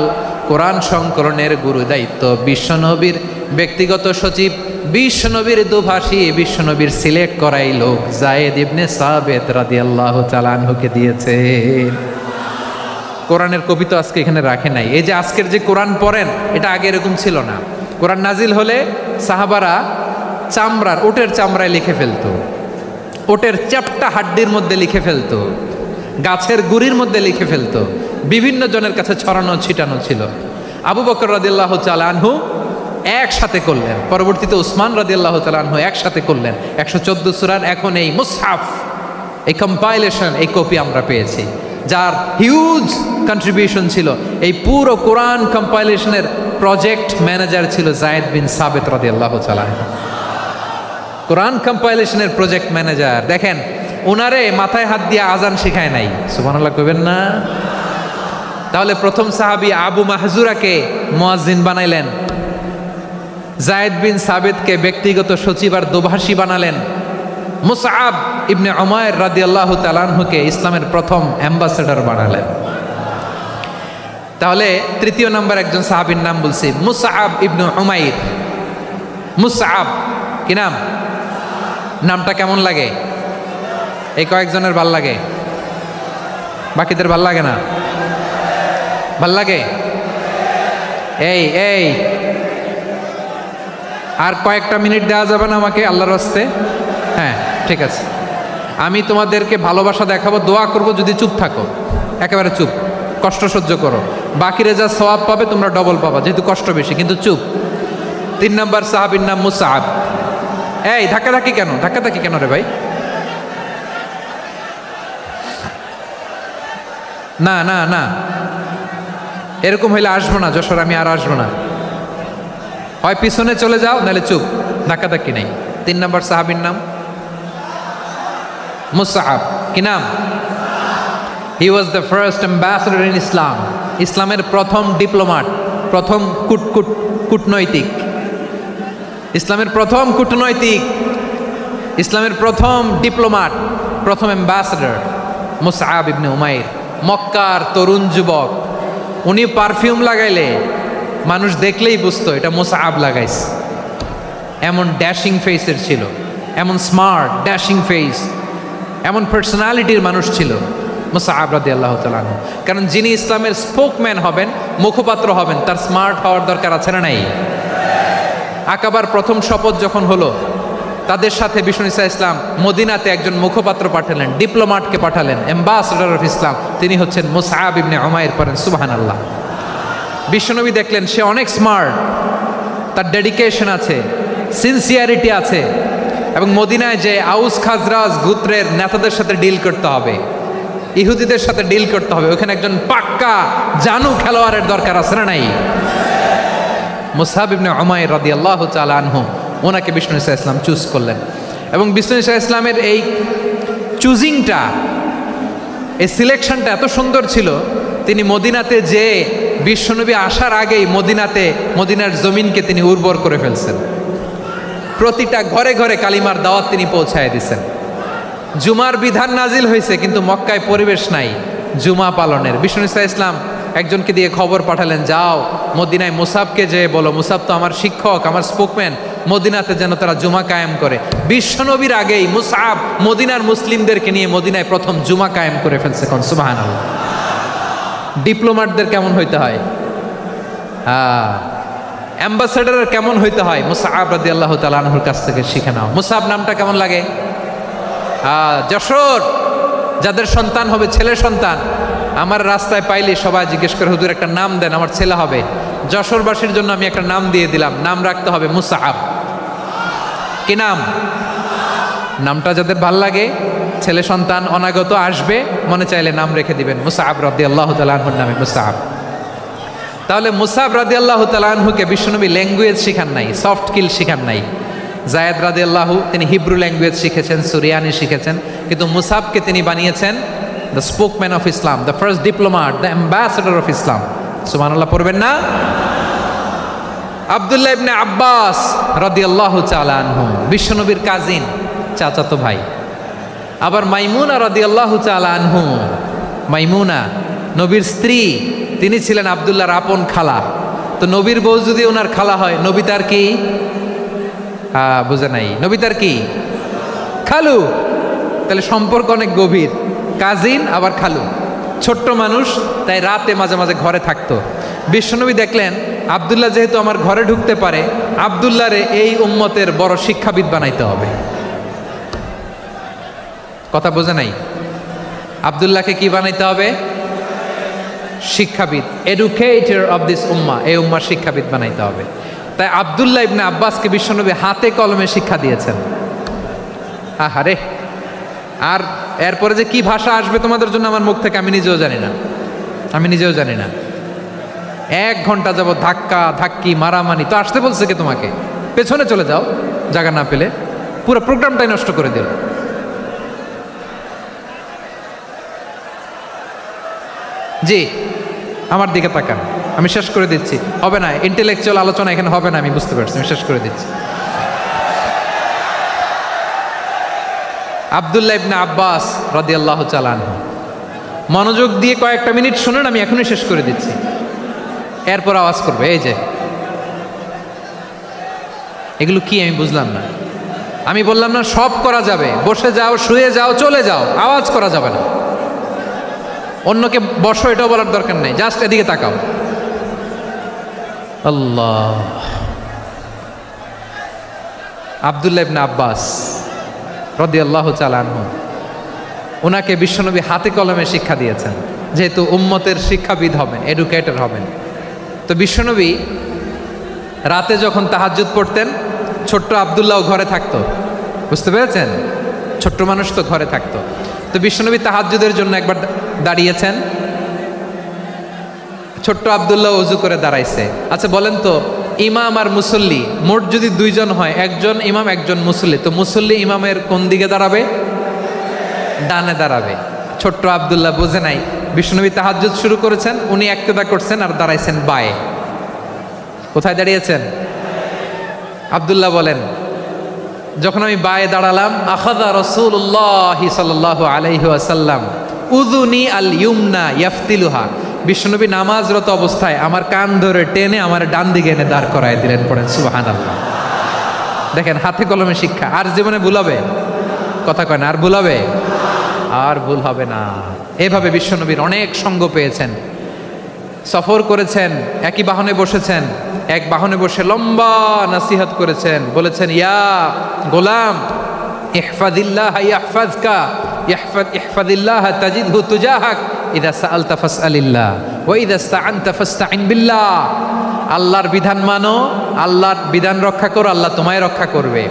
কোরআন সংকলনের গুরু দায়িত্ব বিশ্বনবীর ব্যক্তিগত সচিব, বিশ্বনবীর দোভাষী, বিশ্বনবীর সিলেক্ট করাই লোক যায়েদ ইবনে সাবিত রাদিয়াল্লাহু তাআলা আনহুকে দিয়েছে। কোরআনের কপি তো আজকে এখানে রাখে নাই। এই যে আজকের যে কোরআন পড়েন, এটা আগে এরকম ছিল না। কোরআন নাজিল হলে সাহাবারা চামড়ার, ওটের চামড়ায় লিখে ফেলতো, ওটের চ্যাপ্টা হাড্ডির মধ্যে লিখে ফেলতো, গাছের গুড়ির মধ্যে লিখে ফেলতো। বিভিন্ন জনের কাছে ছড়ানো ছিটানো ছিল। আবু বকর রাদিয়াল্লাহু তাআলা আনহু একসাথে করলেন, পরবর্তীতে উসমান রাদিয়াল্লাহু তাআলা আনহু একসাথে করলেন। 114 সূরার এখন এই মুসহাফ, এই কম্পাইলেশন, এই কপি আমরা পেয়েছি, যার হিউজ কন্ট্রিবিউশন ছিল। এই পুরো কোরআন কম্পাইলেশনের প্রজেক্ট ম্যানেজার ছিল যায়েদ বিন সাবিত রাদিয়াল্লাহু তাআলা। কোরআন কম্পাইলেশনের প্রজেক্ট ম্যানেজার। দেখেন, ওনারে মাথায় হাত দিয়ে আজান শিখায় নাই। সুবহানাল্লাহ কইবেন না? তাহলে প্রথম সাহাবী আবু মাহজুরাকে মুয়াজ্জিন বানাইলেন, যায়েদ বিন সাবিতকে ব্যক্তিগত সচিব আর দোভাষী বানালেন, মুসআব ইবনে উমাইর রাদিয়াল্লাহু তাআলা আনহুকে ইসলামের প্রথম অ্যাম্বাসেডর বানালেন। তাহলে তৃতীয় নাম্বার একজন সাহাবীর নাম বলছি, মুসআব ইবনে উমাইর। মুসআব কি নাম? নামটা কেমন লাগে? এই কয়েকজনের ভাল লাগে, বাকিদের ভাল লাগে না? ভাল লাগে? এই এই আর কয়েকটা মিনিট দেওয়া যাবে না আমাকে আল্লাহর রাস্তে? হ্যাঁ, ঠিক আছে। আমি তোমাদেরকে ভালোবাসা দেখাবো, দোয়া করব, যদি চুপ থাকো, একেবারে চুপ, কষ্ট সহ্য করো। বাকিরা যা সওয়াব পাবে তোমরা ডবল পাবা, যেহেতু কষ্ট বেশি, কিন্তু চুপ। 3 নম্বর সাহাবীর নাম মুসআব। এই ধাক্কাধাক্কি কেন? ধাক্কাধাক্কি কেন রে ভাই? না না না, এরকম হইলে আসবো না যশোর, আমি আর আসবো না। হয় পিছনে চলে যাও, নাহলে চুপ, ধাক্কাধাক্কি নেই। 3 নম্বর সাহাবীর নাম মুসআব। কি নাম? He was the first ambassador in Islam. ইসলামের প্রথম ডিপ্লোমাট, প্রথম কূটনৈতিক, ইসলামের প্রথম কূটনৈতিক, ইসলামের প্রথম ডিপ্লোমাট, প্রথম অ্যাম্বাসেডর মুসআব ইবনে উমাইর। মক্কার তরুণ যুবক, উনি পারফিউম লাগাইলে মানুষ দেখলেই বুঝতো এটা মুসআব লাগাইছে। এমন ড্যাশিং ফেসের ছিল, এমন স্মার্ট ড্যাশিং ফেস, এমন পার্সোনালিটির মানুষ ছিল মুসআব রাদিয়াল্লাহু তাআলা আনহু। কারণ যিনি ইসলামের স্পোকম্যান হবেন, মুখপাত্র হবেন, তার স্মার্ট হওয়ার দরকার আছে না নাই? আকাবার প্রথম শপথ যখন হলো, তাদের সাথে বিষ্ণু ঈসা ইসলাম মদিনাতে একজন মুখপাত্র পাঠালেন, ডিপ্লোমাটকে পাঠালেন, অ্যাম্বাসেডর অফ ইসলাম। তিনি হচ্ছেন মুসআব ইবনে উমাইর। পড়েন সুবহানাল্লাহ। বিশ্বনবী দেখলেন সে অনেক স্মার্ট, তার ডেডিকেশন আছে, সিনসিয়ারিটি আছে, এবং মদিনায় যে আউস খাজরাজ গোত্রের নেতাদের সাথে ডিল করতে হবে, ইহুদিদের সাথে ডিল করতে হবে, ওখানে একজন পাক্কা জানু খেলোয়াড়ের দরকার আছে না নাই? মুসআব ইবনে উমাইর রাদিয়াল্লাহু তাআলা আনহু, ওনাকে বিষ্ণু ঈসা ইসলাম চুজ করলেন। এবং বিষ্ণু ঈসা ইসলামের এই চুজিংটা, এই সিলেকশনটা এত সুন্দর ছিল, তিনি মদিনাতে যে বিশ্বনবী আসার আগেই মদিনার জমিনকে তিনি উর্বর করে ফেলছেন। প্রতিটা ঘরে ঘরে কালিমার দাওয়াত তিনি পৌঁছায় দিয়েছেন। জুমার বিধান নাজিল হয়েছে, কিন্তু মক্কায় পরিবেশ নাই জুমা পালনের। বিষ্ণু ঈসা ইসলাম একজনকে দিয়ে খবর পাঠালেন, যাও মদিনায় মুসাবকে যে বলো, মুসাব তো আমার শিক্ষক, আমার স্পোকম্যান, মদিনাতে যেন তারা জুমা কায়েম করে। বিশ্বনবীর আগেই মুসাব মদিনার মুসলিমদেরকে নিয়ে মদিনায় প্রথম জুমা কায়েম করে ফেলছে। কোন সুবহানাল্লাহ। ডিপ্লোমাটদের কেমন হইতে হয়, অ্যাম্বাসেডারের কেমন হইতে হয়, মুসআব রাদিয়াল্লাহু তাআলা আনহুর কাছ থেকে শিখে নাও। মুসআব নামটা কেমন লাগে? যশোর যাদের সন্তান হবে, ছেলে সন্তান, আমার রাস্তায় পাইলে সবাই জিজ্ঞেস করে, হুজুর একটা নাম দেন, আমার ছেলে হবে। যশোরবাসীর জন্য আমি একটা নাম দিয়ে দিলাম, নাম রাখতে হবে মুসআব। কি নাম? নামটা যাদের ভাল লাগে, ছেলে সন্তান অনাগত আসবে, মনে চাইলে নাম রেখে দিবেন মুসআব রাদিয়াল্লাহু তাআলা আনহুর নামে মুসআব। তাহলে মুসআব রাদিয়াল্লাহু তাআলা আনহুকে বিশ্বনবী ল্যাঙ্গুয়েজ শিখান নাই, সফট স্কিল শিখান নাই। জায়েদ রাদিয়াল্লাহু তিনি হিব্রু ল্যাঙ্গুয়েজ শিখেছেন, সুরিয়ানি শিখেছেন, কিন্তু মুসআবকে তিনি বানিয়েছেন the spokesman of Islam, the first diplomat, the ambassador of Islam. সুবহানাল্লাহ পড়বেন না? আব্দুল্লাহ ইবনে আব্বাস রাদিয়াল্লাহু তাআলা আনহু বিশ্বনবীর কাজিন, চাচাতো ভাই। আবার মাইমুনা রাদিয়াল্লাহু তাআলা আনহু, মাইমুনা নবীর স্ত্রী, তিনি ছিলেন আব্দুল্লাহর আপন খালা। তো নবীর বউ যদি ওনার খালা হয়, নবী তার কি? বুঝে নাই, নবী তার কি? খালু। তাহলে সম্পর্ক অনেক গভীর, কাজিন আবার খালু। ছোট্ট মানুষ, তাই রাতে মাঝে মাঝে ঘরে থাকতো। বিশ্বনবী দেখলেন আব্দুল্লাহ যেহেতু আমার ঘরে ঢুকতে পারে, আব্দুল্লাহরে এই উম্মতের বড় শিক্ষাবিদ বানাইতে হবে। কথা বোঝে নাই? আব্দুল্লাহকে কি বানাইতে হবে? শিক্ষাবিদ, এডুকেটর অফ দিস উম্মা, এই উম্মার শিক্ষাবিদ বানাইতে হবে। তাই আব্দুল্লাহ ইবনে আব্বাসকে বিশ্বনবী হাতে কলমে শিক্ষা দিয়েছেন। আহারে, আর এরপরে যে কি ভাষা আসবে তোমাদের জন্য আমার মুখ থেকে আমি নিজেও জানি না। 1 ঘন্টা যাবত ধাক্কা ধাক্কি মারামারি। তো আসতে বলছে কে তোমাকে? পেছনে চলে যাও, জায়গা না পেলে। পুরো প্রোগ্রামটাই নষ্ট করে দিল। জি, আমার দিকে তাকান, আমি শেষ করে দিচ্ছি। হবে না, ইন্টেলেকচুয়াল আলোচনা এখানে হবে না, আমি বুঝতে পারছি, আমি শেষ করে দিচ্ছি। আব্দুল্লাহ ইবনে আব্বাস রাদিয়াল্লাহু তাআলা আনহু, মনোযোগ দিয়ে কয়েকটা মিনিট শুনুন, আমি এখনই শেষ করে দিচ্ছি, এরপর আওয়াজ করবে। এই যে এগুলো কি আমি বুঝলাম না। আমি বললাম না সব করা যাবে, বসে যাও, শুয়ে যাও, চলে যাও, আওয়াজ করা যাবে না। অন্যকে বসো এটাও বলার দরকার নেই, জাস্ট এদিকে তাকাও। আল্লাহ। আব্দুল্লাহ ইবনে আব্বাস রাদিয়াল্লাহু তাআলা আনহু, ওনাকে বিশ্বনবী হাতে কলমে শিক্ষা দিয়েছেন, যেহেতু উম্মতের শিক্ষাবিদ হবেন, এডুকেটর হবেন। তো বিশ্বনবী রাতে যখন তাহাজ্জুদ পড়তেন, ছোট্ট আব্দুল্লাহ ঘরে থাকতো, বুঝতে পেরেছেন? ছোট্ট মানুষ তো ঘরে থাকতো। তো বিশ্বনবী তাহাজ্জুদের জন্য একবার দাঁড়িয়েছেন, ছোট্ট আব্দুল্লাহ ওযু করে দাঁড়াইছে। আচ্ছা বলেন তো, ইমাম আর মুসল্লি মোট যদি দুইজন হয়, একজন ইমাম একজন মুসল্লি, তো মুসল্লি ইমামের কোন দিকে দাঁড়াবে? ডানে দাঁড়াবে। ছোট্ট আব্দুল্লাহ বুঝে নাই, বিশ্বনবী তাহাজ্জুদ শুরু করেছেন, উনি ইক্তেদা করছেন আর দাঁড়াইছেন বায়ে। কোথায় দাঁড়িয়েছেন? আব্দুল্লাহ বলেন, যখন আমি বায়ে দাঁড়ালাম, আখাযা রাসূলুল্লাহ সাল্লাল্লাহু আলাইহি ওয়াসাল্লাম উযুনি আল ইউমনা ইয়াফতিলুহা, বিশ্বনবী নামাজরত অবস্থায় আমার কান ধরে টেনে আমার ডান দিকে এনে দাঁড় করায় দিলেন। পড়েন সুবহানাল্লাহ। দেখেন, হাতে কলমে শিক্ষা। আর জীবনে ভুল হবে? কথা কয় না, আর ভুল হবে? আর ভুল হবে না। এভাবে বিশ্বনবীর অনেক সঙ্গ পেয়েছেন, সফর করেছেন, একই বাহনে বসেছেন, এক বাহনে বসে লম্বা নসিহত করেছেন, বলেছেন, ইয়া গোলাম ইহফাজিল্লাহ ইয়াহফাজকা, ইহফাজিল্লাহ তাজিদহু তুজাহাক, ইযা সাআলতা ফাসআলিল্লাহ ওয়া ইযা ইসতাআনতা ফাসতাইন বিল্লাহ। আল্লাহর বিধান মানো, আল্লাহর বিধান রক্ষা করো, আল্লাহ তোমায় রক্ষা করবে।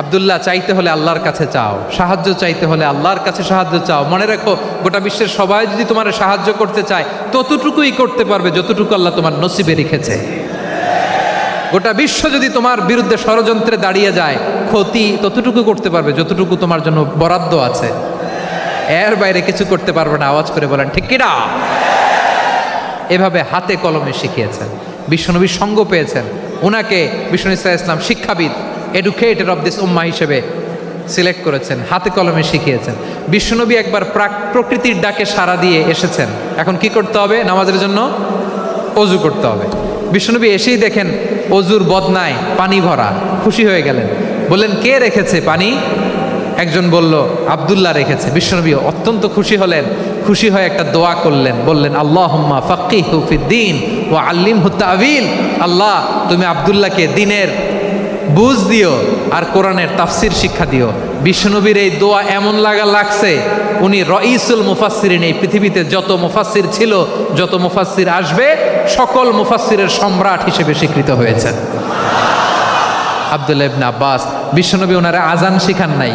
আব্দুল্লাহ, চাইতে হলে আল্লাহর কাছে চাও, সাহায্য চাইতে হলে আল্লাহর কাছে সাহায্য চাও। মনে রাখো, গোটা বিশ্বের সবাই যদি তোমার সাহায্য করতে চায়, ততটুকুই করতে পারবে যতটুকু আল্লাহ তোমার নসিবে রেখেছে। গোটা বিশ্ব যদি তোমার বিরুদ্ধে ষড়যন্ত্রে দাঁড়িয়ে যায়, ক্ষতি ততটুকু করতে পারবে যতটুকু তোমার জন্য বরাদ্দ আছে, এর বাইরে কিছু করতে পারবে না। আওয়াজ করে বলেন ঠিক কিনা? এভাবে হাতে কলমে শিখিয়েছেন, বিশ্বনবীর সঙ্গ পেয়েছেন। ওনাকে বিষ্ণু ইসলাম শিক্ষাবিদ, এডুকেটর অফ দিস উম্মাহ হিসেবে সিলেক্ট করেছেন, হাতে কলমে শিখিয়েছেন। বিশ্বনবী একবার প্রকৃতির ডাকে সাড়া দিয়ে এসেছেন, এখন কি করতে হবে? নামাজের জন্য অজু করতে হবে। বিশ্বনবী এসেই দেখেন অজুর বদনায় পানি ভরা, খুশি হয়ে গেলেন, বললেন, কে রেখেছে পানি? একজন বলল, আব্দুল্লাহ রেখেছে। বিশ্বনবী অত্যন্ত খুশি হলেন, খুশি হয়ে একটা দোয়া করলেন, বললেন, আল্লাহুম্মা ফাক্কিহু ফিদ্দীন ওয়া আল্লিমহু তা'ওয়ীল। আল্লাহ, তুমি আব্দুল্লাহকে দ্বীনের বুঝ দিও আর কোরআনের তাফসির শিক্ষা দিও। বিশ্বনবীর এই দোয়া এমন লাগছে, উনি রঈসুল মুফাসসিরিন, এই পৃথিবীতে যত মুফাসসির ছিল, যত মুফাসসির আসবে, সকল মুফাসসিরের সম্রাট হিসেবে স্বীকৃত হয়েছেন। আব্দুল্লাহ ইবনে আব্বাস, বিশ্বনবী ওনারা আজান শিখান নাই,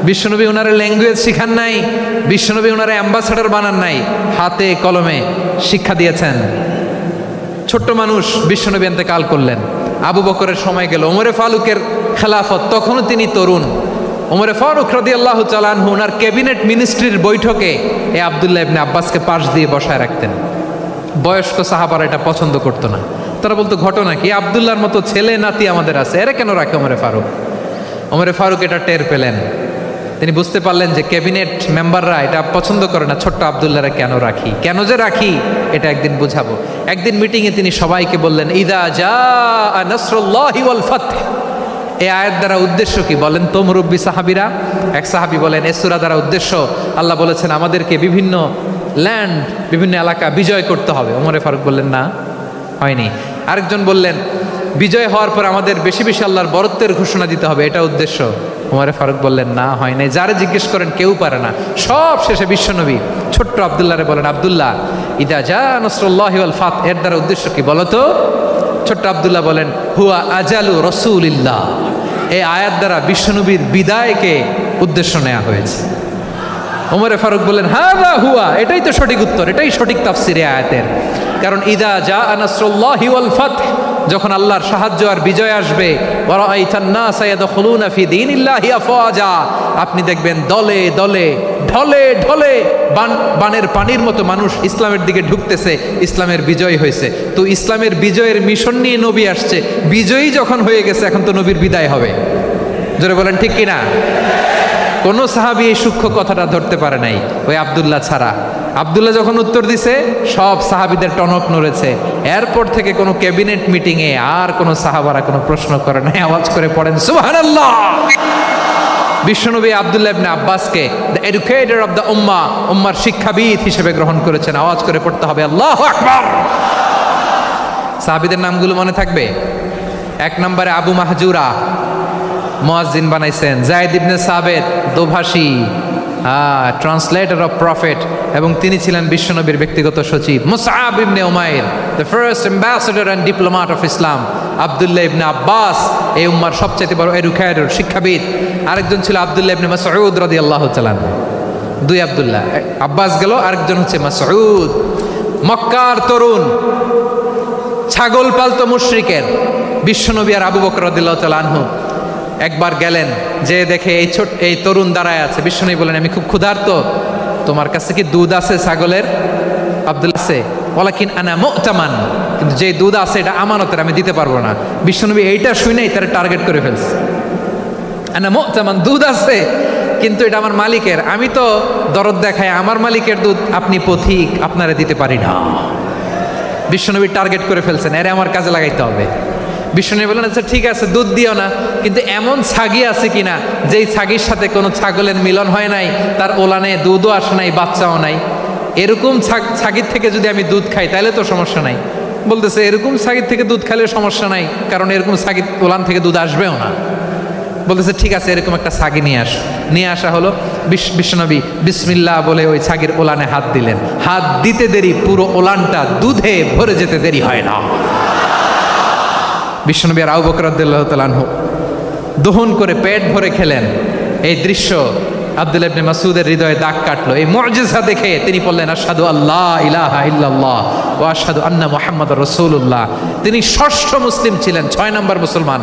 বিশ্বনবী ওনারা ল্যাঙ্গুয়েজ শিখান নাই, বিশ্বনবী ওনারা অ্যাম্বাসাডার বানান নাই, হাতে কলমে শিক্ষা দিয়েছেন। ছোট্ট মানুষ, বিশ্বনবী ইন্তেকাল করলেন, আবু বকরের সময় গেল, ওমরে ফারুকের খেলাফত, তখনও তিনি তরুণ। ওমরে ফারুক রাদিয়াল্লাহু তাআলা আনহু ওনার ক্যাবিনেট মিনিস্ট্রির বৈঠকে এই আব্দুল্লাহ ইবনে আব্বাসকে পাশ দিয়ে বসায় রাখতেন। বয়স্ক সাহাবারা এটা পছন্দ করতো না, তারা বলতো, ঘটনা কি? আব্দুল্লাহর মতো ছেলে নাতি আমাদের আছে, এরা কেন রাখে ওমরে ফারুক? ওমরে ফারুক এটা টের পেলেন, তিনি বুঝতে পারলেন যে ক্যাবিনেট মেম্বাররা এটা পছন্দ করে না, ছোট্ট আব্দুল্লাহরা কেন রাখি, কেন যে রাখি, এটা একদিন বুঝাবো। একদিন মিটিংয়ে তিনি সবাইকে বললেন, ইদা জাআ নাসরুল্লাহি ওয়াল ফাতহ। এই আয়াত দ্বারা উদ্দেশ্য কি বলেন তো মুরব্বী সাহাবীরা? এক সাহাবী বলেন, এই সূরা দ্বারা উদ্দেশ্য, আল্লাহ বলেছেন আমাদেরকে বিভিন্ন ল্যান্ড, বিভিন্ন এলাকা বিজয় করতে হবে। ওমরে ফারুক বললেন, না, হয়নি। আরেকজন বললেন, বিজয় হওয়ার পর আমাদের বেশি বেশি আল্লাহর বরত্বের ঘোষণা দিতে হবে, এটা উদ্দেশ্য। ওমরে ফারুক বললেন, না, হয় নাই। যারা জিজ্ঞেস করেন কেউ পারে না। সব শেষে বিশ্বনবী ছোট্ট আব্দুল্লাহরে বলেন, আব্দুল্লাহ, ইদা জা নাসরুল্লাহি ওয়াল ফাত, এর দ্বারা উদ্দেশ্য কি বলো তো? ছোট্ট আব্দুল্লাহ বলেন, হুয়া আজালু রাসূলিল্লাহ। এই আয়াত দ্বারা বিশ্বনবীর বিদায়কে উদ্দেশ্য নেওয়া হয়েছে। ওমরে ফারুক বললেন, হাযা হুয়া, এটাই তো সঠিক উত্তর, এটাই সঠিক তাফসীর এই আয়াতের। কারণ ইদা জা নাসরুল্লাহি ওয়াল ফাতহ, যখন আল্লাহর সাহায্য আর বিজয় আসবে, ওয়া রাআইতান নাসা ইয়াদখুলুনা ফি দীনিল্লাহি আফওয়াজা, আপনি দেখবেন দলে দলে, ঢলে ঢলে, বানের পানির মতো মানুষ ইসলামের দিকে ঢুকতেছে, ইসলামের বিজয় হয়েছে। তো ইসলামের বিজয়ের মিশন নিয়ে নবী আসছে, বিজয়ী যখন হয়ে গেছে, এখন তো নবীর বিদায় হবে। জোরে বলেন ঠিক কিনা? কোন সাহাবী এই সূক্ষ্ম কথাটা ধরতে পারে নাই, ওই আব্দুল্লাহ ছাড়া। আব্দুল্লাহ যখন উত্তর দিছে, সব সাহাবীদের টনক নড়েছে। এরপর থেকে কোনো ক্যাবিনেট মিটিংয়ে আর কোনো সাহাবারা কোনো প্রশ্ন করে নাই। আওয়াজ করে পড়েন সুবহানাল্লাহ। বিশ্বনবী আব্দুল্লাহ ইবনে আব্বাসকে দ্য এডুকেটর অফ দ্য উম্মাহ, উম্মার শিক্ষাবিদ হিসেবে গ্রহণ করেছেন। আওয়াজ করে পড়তে হবে আল্লাহু আকবার। সাহাবীদের নামগুলো মনে থাকবে? এক নম্বরে আবু মাহজুরা, মুয়াজ্জিন বানাইছেন। যায়েদ ইবনে সাবিত, দোভাষী, ট্রান্সলেটর অফ প্রফেট, এবং তিনি ছিলেন বিশ্বনবীর ব্যক্তিগত সচিব। Musab ibn Umair, the first ambassador and diplomat of Islam. Abdullah ibn Abbas, এই উম্মার সবচেয়ে বড় এডুকেটর, শিক্ষাবিদ। আরেকজন ছিল আব্দুল্লাহ ইবনে মাসউদ রাদিয়াল্লাহু তাআলা। দুই আব্দুল্লাহ, আব্বাস গেল, আরেকজন হচ্ছে মাসউদ। মক্কার তরুণ, ছাগল পালতো মুশরিকের। বিশ্বনবী আর আবু বকর রাদিয়াল্লাহু তাআলা আনহু একবার গেলেন, যে দেখে এই তরুণ দাঁড়ায় আছে। বিশ্বনবী বলেন, আমি খুব ক্ষুধার্ত, তোমার কাছে কি দুধ আছে ছাগলের? আব্দুল্লাহ আছে, ওয়ালাকিন আনা মু'তামান, কিন্তু যে দুধ আছে এটা আমানতের, আমি দিতে পারবো না। বিশ্বনবী এইটা শুনেই তার টার্গেট করে ফেলছে। আনা মু'তামান, দুধ আছে কিন্তু এটা আমার মালিকের, আমি তো দরদ দেখাই, আমার মালিকের দুধ আপনি পথিক, আপনারে দিতে পারি না। বিশ্বনবী টার্গেট করে ফেলছেন, এরে আমার কাজে লাগাইতে হবে। বিশ্বনবী বললেন, আচ্ছা ঠিক আছে, দুধ দিও না, কিন্তু এমন ছাগি আছে কিনা যেই ছাগির সাথে কোনো ছাগলের মিলন হয় নাই, তার ওলানে দুধও আসে নাই, বাচ্চাও নাই, এরকম ছাগির থেকে যদি আমি দুধ খাই তাহলে তো সমস্যা নাই। বলতেছে, এরকম ছাগির থেকে দুধ খাইলে সমস্যা নাই, কারণ এরকম ছাগির ওলান থেকে দুধ আসবেও না। বলতেছে, ঠিক আছে, এরকম একটা ছাগি নিয়ে আসা হলো। বিশ্বনবী বিসমিল্লাহ বলে ওই ছাগির ওলানে হাত দিলেন। হাত দিতে দেরি, পুরো ওলানটা দুধে ভরে যেতে দেরি হয় না। বিশ্বনবী আর আবু বকর রাদিয়াল্লাহু তাআলা আনহু দহন করে পেট ভরে খেলেন। এই দৃশ্য আব্দুল্লাহ ইবনে মাসউদের হৃদয়ে দাগ কাটলো। এই মুজিজা দেখে তিনি বললেন, আশহাদু আল্লা ইলাহা ইল্লাল্লাহ ওয়া আশহাদু আন্না মুহাম্মাদুর রাসূলুল্লাহ। তিনি ষষ্ঠ মুসলিম ছিলেন, 6 নম্বর মুসলমান।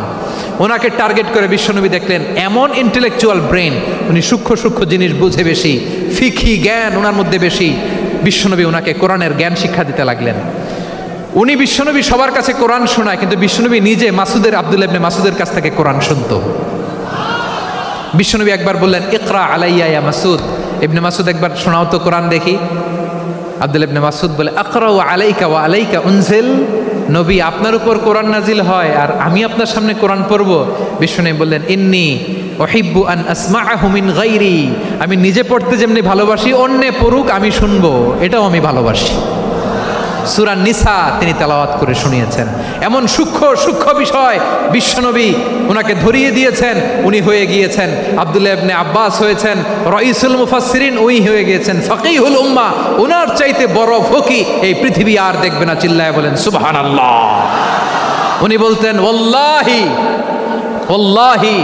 ওনাকে টার্গেট করে বিশ্বনবী দেখলেন এমন ইন্টেলেকচুয়াল ব্রেন, উনি সূক্ষ্ম সূক্ষ্ম জিনিস বুঝে বেশি, ফিকহি জ্ঞান ওনার মধ্যে বেশি। বিশ্বনবী ওনাকে কোরআনের জ্ঞান শিক্ষা দিতে লাগলেন। উনি বিশ্বনবী সবার কাছে কোরআন শোনায়, কিন্তু বিশ্বনবী নিজে আব্দুল্লাহ ইবনে মাসউদের কাছ থেকে কোরআন শুনতো। বিশ্বনবী একবার বললেন, ইকরা আলাইয়া ইয়া মাসউদ। ইবনে মাসউদ, একবার শোনাও তো কোরআন দেখি। আব্দুল্লাহ ইবনে মাসউদ বলে, আকরাউ আলাইকা ওয়া আলাইকা উনজিল। নবী, আপনার উপর কোরআন নাজিল হয় আর আমি আপনার সামনে কোরআন পড়ব। বিশ্বনবী বললেন, ইন্নী উহিব্বু আন আসমাআহু মিন গায়রি। আমি নিজে পড়তে যেমনি ভালোবাসি, অন্যে পড়ুক আমি শুনবো, এটাও আমি ভালোবাসি। সূরা নিসা তিনি তেলাওয়াত করে শুনিয়েছেন। এমন সূক্ষ্ম সূক্ষ্ম বিষয় বিশ্বনবী ওনাকে ধরিয়ে দিয়েছেন। উনি হয়ে গিয়েছেন, আব্দুল্লাহ ইবনে আব্বাস হয়েছেন রাইসুল মুফাসসিরিন, উনি হয়ে গিয়েছেন ফাকিহুল উম্মাহ। ওনার চাইতে বড় ফকি এই পৃথিবী আর দেখবে না। চিল্লায় বলেন সুবহানাল্লাহ। উনি বলতেন, ওয়াল্লাহি ওয়াল্লাহি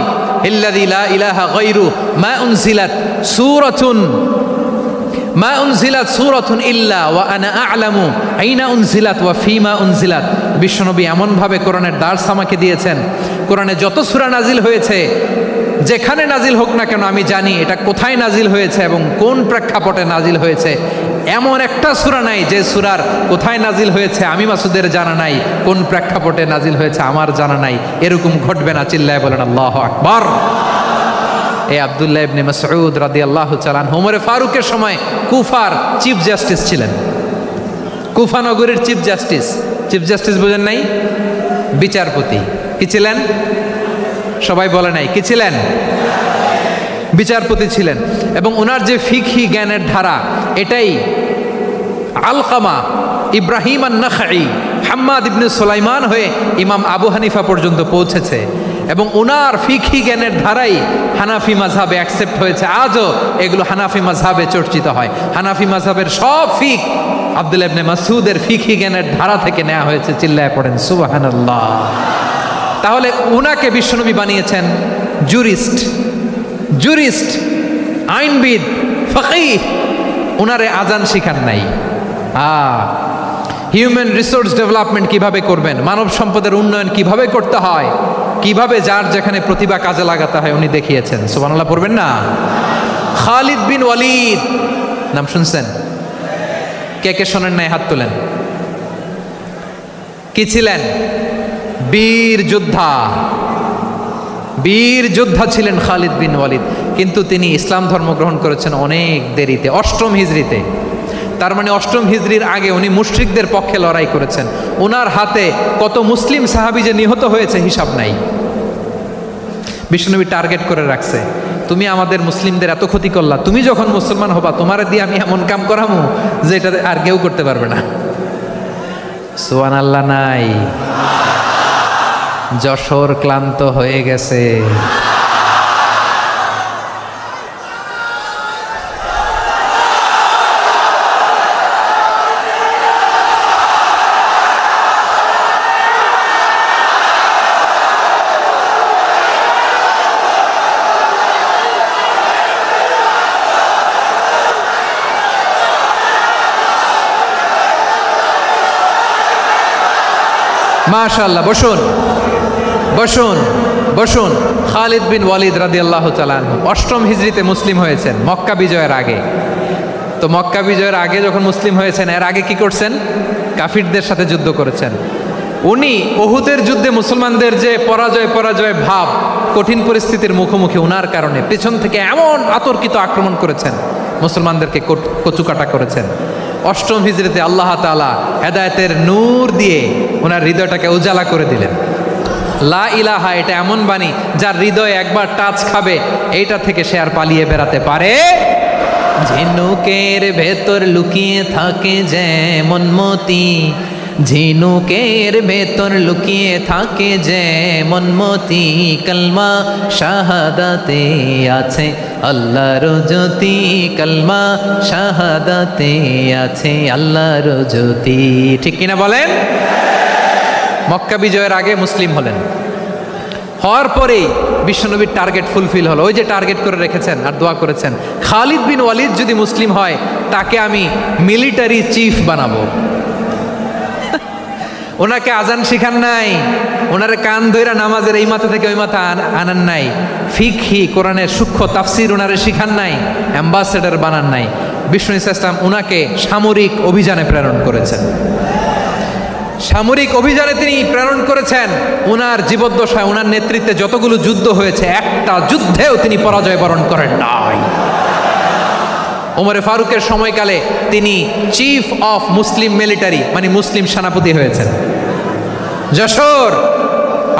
ইল্লাযী লা ইলাহা গায়রু মা উনজিলাত সূরাতুন মা উনজিলাত সূরাতুন ইল্লা ওয়া আনা আ'লামু আইনা উনজিলাত ওয়া ফিমা উনজিলাত। বিশ্বনবী এমনভাবে কোরআনের দার্স আমাকে দিয়েছেন, কোরআনে যত সূরা নাজিল হয়েছে, যেখানে নাজিল হোক না কেন আমি জানি এটা কোথায় নাজিল হয়েছে এবং কোন প্রেক্ষাপটে নাজিল হয়েছে। এমন একটা সূরা নাই যে সূরার কোথায় নাজিল হয়েছে আমি মাসুদের জানা নাই, কোন প্রেক্ষাপটে নাজিল হয়েছে আমার জানা নাই। এরকম ঘটবে না। চিল্লায় বলেন আল্লাহু আকবার। এই আব্দুল্লাহ ইবনে মাসউদ রাদিয়াল্লাহু তাআলা আনহু ওমরে ফারুকের সময় কুফার চিফ জাস্টিস ছিলেন। কুফা নগরীর চিফ জাস্টিস। চিফ জাস্টিস বুঝেন নাই? বিচারপতি। কি ছিলেন? সবাই বলে নাই, কি ছিলেন? বিচারপতি ছিলেন। এবং ওনার যে ফিকহি জ্ঞানের ধারা, এটাই আলকামা, ইব্রাহিম আন-নাখাই, হাম্মাদ ইবনে সুলাইমান হয়ে ইমাম আবু হানিফা পর্যন্ত পৌঁছেছে। এবং ওনার ফিকহি জ্ঞানের ধারাই হানাফি মাযহাবে অ্যাকসেপ্ট হয়েছে। আজও এগুলো হানাফি মাযহাবে চর্চিত হয়। হানাফি মাযহাবের সব ফিক আব্দুল্লাহ ইবনে মাসউদের ফিকহি জ্ঞানের ধারা থেকে নেওয়া হয়েছে। চিল্লায় পড়েন সুবহানাল্লাহ। তাহলে ওনাকে বিশ্বনবী বানিয়েছেন জুরিস্ট, আইনবিদ, ফকিহ। ওনারে আজান শিখান নাই। হিউম্যান রিসোর্স ডেভেলপমেন্ট কিভাবে করবেন, মানব সম্পদের উন্নয়ন কিভাবে করতে হয়, কিভাবে যার যেখানে প্রতিভা কাজে লাগাতে হয় উনি দেখিয়েছেন। সুবহানাল্লাহ পড়বেন না? খালিদ বিন ওয়ালিদ নাম শুনছেন? কে কে শোনেন নাই হাত তোলেন। কি ছিলেন? বীর যোদ্ধা ছিলেন খালিদ বিন ওয়ালিদ। কিন্তু তিনি ইসলাম ধর্ম গ্রহণ করেছেন অনেক দেরিতে, 8ম হিজরিতে। তার মানে 8ম হিজরির আগে উনি মুশরিকদের পক্ষে লড়াই করেছেন। ওনার হাতে কত মুসলিম সাহাবী যে নিহত হয়েছে হিসাব নাই। বিশ্বনবী টার্গেট করে রাখছে, তুমি আমাদের মুসলিমদের এত ক্ষতি করলা, তুমি যখন মুসলমান হবা তোমার দিয়ে আমি এমন কাম করামু যে এটা আর কেউ করতে পারবে না। সুবহানাল্লাহ নাই? যশোর ক্লান্ত হয়ে গেছে। মাশাআল্লাহ, বসুন বসুন বসুন। খালিদ বিন ওয়ালিদ রাদিয়াল্লাহু তাআলা আনহু 8ম হিজরিতে মুসলিম হয়েছেন, মক্কা বিজয়ের আগে। তো মক্কা বিজয়ের আগে যখন মুসলিম হয়েছেন, এর আগে কি করছেন? কাফিরদের সাথে যুদ্ধ করেছেন। উনি উহুদের যুদ্ধে মুসলমানদের যে পরাজয় ভাব, কঠিন পরিস্থিতির মুখোমুখি ওনার কারণে পেছন থেকে এমন আতর্কিত আক্রমণ করেছেন, মুসলমানদেরকে কচুকাটা করেছেন। 8ম হিজরিতে আল্লাহ তাআলা হেদায়েতের নূর দিয়ে ওনার হৃদয়টাকে উজালা করে দিলেন। লা ইলাহা, এটা এমন বাণী যার হৃদয়ে একবার টাচ খাবে, এইটা থেকে সে আর পালিয়ে বেড়াতে পারে। ঝিনুকের ভেতর লুকিয়ে থাকে যেমন মতি, ঝিনুকের ভেতর লুকিয়ে থাকে যেমন মতি, কলমা শাহাদাতে আছে আল্লাহর জ্যোতি, কলমা শাহাদাতে আছে আল্লাহর জ্যোতি। ঠিক কিনা বলেন? মক্কা বিজয়ের আগে মুসলিম হলেন, হওয়ার পরেই বিশ্বনবীর টার্গেট ফুলফিল হলো। ওই যে টার্গেট করে রেখেছেন আর দোয়া করেছেন, খালিদ বিন ওয়ালিদ যদি মুসলিম হয় তাকে আমি মিলিটারি চিফ বানাবো। ওনাকে আজান শিখান নাই, ওনারে কান ধইরা নামাজের এই মাথা থেকে ওই মাথা আনান নাই, ফিকহি কোরআনের সূক্ষ্ম তাফসীর ওনারে শিখান নাই, অ্যাম্বাসেডর বানান নাই। বিষ্ণু ইসলাম ওনাকে সামরিক অভিযানে প্রেরণ করেছেন। সামরিক অভিযানে তিনি প্রেরণ করেছেন। ওনার জীবদ্দশায় ওনার নেতৃত্বে যতগুলো যুদ্ধ হয়েছে, একটা যুদ্ধেও তিনি পরাজয় বরণ করেন নাই। ওমরে ফারুকের সময়কালে তিনি চিফ অফ মুসলিম মিলিটারি, মানে মুসলিম সেনাপতি হয়েছেন। যশোর,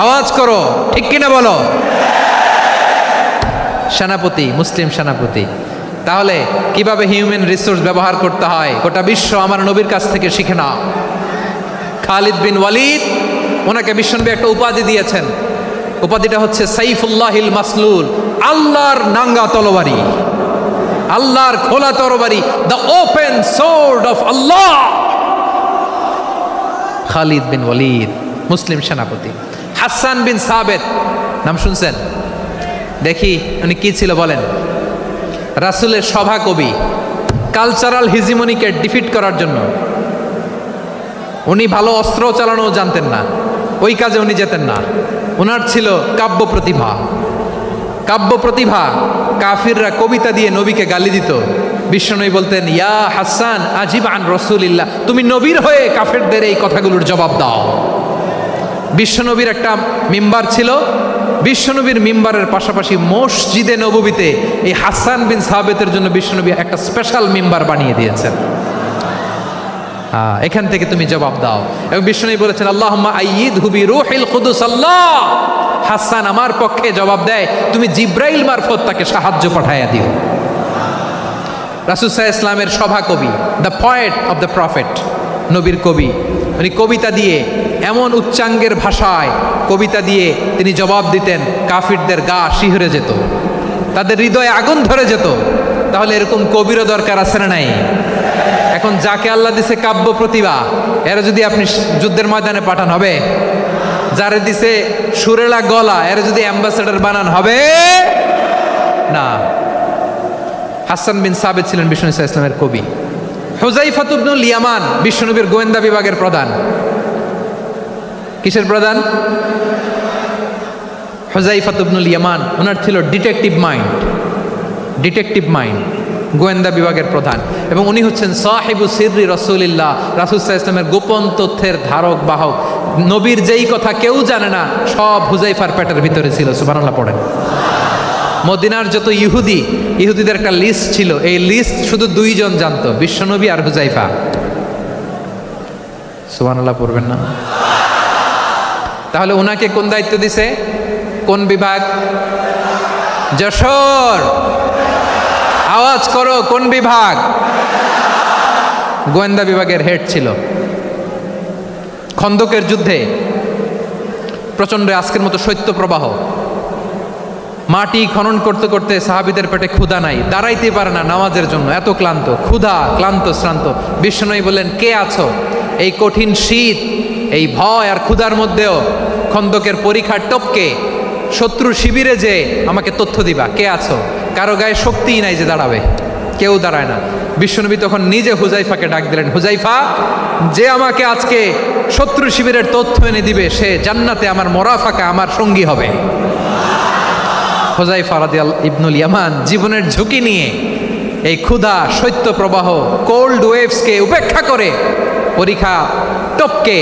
আওয়াজ করো, ঠিক কিনা বলো? সেনাপতি, মুসলিম সেনাপতি। তাহলে কিভাবে হিউম্যান রিসোর্স ব্যবহার করতে হয় গোটা বিশ্ব আমার নবীর কাছ থেকে শিখে নাও। খালিদ বিন ওয়ালিদ, ওনাকে বিশ্বনবী একটা উপাধি দিয়েছেন। উপাধিটা হচ্ছে সাইফুল্লাহিল মাসলুল, আল্লাহর নাঙ্গা তরবারি, আল্লাহর খোলা তরবারি, দ্য ওপেন সোর্ড অফ আল্লাহ। খালিদ বিন ওয়ালিদ মুসলিম সেনাপতি। হাসান বিন সাবেত, নাম শুনছেন? দেখি উনি কি ছিল বলেন। রাসূলের সভা কবি, কালচারাল হিজিমনিকে ডিফিট করার জন্য। উনি ভালো অস্ত্র চালানো জানতেন না, ওই কাজে উনি যেতেন না। ওনার ছিল কাব্য প্রতিভা। কাব্য প্রতিভা, কাফিররা কবিতা দিয়ে নবীকে গালি দিত। বিশ্বনবী বলতেন, ইয়া হাসান আজিব আন রাসূলিল্লাহ, তুমি নবীর হয়ে কাফেরদের এই কথাগুলোর জবাব দাও। বিশ্বনবীর একটা মিম্বার ছিল। বিশ্বনবীর মিম্বারের পাশাপাশি মসজিদে নববীতে এই হাসান বিন সাবেতের জন্য বিশ্বনবী একটা স্পেশাল মিম্বার বানিয়ে দিয়েছেন। এখান থেকে তুমি জবাব দাও। এবং বিশ্বনবী বলেছেন, আল্লাহুম্মা আইয়িদহু বিরূহিল কুদুস। আল্লাহ, হাসান আমার পক্ষে জবাব দেয়, তুমি জিব্রাইল মারফত তাকে সাহায্য পাঠাইয়া দিও। রাসূল সাল্লাল্লাহু আলাইহি ইসলামের সভা কবি, the poet of the prophet, নবীর কবি। উনি কবিতা দিয়ে, এমন উচ্চাঙ্গের ভাষায় কবিতা দিয়ে তিনি জবাব দিতেন, কাফিরদের গা শিহরে যেত, তাদের হৃদয়ে আগুন ধরে যেত। তাহলে এরকম কবিরও দরকার আছে না নাই? এখন যাকে আল্লাহ দিছে কাব্য প্রতিভা, এরা যদি আপনি যুদ্ধের ময়দানে পাঠান হবে? যারে দিছে সুরেলা গলা, এরা যদি অ্যাম্বাসেডর বানান হবে না। হাসান বিন সাবেত ছিলেন বিষ্ণু ইসলামের কবি। হুযায়ফা ইবনুল ইয়ামান বিশ্বনবীর গোয়েন্দা বিভাগের প্রধান। কিসের প্রধান? হুযায়ফা ইবনুল ইয়ামান। ওনার ছিল ডিটেকটিভ মাইন্ড, ডিটেকটিভ মাইন্ড, গোয়েন্দা বিভাগের প্রধান। এবং উনি হচ্ছেন সাহিবু সিররি রাসূলিল্লাহ, রাসূল সাল্লাল্লাহু আলাইহি ওয়াসাল্লামের গোপন তথ্যের ধারক বাহক। নবীর যেই কথা কেউ জানে না, সব হুযায়ফার পেটের ভিতরে ছিল। সুবহানাল্লাহ পড়েন। মদিনার যত ইহুদিদের একটা লিস্ট ছিল, এই লিস্ট শুধু দুইজন জানতো, বিশ্বনবী আর হুযায়ফা। সুবহানাল্লাহ পড়বেন না? তাহলে ওনাকে কোন দায়িত্ব দিছে? কোন বিভাগ? যশোর, আওয়াজ করো, কোন বিভাগ? গোয়েন্দা বিভাগের হেড ছিল। খন্দকের যুদ্ধে প্রচন্ড আজকের মতো শৈত্য প্রবাহ, মাটি খনন করতে করতে সাহাবীদের পেটে ক্ষুধা নাই, দাঁড়াইতে পারে না নামাজের জন্য, এত ক্লান্ত, ক্ষুধা, ক্লান্ত, শ্রান্ত। বিশ্বনবী বললেন, কে আছো এই কঠিন শীত, এই ভয় আর ক্ষুধার মধ্যেও খন্দকের পরিখার টপকে শত্রু শিবিরে যে আমাকে তথ্য দিবা, কে আছো? কারো গায়ে শক্তিই নাই যে দাঁড়াবে। কেউ দাঁড়ায় না। বিশ্বনবী তখন নিজে হুজাইফাকে ডাক দিলেন, হুজাইফা, যে আমাকে আজকে শত্রু শিবিরের তথ্য এনে দিবে সে জান্নাতে আমার মোরাফাকা আমার সঙ্গী হবে। হুজাইফা রাদিয়াল্লাহু ইবনুল ইয়ামান জীবনের ঝুঁকি নিয়ে এই ক্ষুধা, শৈত্য প্রবাহ, কোল্ড ওয়েভসকে উপেক্ষা করে পরীক্ষা টপকে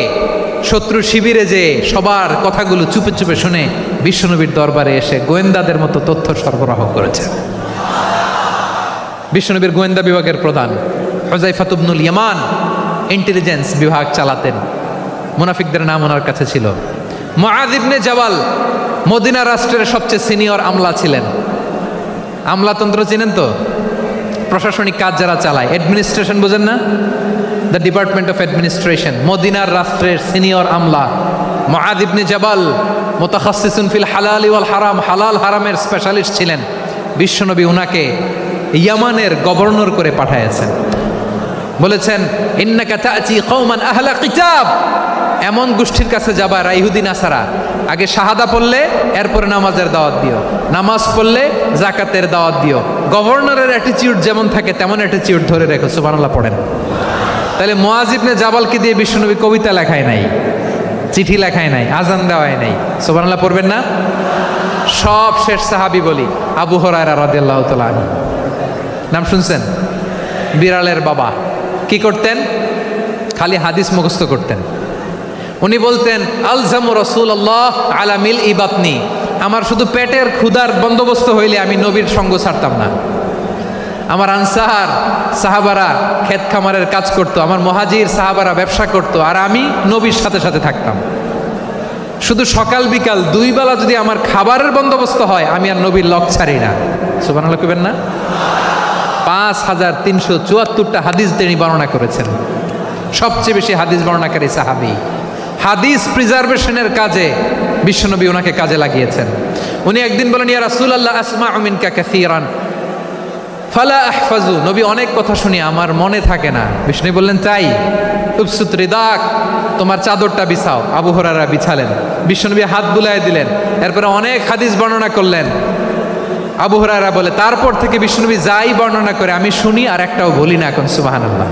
শত্রু শিবিরে যে সবার কথাগুলো চুপে চুপে শুনে বিশ্বনবীর দরবারে এসে গোয়েন্দাদের মতো তথ্য সরবরাহ করেছে। বিশ্বনবীর গোয়েন্দা বিভাগের প্রধান হুজাইফা ইবনুল ইয়ামান ইন্টেলিজেন্স বিভাগ চালাতেন। মুনাফিকদের নাম ওনার কাছে ছিল। মুআয ইবনে জাবাল মদিনা রাষ্ট্রের সবচেয়ে সিনিয়র আমলা ছিলেন। আমলাতন্ত্র চিনেন তো? প্রশাসনিক কাজ যারা চালায়, অ্যাডমিনিস্ট্রেশন বোঝেন না? The department of administration. মদিনার রাষ্ট্রের সিনিয়র আমলা মুআয ইবনে জাবাল মুতাখাসসিসুন ফিল হালাল ওয়াল হারাম, হালাল হারামের স্পেশালিস্ট ছিলেন। বিশ্বনবী উনাকে ইয়ামানের গভর্নর করে পাঠাইছেন। বলেছেন, ইন্নাকা তা'তি কওমান আহলা কিতাব, এমন গোষ্ঠীর কাছে যাবা ইহুদি নাসারা, আগে শাহাদা পড়লে এরপরে নামাজের দাওয়াত দিও, নামাজ পড়লে যাকাতের দাওয়াত দিও। গভর্নরের অ্যাটিটিউড যেমন থাকে তেমন অ্যাটিটিউড ধরে রেখো। সুবহানাল্লাহ পড়েন। তাহলে মুআয ইবনে জাবালকে দিয়ে বিশ্বনবী কবিতা লেখায় নাই, চিঠি লেখায় নাই, আজান দেওয়ায় নাই। সুবহানাল্লাহ পড়বেন না? সব শেষ সাহাবী বলি আবু হুরায়রা রাদিয়াল্লাহু তাআলা আনহু, নাম শুনছেন? বিড়ালের বাবা। কি করতেন? খালি হাদিস মুখস্থ করতেন। উনি বলতেন, আলজামু রাসূলুল্লাহ আলা মিল ইবাতনি, আমার শুধু পেটের ক্ষুধার বন্দোবস্ত হইলে আমি নবীর সঙ্গ ছাড়তাম না। আমার আনসার সাহাবারা ক্ষেত খামারের কাজ করতো, আমার মুহাজির সাহাবারা ব্যবসা করতো, আর আমি নবীর সাথে সাথে থাকতাম। শুধু সকাল বিকাল দুই বেলা যদি আমার খাবারের বন্দোবস্ত হয় আমি আর নবীর লক ছাড়ি না। সুবহানাল্লাহ কইবেন না? 5374টা হাদিস তিনি বর্ণনা করেছেন। সবচেয়ে বেশি হাদিস বর্ণনাকারী সাহাবী। হাদিস প্রিজার্ভেশনের কাজে বিশ্বনবী ওনাকে কাজে লাগিয়েছেন। উনি একদিন বলেন, ইয়া রাসূলুল্লাহ আসমাউ মিনকা কাসীরান ফালা আহফাজু, নবী অনেক কথা শুনি আমার মনে থাকে না। বিষ্ণু বললেন, তাই? উবসুত রিদাক, তোমার চাদরটা বিছাও। আবু হুরায়রা বিছালেন, বিশ্বনবী হাত বুলায় দিলেন, এরপরে অনেক হাদিস বর্ণনা করলেন। আবু হুরায়রা বলে, তারপর থেকে বিশ্বনবী যাই বর্ণনা করে আমি শুনি আর একটাও বলি না এখন। সুবহানাল্লাহ।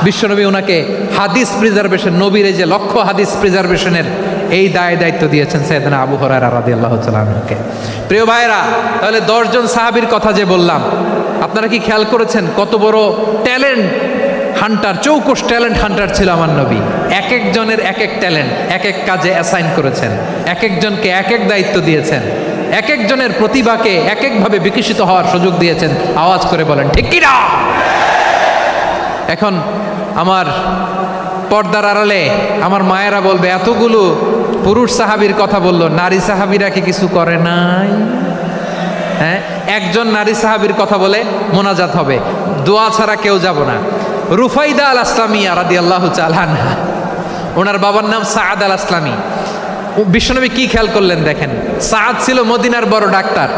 বিশ্বনবী ওনাকে হাদিস প্রিজার্ভেশন, নবীর এই যে লক্ষ্য হাদিস প্রিজার্ভেশনের এই দায়িত্ব দিয়েছেন সাইয়েদনা আবু হুরায়রা রাদিয়াল্লাহু তাআলা আনহুকে। প্রিয় ভাইরা, তাহলে 10 জন সাহাবীর কথা যে বললাম, আপনারা কি খেয়াল করেছেন কত বড় ট্যালেন্ট হান্টার, চৌকস ট্যালেন্ট হান্টার ছিল আমার নবী। এক একজনের এক এক ট্যালেন্ট, এক এক কাজে অ্যাসাইন করেছেন, এক একজনকে এক এক দায়িত্ব দিয়েছেন, এক একজনের প্রতিভাকে এক একভাবে বিকশিত হওয়ার সুযোগ দিয়েছেন। আওয়াজ করে বলেন ঠিক কি না? এখন আমার পর্দার আড়ালে আমার মায়েরা বলবে, এতগুলো পুরুষ সাহাবীর কথা বললো, নারী সাহাবীরা কি কিছু করে নাই? হ্যাঁ, একজন নারী সাহাবীর কথা বলে মোনাজাত হবে, দোয়া ছাড়া কেউ যাব না। রুফাইদা আল আসলামিয়া রাদিয়াল্লাহু তাআলা আনহা, ওনার বাবার নাম সাআদ আল আসলামি। বিশ্বনবী কি খেয়াল করলেন দেখেন, সাআদ ছিল মদিনার বড় ডাক্তার।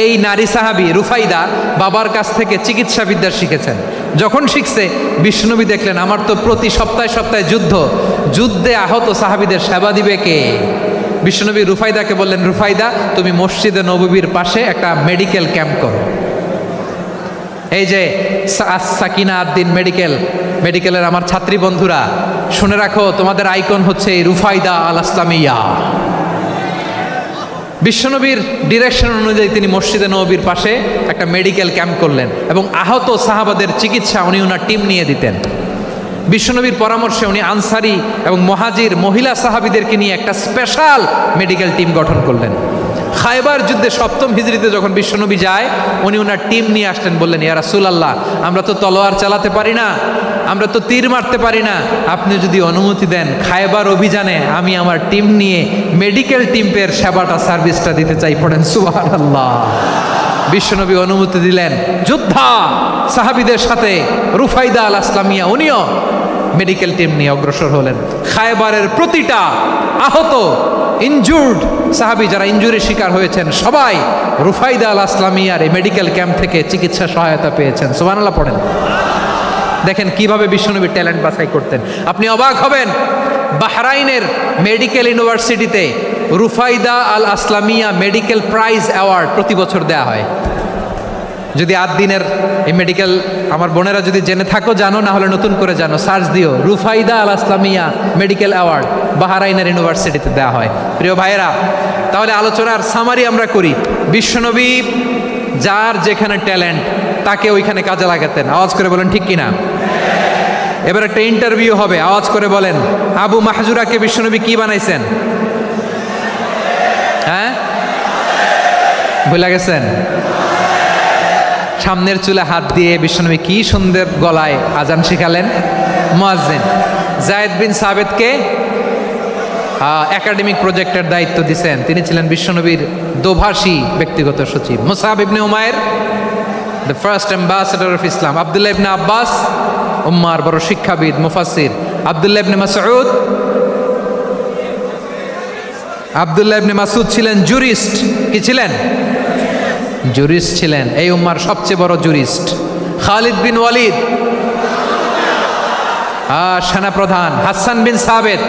এই নারী সাহাবী রুফাইদা বাবার কাছ থেকে চিকিৎসা বিদ্যা শিখেছেন। যখন শিখছে বিশ্বনবী দেখলেন, আমার তো প্রতি সপ্তাহে সপ্তাহে যুদ্ধে আহত সাহাবীদের সেবা দিবে কে? বিশ্বনবী রুফাইদাকে বললেন, রুফাইদা তুমি মসজিদে নববীর পাশে একটা মেডিকেল ক্যাম্প করো। এই যে সাকিনা আদ্দিন মেডিকেলের আমার ছাত্রী বন্ধুরা শুনে রাখো, তোমাদের আইকন হচ্ছে এই রুফাইদা আল আসলামিয়া। বিশ্বনবীর ডিরেকশন অনুযায়ী তিনি মসজিদে নববীর পাশে একটা মেডিকেল ক্যাম্প করলেন এবং আহত সাহাবাদের চিকিৎসা উনি ওনার টিম নিয়ে দিতেন। বিশ্বনবীর পরামর্শে উনি আনসারি এবং মুহাজির মহিলা সাহাবীদেরকে নিয়ে একটা স্পেশাল মেডিকেল টিম গঠন করলেন। খায়বার যুদ্ধে 7ম হিজরিতে যখন বিশ্বনবী যায়, উনি ওনার টিম নিয়ে আসলেন, বললেন, ইয়া রাসূলুল্লাহ, আমরা তো তলোয়ার চালাতে পারি না, আমরা তো তীর মারতে পারি না, আপনি যদি অনুমতি দেন খায়বার অভিযানে আমি আমার টিম নিয়ে মেডিকেল টিমের সেবাটা সার্ভিসটা দিতে চাই। পড়েন সুবহানাল্লাহ। বিশ্বনবী অনুমতি দিলেন, যোদ্ধা সাহাবীদের সাথে রুফাইদা আল আসলামিয়া উনিও মেডিকেল টিম নিয়ে অগ্রসর হলেন। খায়বারের প্রতিটা আহত ইনজুর্ড সাহাবী যারা ইনজুরির শিকার হয়েছেন সবাই রুফাইদা আল আসলামিয়ার এই মেডিকেল ক্যাম্প থেকে চিকিৎসা সহায়তা পেয়েছেন। সুবহানাল্লাহ পড়েন। দেখেন কিভাবে বিশ্বনবী ট্যালেন্ট বাছাই করতেন। আপনি অবাক হবেন, বাহরাইনের মেডিকেল ইউনিভার্সিটিতে রুফাইদা আল আসলামিয়া মেডিকেল প্রাইজ অ্যাওয়ার্ড প্রতি বছর দেয়া হয়। যদি 8 দিনের এই মেডিকেল আমার বোনেরা যদি জেনে থাকো জানো, না হলে নতুন করে জানো, সার্চ দিও রুফাইদা আল ইসলামিয়া মেডিকেল অ্যাওয়ার্ড বাহরাইনের ইউনিভার্সিটিতে দেওয়া হয়। প্রিয় ভাইয়েরা, তাহলে আলোচনার সামারি আমরা করি। বিশ্বনবী যার যেখানে ট্যালেন্ট তাকে ওইখানে কাজে লাগাতেন। আওয়াজ করে বলেন ঠিক কিনা? এবার একটা ইন্টারভিউ হবে, আওয়াজ করে বলেন আবু মাহজুরাকে বিশ্বনবী কি বানাইছেন? হ্যাঁ, ভুলে গেছেন? সামনের চুলে হাত দিয়ে বিশ্বনবী কি সুন্দর গলায় আজান শিখালেন। মুয়াজ্জিন। যায়েদ বিন সাবেতকে একাডেমিক প্রজেক্টের দায়িত্ব দিয়েছেন, তিনি ছিলেন বিশ্বনবীর দোভাষী ব্যক্তিগত সচিব। Musab ibn Umair the first ambassador of Islam. Abdullah ibn Abbas উম্মার বড় শিক্ষাবিদ মুফাসসির। আব্দুল্লাহ ইবনে মাসউদ, আব্দুল্লাহ ইবনে মাসউদ ছিলেন জুরিস্ট। কি ছিলেন? জুরিস্ট ছিলেন, এই উম্মার সবচেয়ে বড় জুরিস্ট। খালিদ বিন ওয়ালিদ সেনাপ্রধান। হাসান বিন সাবেত,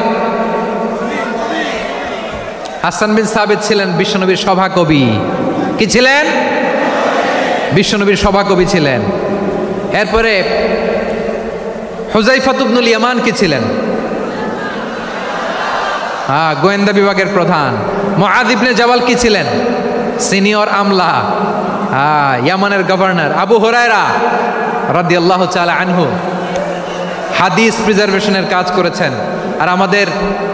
হাসান বিন সাবেত ছিলেন বিশ্বনবীর সভাকবি। কি ছিলেন? বিশ্বনবীর সভাকবি ছিলেন। এরপরে হুযায়ফা ইবনুল ইয়ামান কি ছিলেন? গোয়েন্দা বিভাগের প্রধান। মুআয ইবনে জাবাল কি ছিলেন? সিনিয়র আমলা, ইয়ামানের গভর্নর। আবু হুরায়রা রাদিয়াল্লাহু তাআলা আনহু হাদিস প্রিজার্ভেশনের কাজ করেছেন। আর আমাদের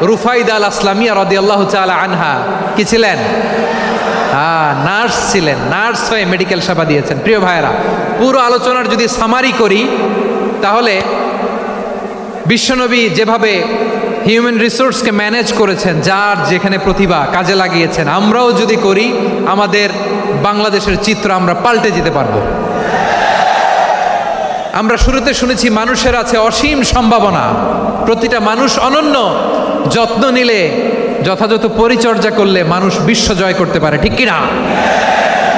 রুফাইদা আল ইসলামিয়া রাদিয়াল্লাহু তাআলা আনহা কি ছিলেন? নার্স ছিলেন, নার্স হয়ে মেডিকেল সেবা দিয়েছেন। প্রিয় ভাইয়েরা, পুরো আলোচনার যদি সামারি করি তাহলে বিশ্বনবী যেভাবে হিউম্যান রিসোর্সকে ম্যানেজ করেছেন, যার যেখানে প্রতিভা কাজে লাগিয়েছেন, আমরাও যদি করি আমাদের বাংলাদেশের চিত্র আমরা পাল্টে যেতে পারবো। আমরা শুরুতে শুনেছি মানুষের আছে অসীম সম্ভাবনা, প্রতিটা মানুষ অনন্য, যত্ন নিলে, যথাযথ পরিচর্যা করলে মানুষ বিশ্ব জয় করতে পারে। ঠিক কিনা?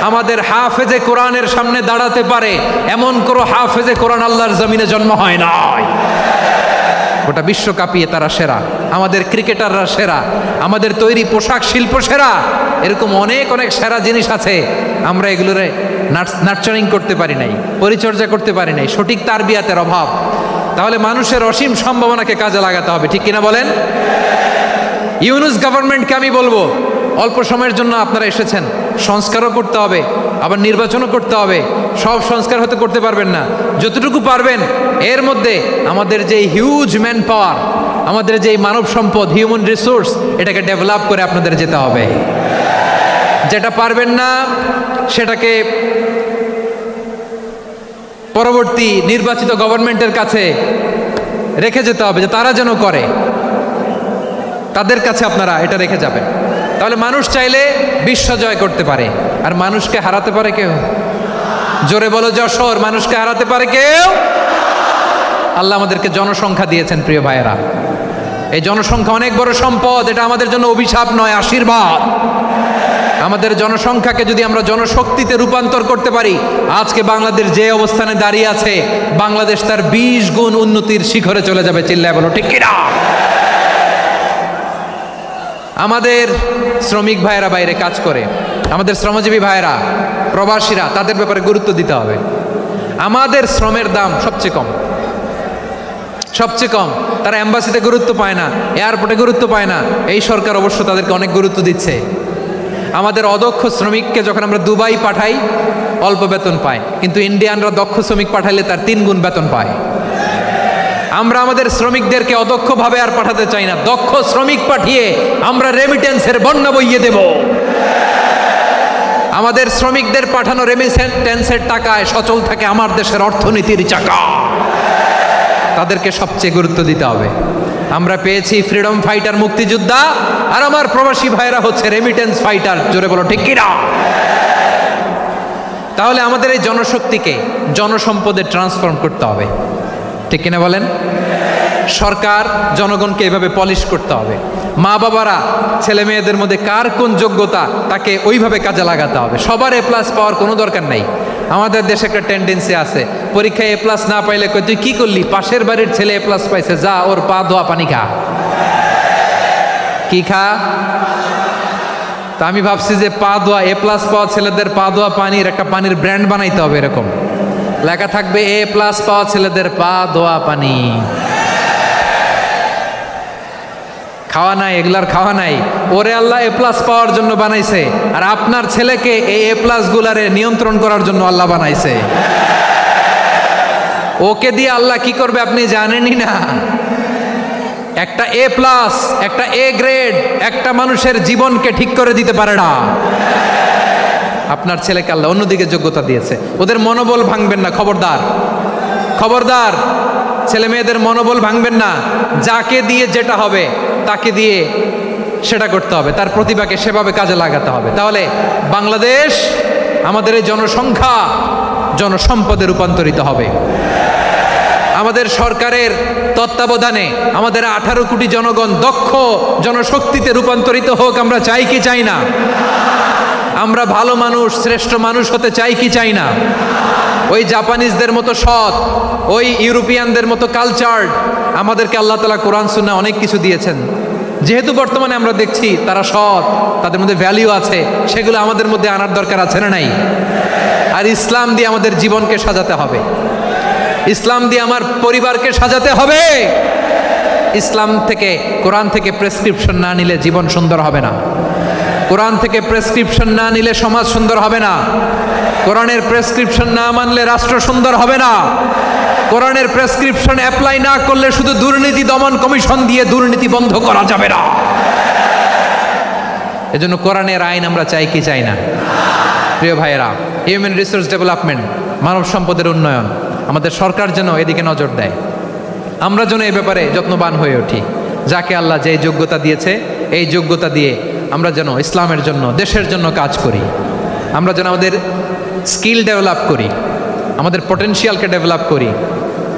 আমাদের হাফেজে কোরআনের সামনে দাঁড়াতে পারে এমন কোনো হাফেজে কোরআন আল্লাহর জমিনে জন্ম হয় নাই। গোটা বিশ্ব কাঁপিয়ে তারা সেরা, আমাদের ক্রিকেটাররা সেরা, আমাদের তৈরি পোশাক শিল্প সেরা। এরকম অনেক অনেক সেরা জিনিস আছে, আমরা এগুলোরে নার্চারিং করতে পারি নাই, পরিচর্যা করতে পারি নাই, সঠিক তারবিয়াতের অভাব। তাহলে মানুষের অসীম সম্ভাবনাকে কাজে লাগাতে হবে। ঠিক কিনা বলেন? ইউনুস গভর্নমেন্টকে আমি বলবো, অল্প সময়ের জন্য আপনারা এসেছেন, সংস্কারও করতে হবে, আবার নির্বাচনও করতে হবে। সব সংস্কার হতে করতে পারবেন না, যতটুকু পারবেন এর মধ্যে আমাদের যে হিউজ ম্যান পাওয়ার, আমাদের যে মানব সম্পদ, হিউম্যান রিসোর্স, এটাকে ডেভেলপ করে আপনাদের যেতে হবে। যেটা পারবেন না সেটাকে পরবর্তী নির্বাচিত গভর্নমেন্টের কাছে রেখে যেতে হবে, যে তারা যেন করে, তাদের কাছে আপনারা এটা রেখে যাবেন। তাহলে মানুষ চাইলে বিশ্ব জয় করতে পারে। আর মানুষকে হারাতে পারে কেউ? জোরে বলো যশোর, মানুষকে হারাতে পারে কেউ? আল্লাহ আমাদেরকে জনসংখ্যা দিয়েছেন প্রিয় ভাইয়েরা। এই জনসংখ্যা অনেক বড় সম্পদ, এটা আমাদের জন্য অভিশাপ নয়, আশীর্বাদ। আমাদের জনসংখ্যাকে যদি আমরা জনশক্তিতে রূপান্তর করতে পারি, আজকে বাংলাদেশ যে অবস্থানে দাঁড়িয়ে আছে, বাংলাদেশ তার 20 গুণ উন্নতির শিখরে চলে যাবে। চিল্লায় বলো ঠিক কিনা? আমাদের শ্রমিক ভাইয়েরা বাইরে কাজ করে, আমাদের শ্রমজীবী ভাইয়েরা, প্রবাসীরা, তাদের ব্যাপারে গুরুত্ব দিতে হবে। আমাদের শ্রমের দাম সবচেয়ে কম, সবচেয়ে কম। তারা এম্বাসিতে গুরুত্ব পায় না, এয়ারপোর্টে গুরুত্ব পায় না। এই সরকার অবশ্য তাদেরকে অনেক গুরুত্ব দিচ্ছে। আমাদের অদক্ষ শ্রমিককে যখন আমরা দুবাই পাঠাই, অল্প বেতন পায়, কিন্তু ইন্ডিয়ানরা দক্ষ শ্রমিক পাঠাইলে তার 3 গুণ বেতন পায়। আমরা আমাদের শ্রমিকদেরকে অদক্ষভাবে আর পাঠাতে চাই না, দক্ষ শ্রমিক পাঠিয়ে আমরা রেমিটেন্সের বন্যা বইয়ে দেব। আমাদের শ্রমিকদের পাঠানো রেমিটেন্সের টাকায় সচল থাকে আমার দেশের অর্থনীতির চাকা। তাদেরকে সবচেয়ে গুরুত্ব দিতে হবে। আমরা পেয়েছি ফ্রিডম ফাইটার, মুক্তিযোদ্ধা, আর আমার প্রবাসী ভাইরা হচ্ছে রেমিটেন্স ফাইটার। জোরে বলো ঠিক কিনা? তাহলে আমাদের এই জনশক্তিকে জনসম্পদে ট্রান্সফর্ম করতে হবে। ঠিক কিনা বলেন? সরকার জনগণকে এভাবে পলিশ করতে হবে। মা বাবারা ছেলে মেয়েদের মধ্যে কার কোন যোগ্যতা তাকে ওইভাবে কাজে লাগাতে হবে। সবার A+ পাওয়ার কোনো দরকার নাই। আমাদের দেশে একটা টেন্ডেন্সি আছে, পরীক্ষায় A+ না পাইলে কই তুই কি করলি, পাশের বাড়ির ছেলে A+ পাইছে, যা ওর পা ধোয়া পানি খা। কি খা? তা আমি ভাবছি যে পা ধোয়া এ প্লাস পাওয়া ছেলেদের পা ধোয়া পানির একটা পানির ব্র্যান্ড বানাইতে হবে, এরকম লেখা থাকবে এ প্লাস পাওয়া ছেলেদের পা ধোয়া পানি। খাওয়া নাই, এগুলার খাওয়া নাই, ওরে আল্লাহ এ প্লাস পাওয়ার জন্য বানাইছে, আর আপনার ছেলেকে এই এ প্লাস গুলারে নিয়ন্ত্রণ করার জন্য আল্লাহ বানাইছে। ওকে দিয়ে আল্লাহ কি করবে আপনি জানেনই না। একটা এ প্লাস, একটা এ গ্রেড একটা মানুষের জীবনকে ঠিক করে দিতে পারে না। আপনার ছেলেকে আল্লাহ অন্যদিকে যোগ্যতা দিয়েছে, ওদের মনোবল ভাঙবেন না, খবরদার খবরদার। ছেলে মেয়েদের মনোবল ভাঙবেন না, যাকে দিয়ে যেটা হবে তাকে দিয়ে সেটা করতে হবে, তার প্রতিভাকে সেভাবে কাজে লাগাতে হবে। তাহলে বাংলাদেশ আমাদের এই জনসংখ্যা জনসম্পদে রূপান্তরিত হবে। আমাদের সরকারের তত্ত্বাবধানে আমাদের 18 কোটি জনগণ দক্ষ জনশক্তিতে রূপান্তরিত হোক, আমরা চাই কি চাই না? আমরা ভালো মানুষ, শ্রেষ্ঠ মানুষ হতে চাই কি চাই না? ওই জাপানিজদের মতো সৎ, ওই ইউরোপিয়ানদের মতো কালচার্ড। আমাদেরকে আল্লাহ তাআলা কোরআন সুন্নাহ অনেক কিছু দিয়েছেন, যেহেতু বর্তমানে আমরা দেখছি তারা সৎ, তাদের মধ্যে ভ্যালিউ আছে, সেগুলো আমাদের মধ্যে আনার দরকার আছে না নাই? আর ইসলাম দিয়ে আমাদের জীবনকে সাজাতে হবে, ইসলাম দিয়ে আমার পরিবারকে সাজাতে হবে। ইসলাম থেকে, কোরআন থেকে প্রেসক্রিপশন না নিলে জীবন সুন্দর হবে না। কোরআন থেকে প্রেসক্রিপশন না নিলে সমাজ সুন্দর হবে না। কোরআনের প্রেসক্রিপশন না মানলে রাষ্ট্র সুন্দর হবে না। কোরআনের প্রেসক্রিপশন অ্যাপ্লাই না করলে শুধু দুর্নীতি দমন কমিশন দিয়ে দুর্নীতি বন্ধ করা যাবে না। এজন্য কোরআনের আইন আমরা চাই কি চাই না? প্রিয় ভাইয়েরা, হিউম্যান রিসোর্স ডেভেলপমেন্ট, মানব সম্পদের উন্নয়ন, আমাদের সরকার যেন এদিকে নজর দেয়। আমরা যেন এই ব্যাপারে যত্নবান হয়ে উঠি। যাকে আল্লাহ যে যোগ্যতা দিয়েছে, এই যোগ্যতা দিয়ে আমরা যেন ইসলামের জন্য, দেশের জন্য কাজ করি। আমরা যেন আমাদের স্কিল ডেভেলপ করি, আমাদের পটেনশিয়ালকে ডেভেলপ করি।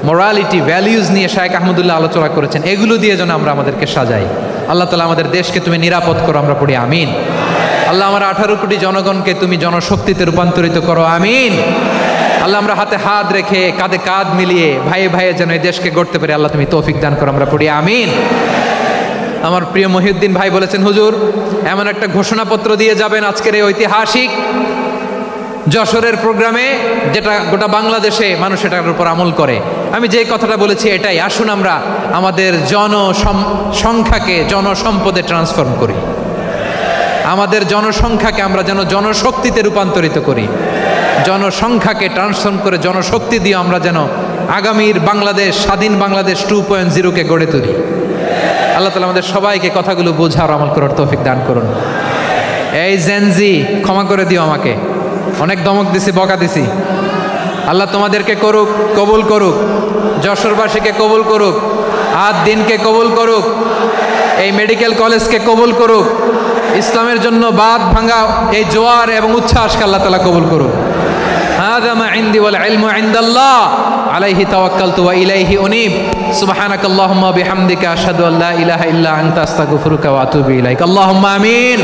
মোরালিটি, ভ্যালিউজ নিয়ে শায়েখ আহমদুল্লাহ আলোচনা করেছেন, এগুলো দিয়ে যেন আমরা আমাদেরকে সাজাই। আল্লাহ তাআলা আমাদের দেশকে তুমি নিরাপদ করো, আমরা পড়ি আমিন। আল্লাহ আমার 18 কোটি জনগণকে তুমি জনশক্তিতে রূপান্তরিত করো, আমিন। আল্লাহ আমরা হাতে হাত রেখে, কাঁধে কাঁধ মিলিয়ে, ভাইয়ে ভাইয়ে যেন এই দেশকে গড়তে পারি, আল্লাহ তুমি তৌফিক দান করো, আমরা পড়ি আমিন। আমার প্রিয় মহিউদ্দিন ভাই বলেছেন, হুজুর এমন একটা ঘোষণাপত্র দিয়ে যাবেন আজকের এই ঐতিহাসিক যশোরের প্রোগ্রামে, যেটা গোটা বাংলাদেশে মানুষ এটার উপর আমল করে। আমি যে কথাটা বলেছি এটাই, আসুন আমরা আমাদের জনসংখ্যাকে জনসম্পদে ট্রান্সফর্ম করি। আমাদের জনসংখ্যাকে আমরা যেন জনশক্তিতে রূপান্তরিত করি। জনসংখ্যাকে ট্রান্সফর্ম করে জনশক্তি দিয়ে আমরা যেন আগামীর বাংলাদেশ, স্বাধীন বাংলাদেশ 2.0-কে গড়ে তুলি। আল্লাহ তাআলা আমাদের সবাইকে কথাগুলো বোঝার, আমল করার তৌফিক দান করুন। এই জেনজি, ক্ষমা করে দিও আমাকে, অনেক ধমক দিছি, বকা দিছি। আল্লাহ তোমাদেরকে করুক, কবুল করুক, যশোরবাসীকে কবুল করুক, আদ দিনকে কবুল করুক, এই মেডিকেল কলেজকে কবুল করুক, ইসলামের জন্য বাদ ভাঙা এই জোয়ার এবং উচ্ছ্বাসকে আল্লাহ তাআলা কবুল করুক। হাযা মা ইনদি ওয়াল ইলমু ইনদাল্লাহ আলাইহি তাওয়াক্কালতু ওয়া ইলাইহি উনীব। সুবহানাকাল্লাহুম্মা ওয়া বিহামদিকা আশহাদু আল্লা ইলাহা ইল্লা আনতা আস্তাগফিরুকা ওয়া আতুবু ইলাইক। আল্লাহুম্মা আমিন।